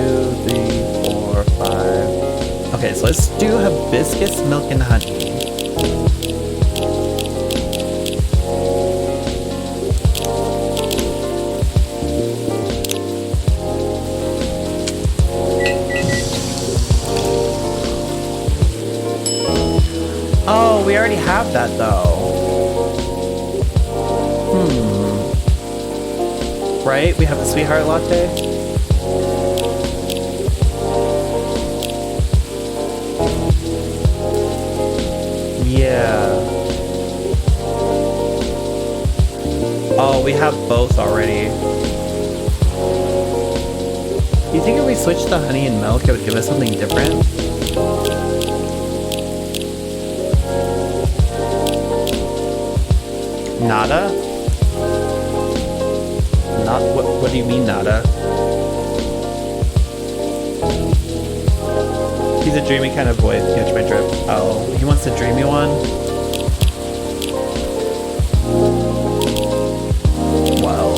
3, 4, 5. Okay, so let's do hibiscus, milk, and honey. Oh, we already have that though. Right? We have the sweetheart latte. Yeah. Oh, we have both already. Do you think if we switched to honey and milk, it would give us something different? Nada? Not what do you mean nada? He's a dreamy kind of boy, if you catch my drift. Oh, he wants a dreamy one? Well.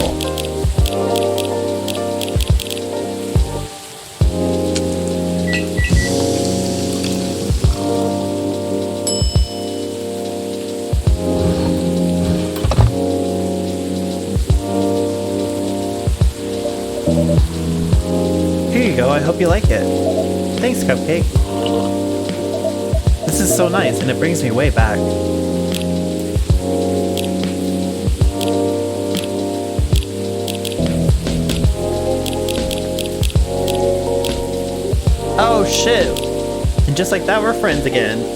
Here you go, I hope you like it. Thanks, Cupcake. This is so nice, and it brings me way back. Oh shit! And just like that, we're friends again.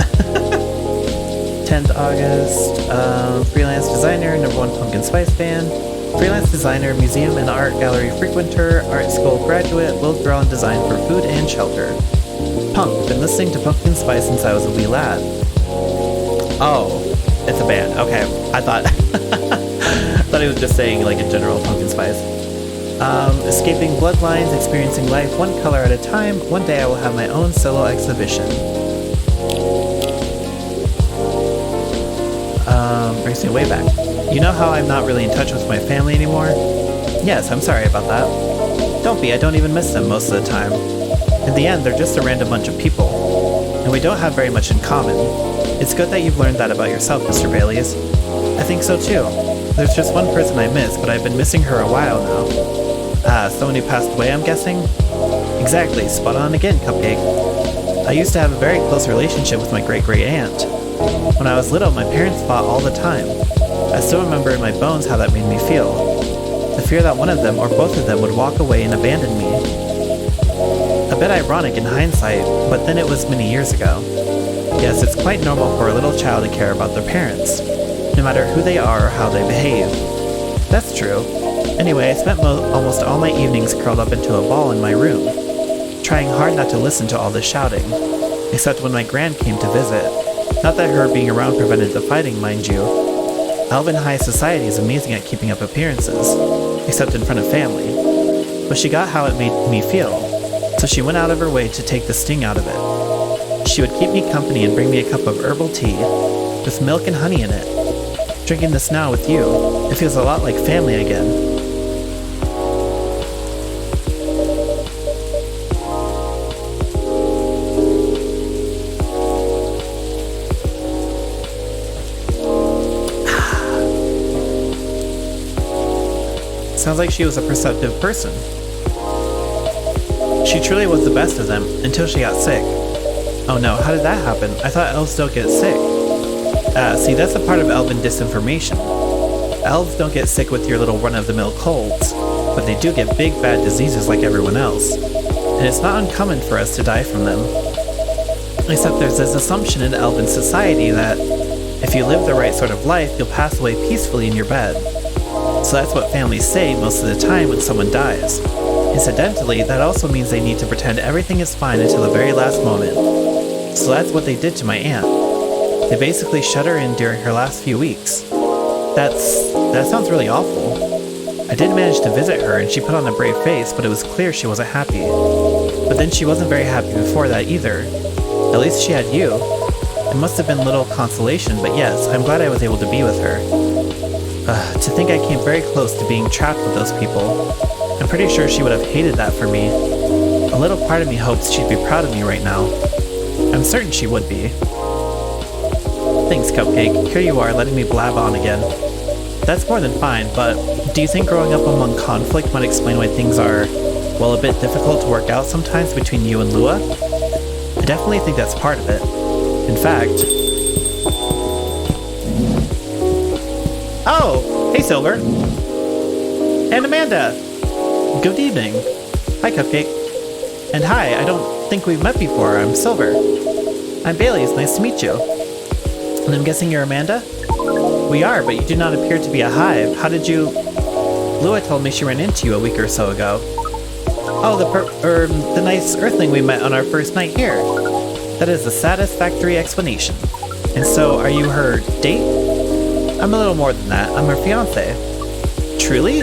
10th August, freelance designer, #1 pumpkin spice fan. Freelance designer, museum and art gallery frequenter, art school graduate, will draw and design for food and shelter. Punk, been listening to Pumpkin Spice since I was a wee lad. Oh, it's a band. Okay, I thought I thought he was just saying like in general Pumpkin Spice. Escaping bloodlines, experiencing life one color at a time. One day I will have my own solo exhibition. Brings me way back. You know how I'm not really in touch with my family anymore? Yes, I'm sorry about that. Don't be, I don't even miss them most of the time. In the end, they're just a random bunch of people. And we don't have very much in common. It's good that you've learned that about yourself, Mr. Baileys. I think so too. There's just one person I miss, but I've been missing her a while now. Ah, someone who passed away, I'm guessing? Exactly, spot on again, Cupcake. I used to have a very close relationship with my great-great-aunt. When I was little, my parents fought all the time. I still remember in my bones how that made me feel. The fear that one of them or both of them would walk away and abandon me. A bit ironic in hindsight, but then it was many years ago. Yes, it's quite normal for a little child to care about their parents, no matter who they are or how they behave. That's true. Anyway, I spent almost all my evenings curled up into a ball in my room, trying hard not to listen to all the shouting, except when my gran came to visit. Not that her being around prevented the fighting, mind you. Elven high society is amazing at keeping up appearances, except in front of family. But she got how it made me feel, so she went out of her way to take the sting out of it. She would keep me company and bring me a cup of herbal tea with milk and honey in it. Drinking this now with you, it feels a lot like family again. Sounds like she was a perceptive person. She truly was the best of them until she got sick. Oh no, how did that happen? I thought elves don't get sick. See, that's a part of elven disinformation. Elves don't get sick with your little run-of-the-mill colds, but they do get big bad diseases like everyone else. And it's not uncommon for us to die from them. Except there's this assumption in elven society that if you live the right sort of life, you'll pass away peacefully in your bed. So that's what families say most of the time when someone dies. Incidentally, that also means they need to pretend everything is fine until the very last moment. So that's what they did to my aunt. They basically shut her in during her last few weeks. That sounds really awful. I did manage to visit her and she put on a brave face, but it was clear she wasn't happy. But then she wasn't very happy before that either. At least she had you. It must have been little consolation, but yes, I'm glad I was able to be with her. To think I came very close to being trapped with those people. I'm pretty sure she would have hated that for me. A little part of me hopes she'd be proud of me right now. I'm certain she would be. Thanks, Cupcake. Here you are, letting me blab on again. That's more than fine, but do you think growing up among conflict might explain why things are, well, a bit difficult to work out sometimes between you and Lua? I definitely think that's part of it. In fact... Oh! Hey, Silver! And Amanda! Good evening. Hi, Cupcake. And hi, I don't think we've met before. I'm Silver. I'm Bailey, it's nice to meet you. And I'm guessing you're Amanda? We are, but you do not appear to be a hive. How did you... Lua told me she ran into you a week or so ago. Oh, the nice earthling we met on our first night here. That is a satisfactory explanation. And so, are you her date? I'm a little more than that. I'm her fiancé. Truly?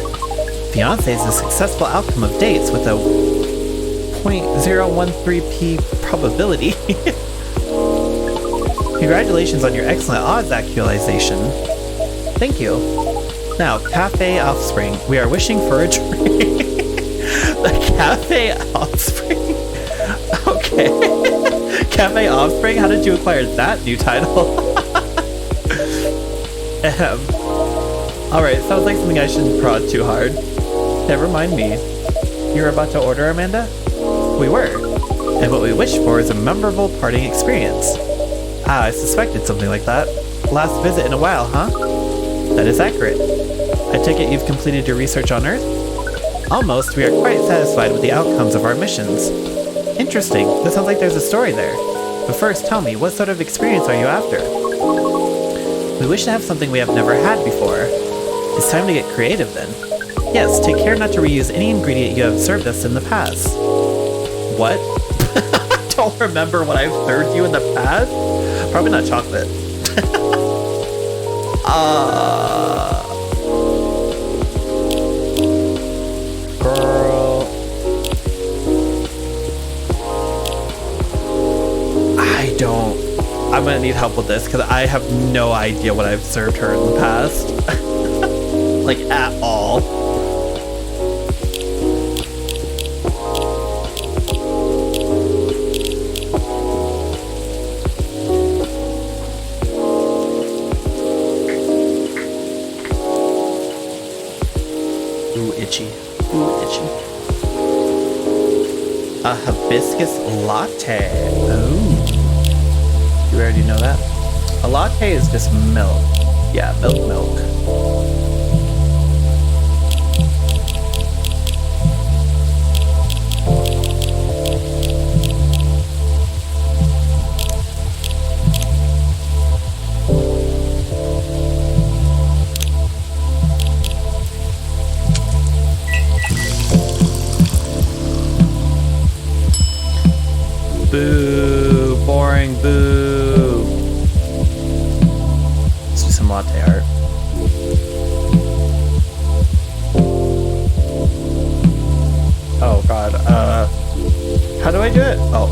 Fiancé is a successful outcome of dates with a 0.013p probability. Congratulations on your excellent odds actualization. Thank you. Now, Cafe Offspring, we are wishing for a drink. The Cafe Offspring? Okay. Cafe Offspring? How did you acquire that new title? Alright, sounds like something I shouldn't prod too hard. Never mind me. You were about to order, Amanda? We were. And what we wished for is a memorable parting experience. Ah, I suspected something like that. Last visit in a while, huh? That is accurate. I take it you've completed your research on Earth? Almost. We are quite satisfied with the outcomes of our missions. Interesting. That sounds like there's a story there. But first, tell me, what sort of experience are you after? We wish to have something we have never had before. It's time to get creative then. Yes, take care not to reuse any ingredient you have served us in the past. What? I don't remember what I've served you in the past? Probably not chocolate. Girl. I'm gonna need help with this because I have no idea what I've served her in the past. Like, at all. Ooh, itchy. Ooh, itchy. A hibiscus latte. Oh. You already know that? A latte is just milk. Yeah, milk. Boo, boring, boo. Let's do some latte art. Oh god, how do I do it? Oh.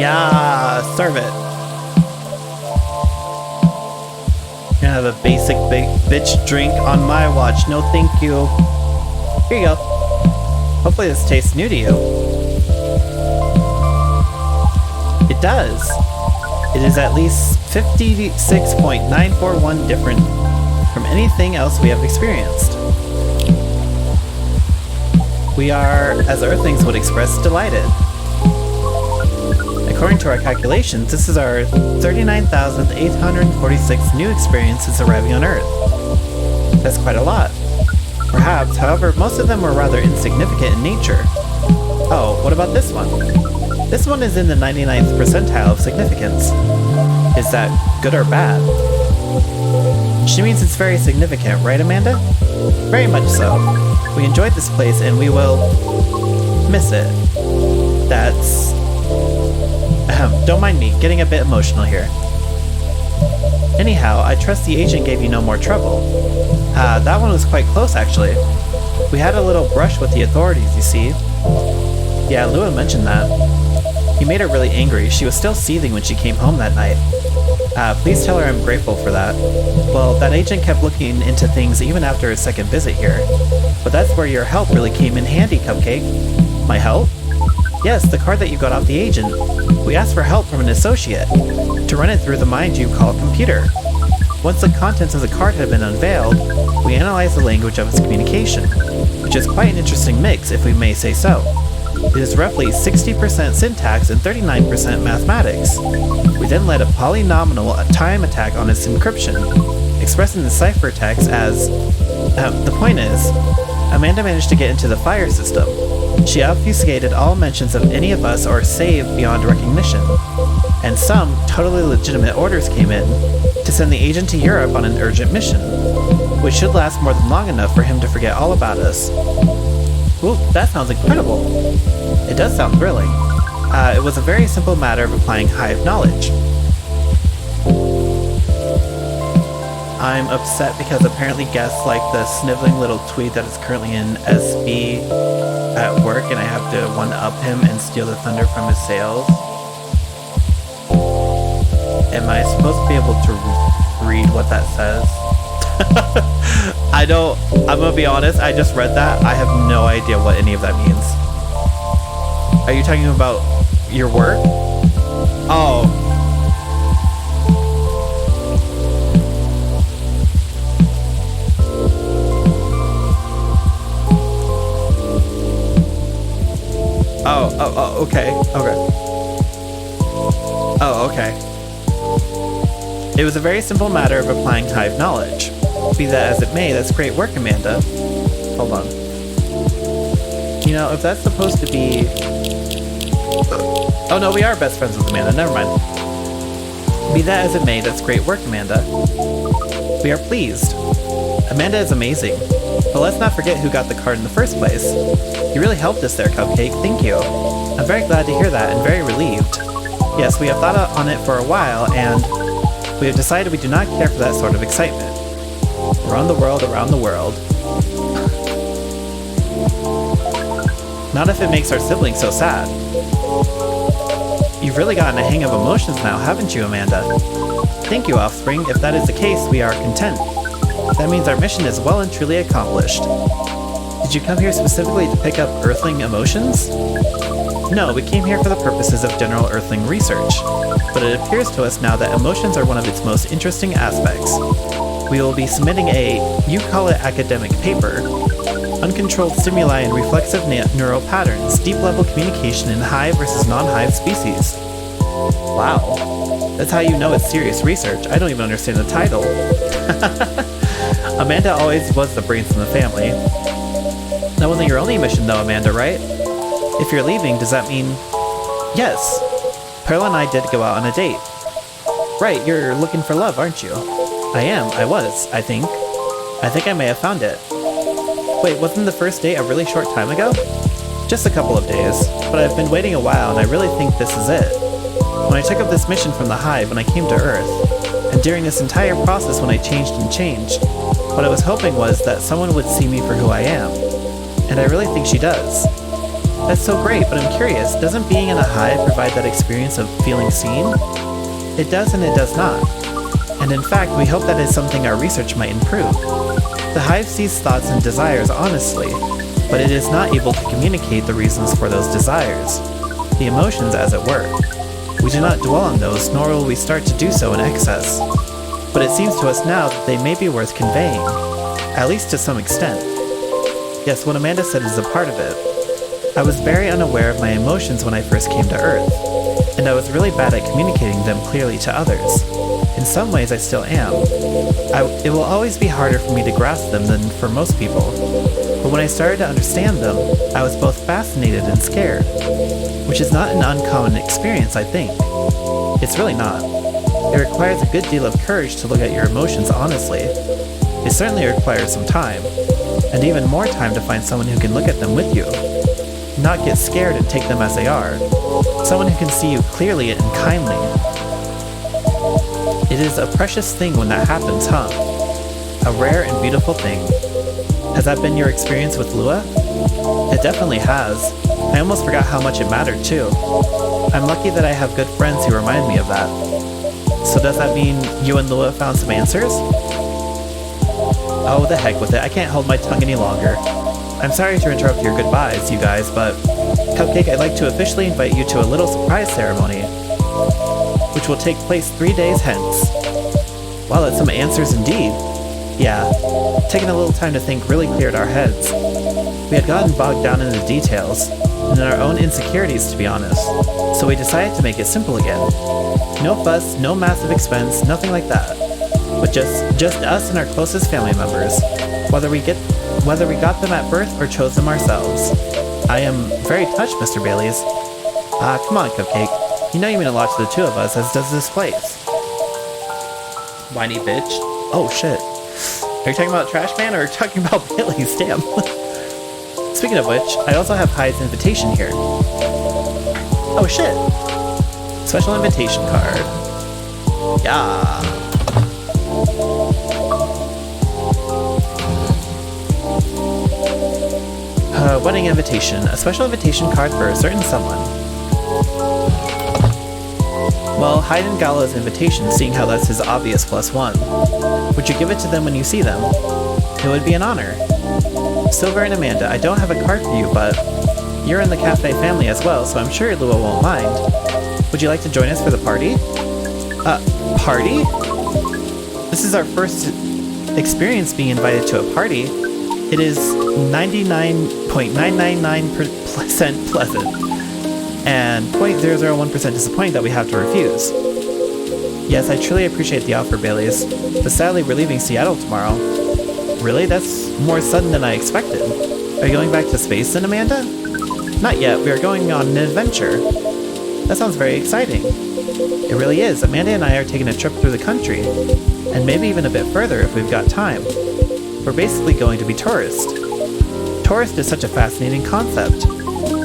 Yeah, serve it. Gonna have a basic big bitch drink on my watch. No thank you. Here you go. Hopefully this tastes new to you. It does. It is at least 56.941 different from anything else we have experienced. We are, as Earthlings would express, delighted. According to our calculations, this is our 39,846 new experiences arriving on Earth. That's quite a lot. Perhaps, however, most of them were rather insignificant in nature. Oh, what about this one? This one is in the 99th percentile of significance. Is that good or bad? She means it's very significant, right, Amanda? Very much so. We enjoyed this place and we will miss it. That's... don't mind me, getting a bit emotional here. Anyhow, I trust the agent gave you no more trouble. That one was quite close, actually. We had a little brush with the authorities, you see. Yeah, Lua mentioned that. He made her really angry. She was still seething when she came home that night. Please tell her I'm grateful for that. Well, that agent kept looking into things even after his second visit here. But that's where your help really came in handy, Cupcake. My help? Yes, the card that you got off the agent. We asked for help from an associate to run it through the mind you call computer. Once the contents of the card had been unveiled, we analyzed the language of its communication, which is quite an interesting mix, if we may say so. It is roughly 60% syntax and 39% mathematics. We then led a polynomial time attack on its encryption, expressing the ciphertext as... the point is, Amanda managed to get into the fire system. She obfuscated all mentions of any of us or saved beyond recognition. And some totally legitimate orders came in to send the agent to Europe on an urgent mission, which should last more than long enough for him to forget all about us. Ooh, that sounds incredible. It does sound thrilling. It was a very simple matter of applying Hive knowledge. I'm upset because apparently guests like the sniveling little tweet that is currently in SB at work, and I have to one-up him and steal the thunder from his sails. Am I supposed to be able to read what that says? I'm gonna be honest, I just read that. I have no idea what any of that means. Are you talking about your work? Oh. Oh, okay. Oh, okay. It was a very simple matter of applying Hive knowledge. Be that as it may, that's great work, Amanda. Hold on. You know, if that's supposed to be... Oh no, we are best friends with Amanda, never mind. Be that as it may, that's great work, Amanda. We are pleased. Amanda is amazing. But let's not forget who got the card in the first place. You really helped us there, Cupcake, thank you. I'm very glad to hear that and very relieved. Yes, we have thought on it for a while, and we have decided we do not care for that sort of excitement. Around the world, around the world. Not if it makes our siblings so sad. You've really gotten a hang of emotions now, haven't you, Amanda? Thank you, Offspring. If that is the case, we are content. That means our mission is well and truly accomplished. Did you come here specifically to pick up Earthling emotions? No, we came here for the purposes of general Earthling research, but it appears to us now that emotions are one of its most interesting aspects. We will be submitting a, you call it academic paper, Uncontrolled Stimuli and Reflexive Neural Patterns, Deep-Level Communication in Hive versus Non-Hive Species. Wow, that's how you know it's serious research. I don't even understand the title. Amanda always was the brains in the family. That wasn't your only mission though, Amanda, right? If you're leaving, does that mean... Yes! Pearl and I did go out on a date. Right, you're looking for love, aren't you? I was, I think. I think I may have found it. Wait, wasn't the first date a really short time ago? Just a couple of days, but I've been waiting a while and I really think this is it. When I took up this mission from the Hive when I came to Earth, and during this entire process when I changed, what I was hoping was that someone would see me for who I am. And I really think she does. That's so great, but I'm curious, doesn't being in a hive provide that experience of feeling seen? It does and it does not. And in fact, we hope that is something our research might improve. The hive sees thoughts and desires honestly, but it is not able to communicate the reasons for those desires, the emotions as it were. We do not dwell on those, nor will we start to do so in excess. But it seems to us now that they may be worth conveying, at least to some extent. Yes, what Amanda said is a part of it. I was very unaware of my emotions when I first came to Earth, and I was really bad at communicating them clearly to others. In some ways, I still am. It will always be harder for me to grasp them than for most people. But when I started to understand them, I was both fascinated and scared, which is not an uncommon experience, I think. It's really not. It requires a good deal of courage to look at your emotions honestly. It certainly requires some time, and even more time to find someone who can look at them with you. Not get scared and take them as they are. Someone who can see you clearly and kindly. It is a precious thing when that happens, huh? A rare and beautiful thing. Has that been your experience with Lua? It definitely has. I almost forgot how much it mattered too. I'm lucky that I have good friends who remind me of that. So does that mean you and Lua found some answers? Oh, the heck with it. I can't hold my tongue any longer. I'm sorry to interrupt your goodbyes, you guys, but Cupcake, I'd like to officially invite you to a little surprise ceremony, which will take place 3 days hence. Wow, that's some answers indeed. Yeah, taking a little time to think really cleared our heads. We had gotten bogged down in the details, and in our own insecurities to be honest, so we decided to make it simple again. No fuss, no massive expense, nothing like that. But just us and our closest family members, whether we got them at birth or chose them ourselves. I am very touched, Mr. Baileys. Come on, Cupcake. You know you mean a lot to the two of us, as does this place. Whiny bitch. Oh, shit. Are you talking about Trash Man or talking about Baileys? Damn. Speaking of which, I also have Hyde's invitation here. Oh, shit. Special invitation card. Yeah. Wedding invitation. A special invitation card for a certain someone. Well, Hyde and Gala's invitation, seeing how that's his obvious +1. Would you give it to them when you see them? It would be an honor. Silver and Amanda, I don't have a card for you, but you're in the cafe family as well, so I'm sure Lua won't mind. Would you like to join us for the party? Party? This is our first experience being invited to a party. It is 99.999% pleasant, and 0.001% disappointing that we have to refuse. Yes, I truly appreciate the offer, Baileys, but sadly we're leaving Seattle tomorrow. Really? That's more sudden than I expected. Are you going back to space then, Amanda? Not yet, we are going on an adventure. That sounds very exciting. It really is. Amanda and I are taking a trip through the country, and maybe even a bit further if we've got time. We're basically going to be tourists. Tourist is such a fascinating concept.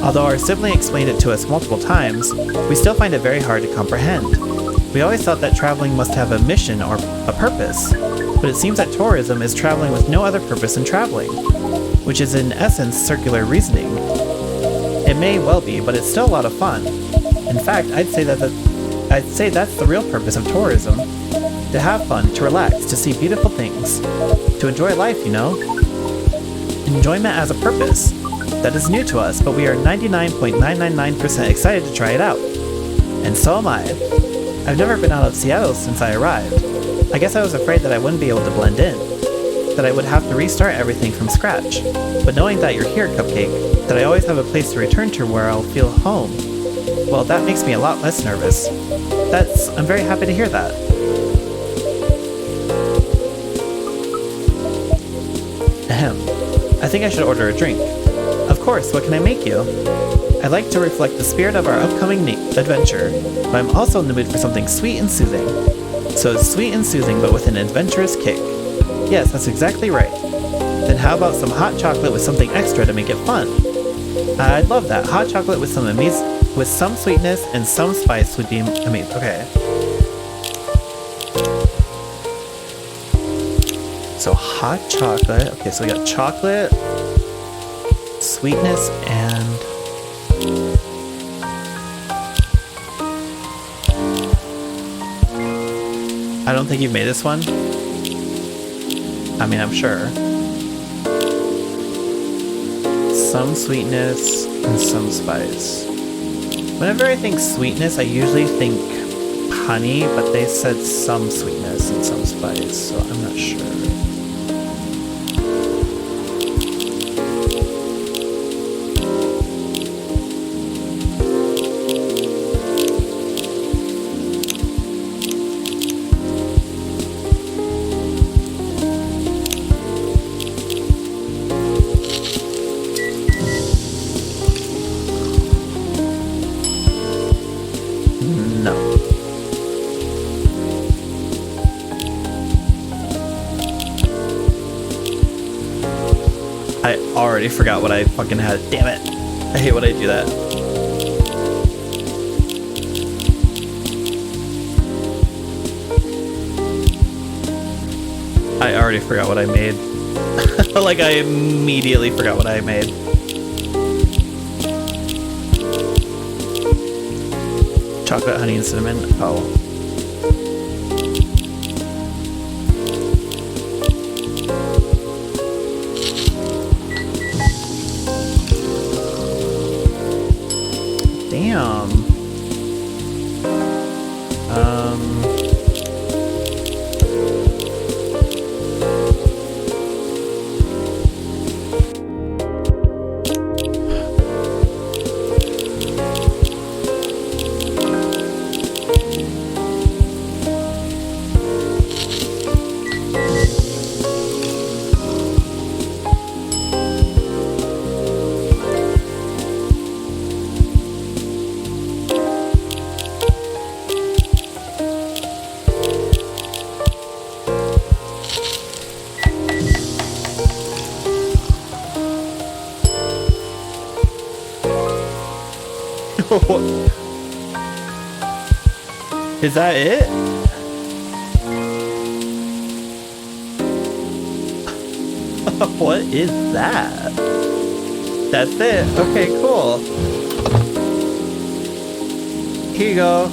Although our sibling explained it to us multiple times, we still find it very hard to comprehend. We always thought that traveling must have a mission or a purpose, but it seems that tourism is traveling with no other purpose than traveling, which is in essence circular reasoning. It may well be, but it's still a lot of fun. In fact, I'd say that's the real purpose of tourism. To have fun, to relax, to see beautiful things. To enjoy life, you know? Enjoyment as a purpose. That is new to us, but we are 99.999% excited to try it out. And so am I. I've never been out of Seattle since I arrived. I guess I was afraid that I wouldn't be able to blend in, that I would have to restart everything from scratch. But knowing that you're here, Cupcake, that I always have a place to return to where I'll feel home, well, that makes me a lot less nervous. I'm very happy to hear that. Ahem. I think I should order a drink. Of course, what can I make you? I'd like to reflect the spirit of our upcoming adventure, but I'm also in the mood for something sweet and soothing. So it's sweet and soothing, but with an adventurous kick. Yes, that's exactly right. Then how about some hot chocolate with something extra to make it fun? I'd love that. Hot chocolate with some sweetness and some spice would be amazing. Okay. So hot chocolate. Okay, so we got chocolate, sweetness, and I don't think you've made this one. I mean, I'm sure. Some sweetness and some spice. Whenever I think sweetness, I usually think honey, but they said some sweetness and some spice, so I'm not sure. I already forgot what I fucking had. Damn it. I hate when I do that. I already forgot what I made. Like, I immediately forgot what I made. Chocolate, honey, and cinnamon. Oh. Damn. Is that it? What is that? That's it. Okay, cool. Here you go.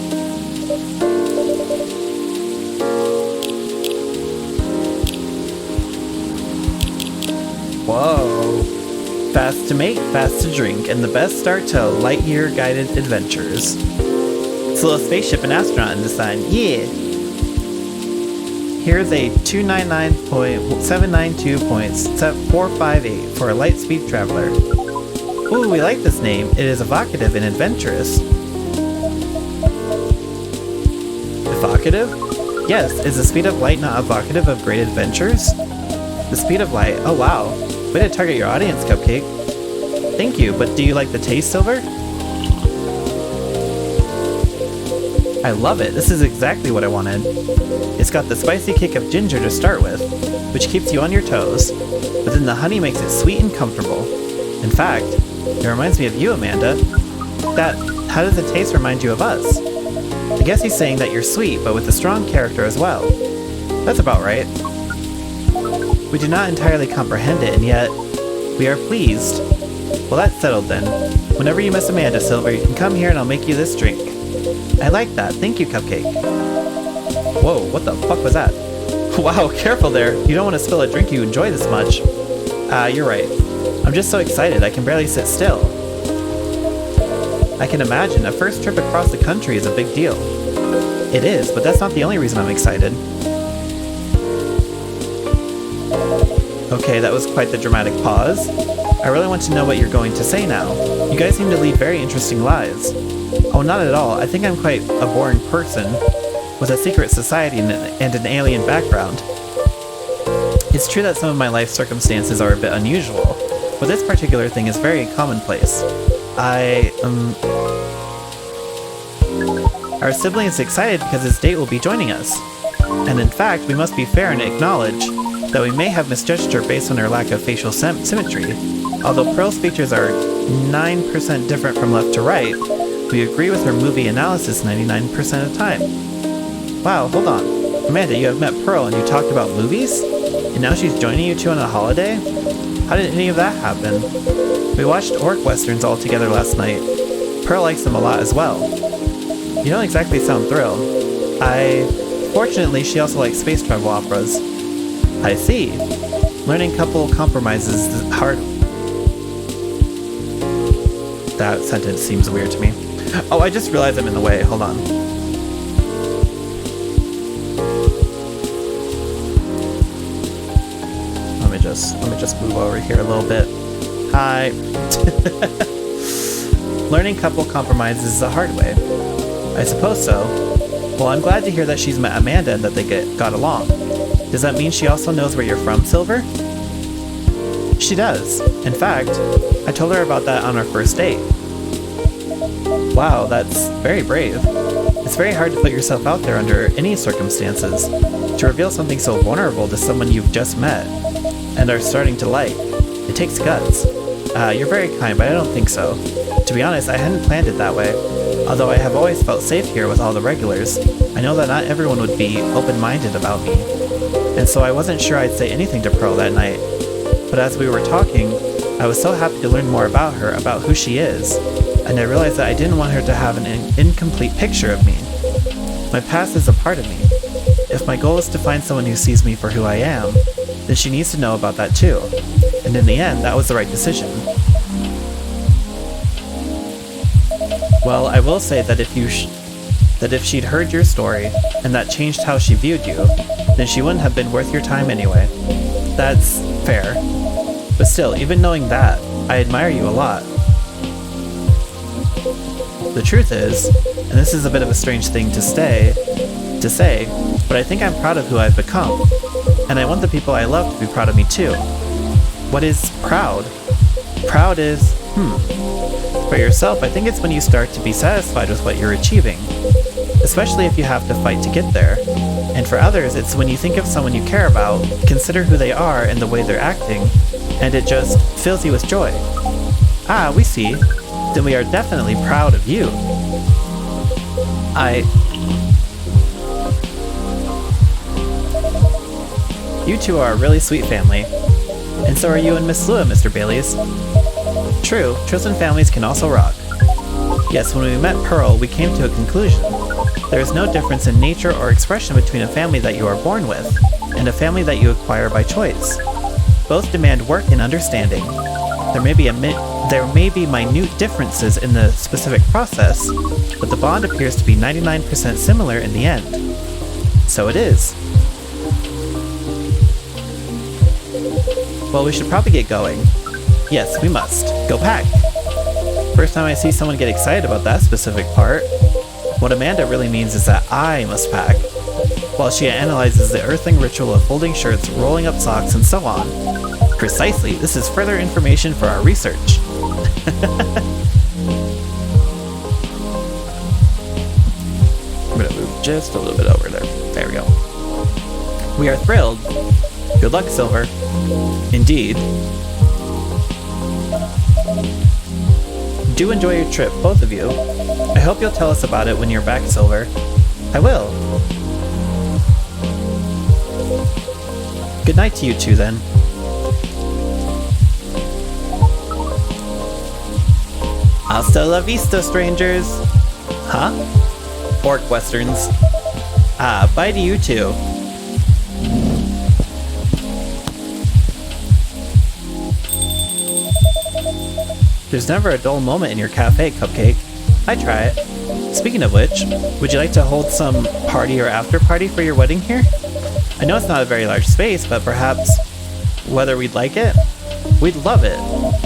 Whoa. Fast to make, fast to drink, and the best start to light-year guided adventures. It's a little spaceship and astronaut in design. Yeah! Here's a 299.792.458 for a light speed traveler. Ooh, we like this name. It is evocative and adventurous. Evocative? Yes, is the speed of light not evocative of great adventures? The speed of light? Oh wow. Way to target your audience, Cupcake. Thank you, but do you like the taste, Silver? I love it. This is exactly what I wanted. It's got the spicy kick of ginger to start with, which keeps you on your toes, but then the honey makes it sweet and comfortable. In fact, it reminds me of you, Amanda. How does the taste remind you of us? I guess he's saying that you're sweet, but with a strong character as well. That's about right. We do not entirely comprehend it, and yet we are pleased. Well, that's settled then. Whenever you miss Amanda, Silver, you can come here and I'll make you this drink. I like that. Thank you, Cupcake. Whoa, what the fuck was that? Wow, careful there. You don't want to spill a drink you enjoy this much. You're right. I'm just so excited I can barely sit still. I can imagine a first trip across the country is a big deal. It is, but that's not the only reason I'm excited. Okay, that was quite the dramatic pause. I really want to know what you're going to say now. You guys seem to lead very interesting lives. Oh, not at all. I think I'm quite a boring person with a secret society and an alien background. It's true that some of my life circumstances are a bit unusual, but this particular thing is very commonplace. Our sibling is excited because his date will be joining us. And in fact, we must be fair and acknowledge that we may have misjudged her based on her lack of facial symmetry. Although Pearl's features are 9% different from left to right, we agree with her movie analysis 99% of the time. Wow, hold on. Amanda, you have met Pearl and you talked about movies? And now she's joining you two on a holiday? How did any of that happen? We watched orc westerns all together last night. Pearl likes them a lot as well. You don't exactly sound thrilled. Fortunately, she also likes space travel operas. I see. Learning couple compromises is hard. That sentence seems weird to me. Oh, I just realized I'm in the way. Hold on. Let me just move over here a little bit. Hi. Learning couple compromises is the hard way. I suppose so. Well, I'm glad to hear that she's met Amanda and that they got along. Does that mean she also knows where you're from, Silver? She does. In fact, I told her about that on our first date. Wow, that's very brave. It's very hard to put yourself out there under any circumstances. To reveal something so vulnerable to someone you've just met and are starting to like. It takes guts. You're very kind, but I don't think so. To be honest, I hadn't planned it that way. Although I have always felt safe here with all the regulars, I know that not everyone would be open-minded about me. And so I wasn't sure I'd say anything to Pearl that night. But as we were talking, I was so happy to learn more about her, about who she is. And I realized that I didn't want her to have an incomplete picture of me. My past is a part of me. If my goal is to find someone who sees me for who I am, then she needs to know about that too. And in the end, that was the right decision. Well, I will say that if she'd heard your story, and that changed how she viewed you, then she wouldn't have been worth your time anyway. That's fair. But still, even knowing that, I admire you a lot. The truth is, and this is a bit of a strange thing to say, but I think I'm proud of who I've become. And I want the people I love to be proud of me too. What is proud? Proud is, For yourself, I think it's when you start to be satisfied with what you're achieving, especially if you have to fight to get there. And for others, it's when you think of someone you care about, consider who they are and the way they're acting, and it just fills you with joy. Ah, we see. Then we are definitely proud of you. You two are a really sweet family. And so are you and Miss Lua, Mr. Baileys. True, chosen families can also rock. Yes, when we met Pearl, we came to a conclusion. There is no difference in nature or expression between a family that you are born with and a family that you acquire by choice. Both demand work and understanding. There may be minute differences in the specific process, but the bond appears to be 99% similar in the end. So it is. Well, we should probably get going. Yes, we must. Go pack! First time I see someone get excited about that specific part. What Amanda really means is that I must pack, while she analyzes the earthling ritual of folding shirts, rolling up socks, and so on. Precisely, this is further information for our research. I'm gonna move just a little bit over there. There we go. We are thrilled. Good luck, Silver. Indeed. Do enjoy your trip, both of you. I hope you'll tell us about it when you're back, Silver. I will. Good night to you two, then. Hasta la vista, strangers! Huh? Orc westerns. Ah, bye to you too. There's never a dull moment in your cafe, Cupcake. I try it. Speaking of which, would you like to hold some party or after party for your wedding here? I know it's not a very large space, but perhaps whether we'd like it? We'd love it.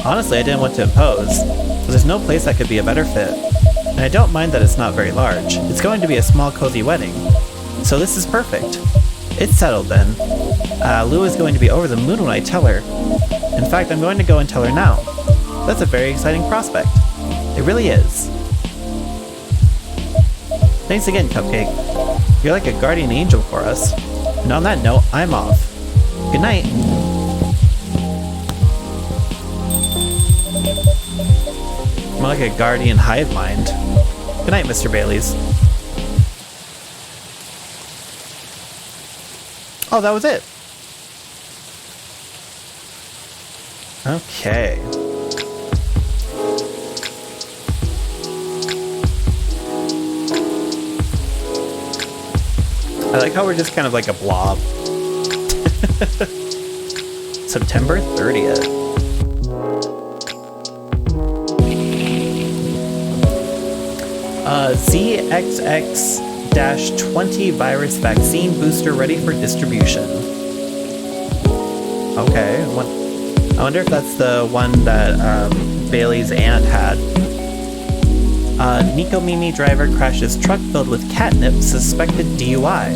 Honestly, I didn't want to impose, but there's no place that could be a better fit. And I don't mind that it's not very large. It's going to be a small, cozy wedding. So this is perfect. It's settled then. Lou is going to be over the moon when I tell her. In fact, I'm going to go and tell her now. That's a very exciting prospect. It really is. Thanks again, Cupcake. You're like a guardian angel for us. And on that note, I'm off. Good night. More like a guardian hive mind. Good night, Mr. Baileys. Oh, that was it. Okay. I like how we're just kind of like a blob. September 30th. ZXX-20 virus vaccine booster ready for distribution. Okay, I wonder if that's the one that Bailey's aunt had. Nico Mimi driver crashes truck filled with catnip, suspected DUI.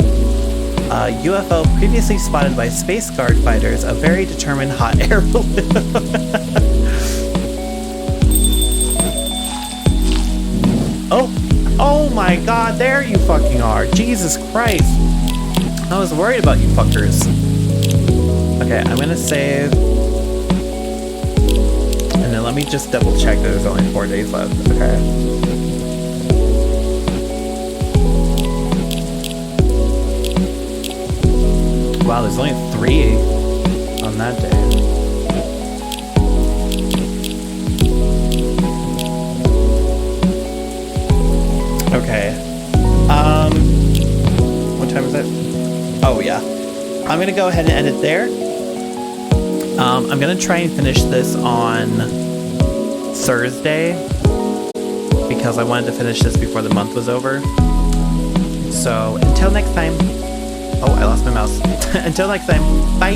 UFO previously spotted by Space Guard fighters, a very determined hot air balloon. Oh my god, there you fucking are. Jesus Christ. I was worried about you fuckers. Okay, I'm gonna save. And then let me just double check that there's only 4 days left. Okay. Wow, there's only 3 on that day. Okay. What time is it? Oh yeah. I'm gonna go ahead and end it there. I'm gonna try and finish this on Thursday because I wanted to finish this before the month was over. So until next time. Oh, I lost my mouse. Until next time. Bye.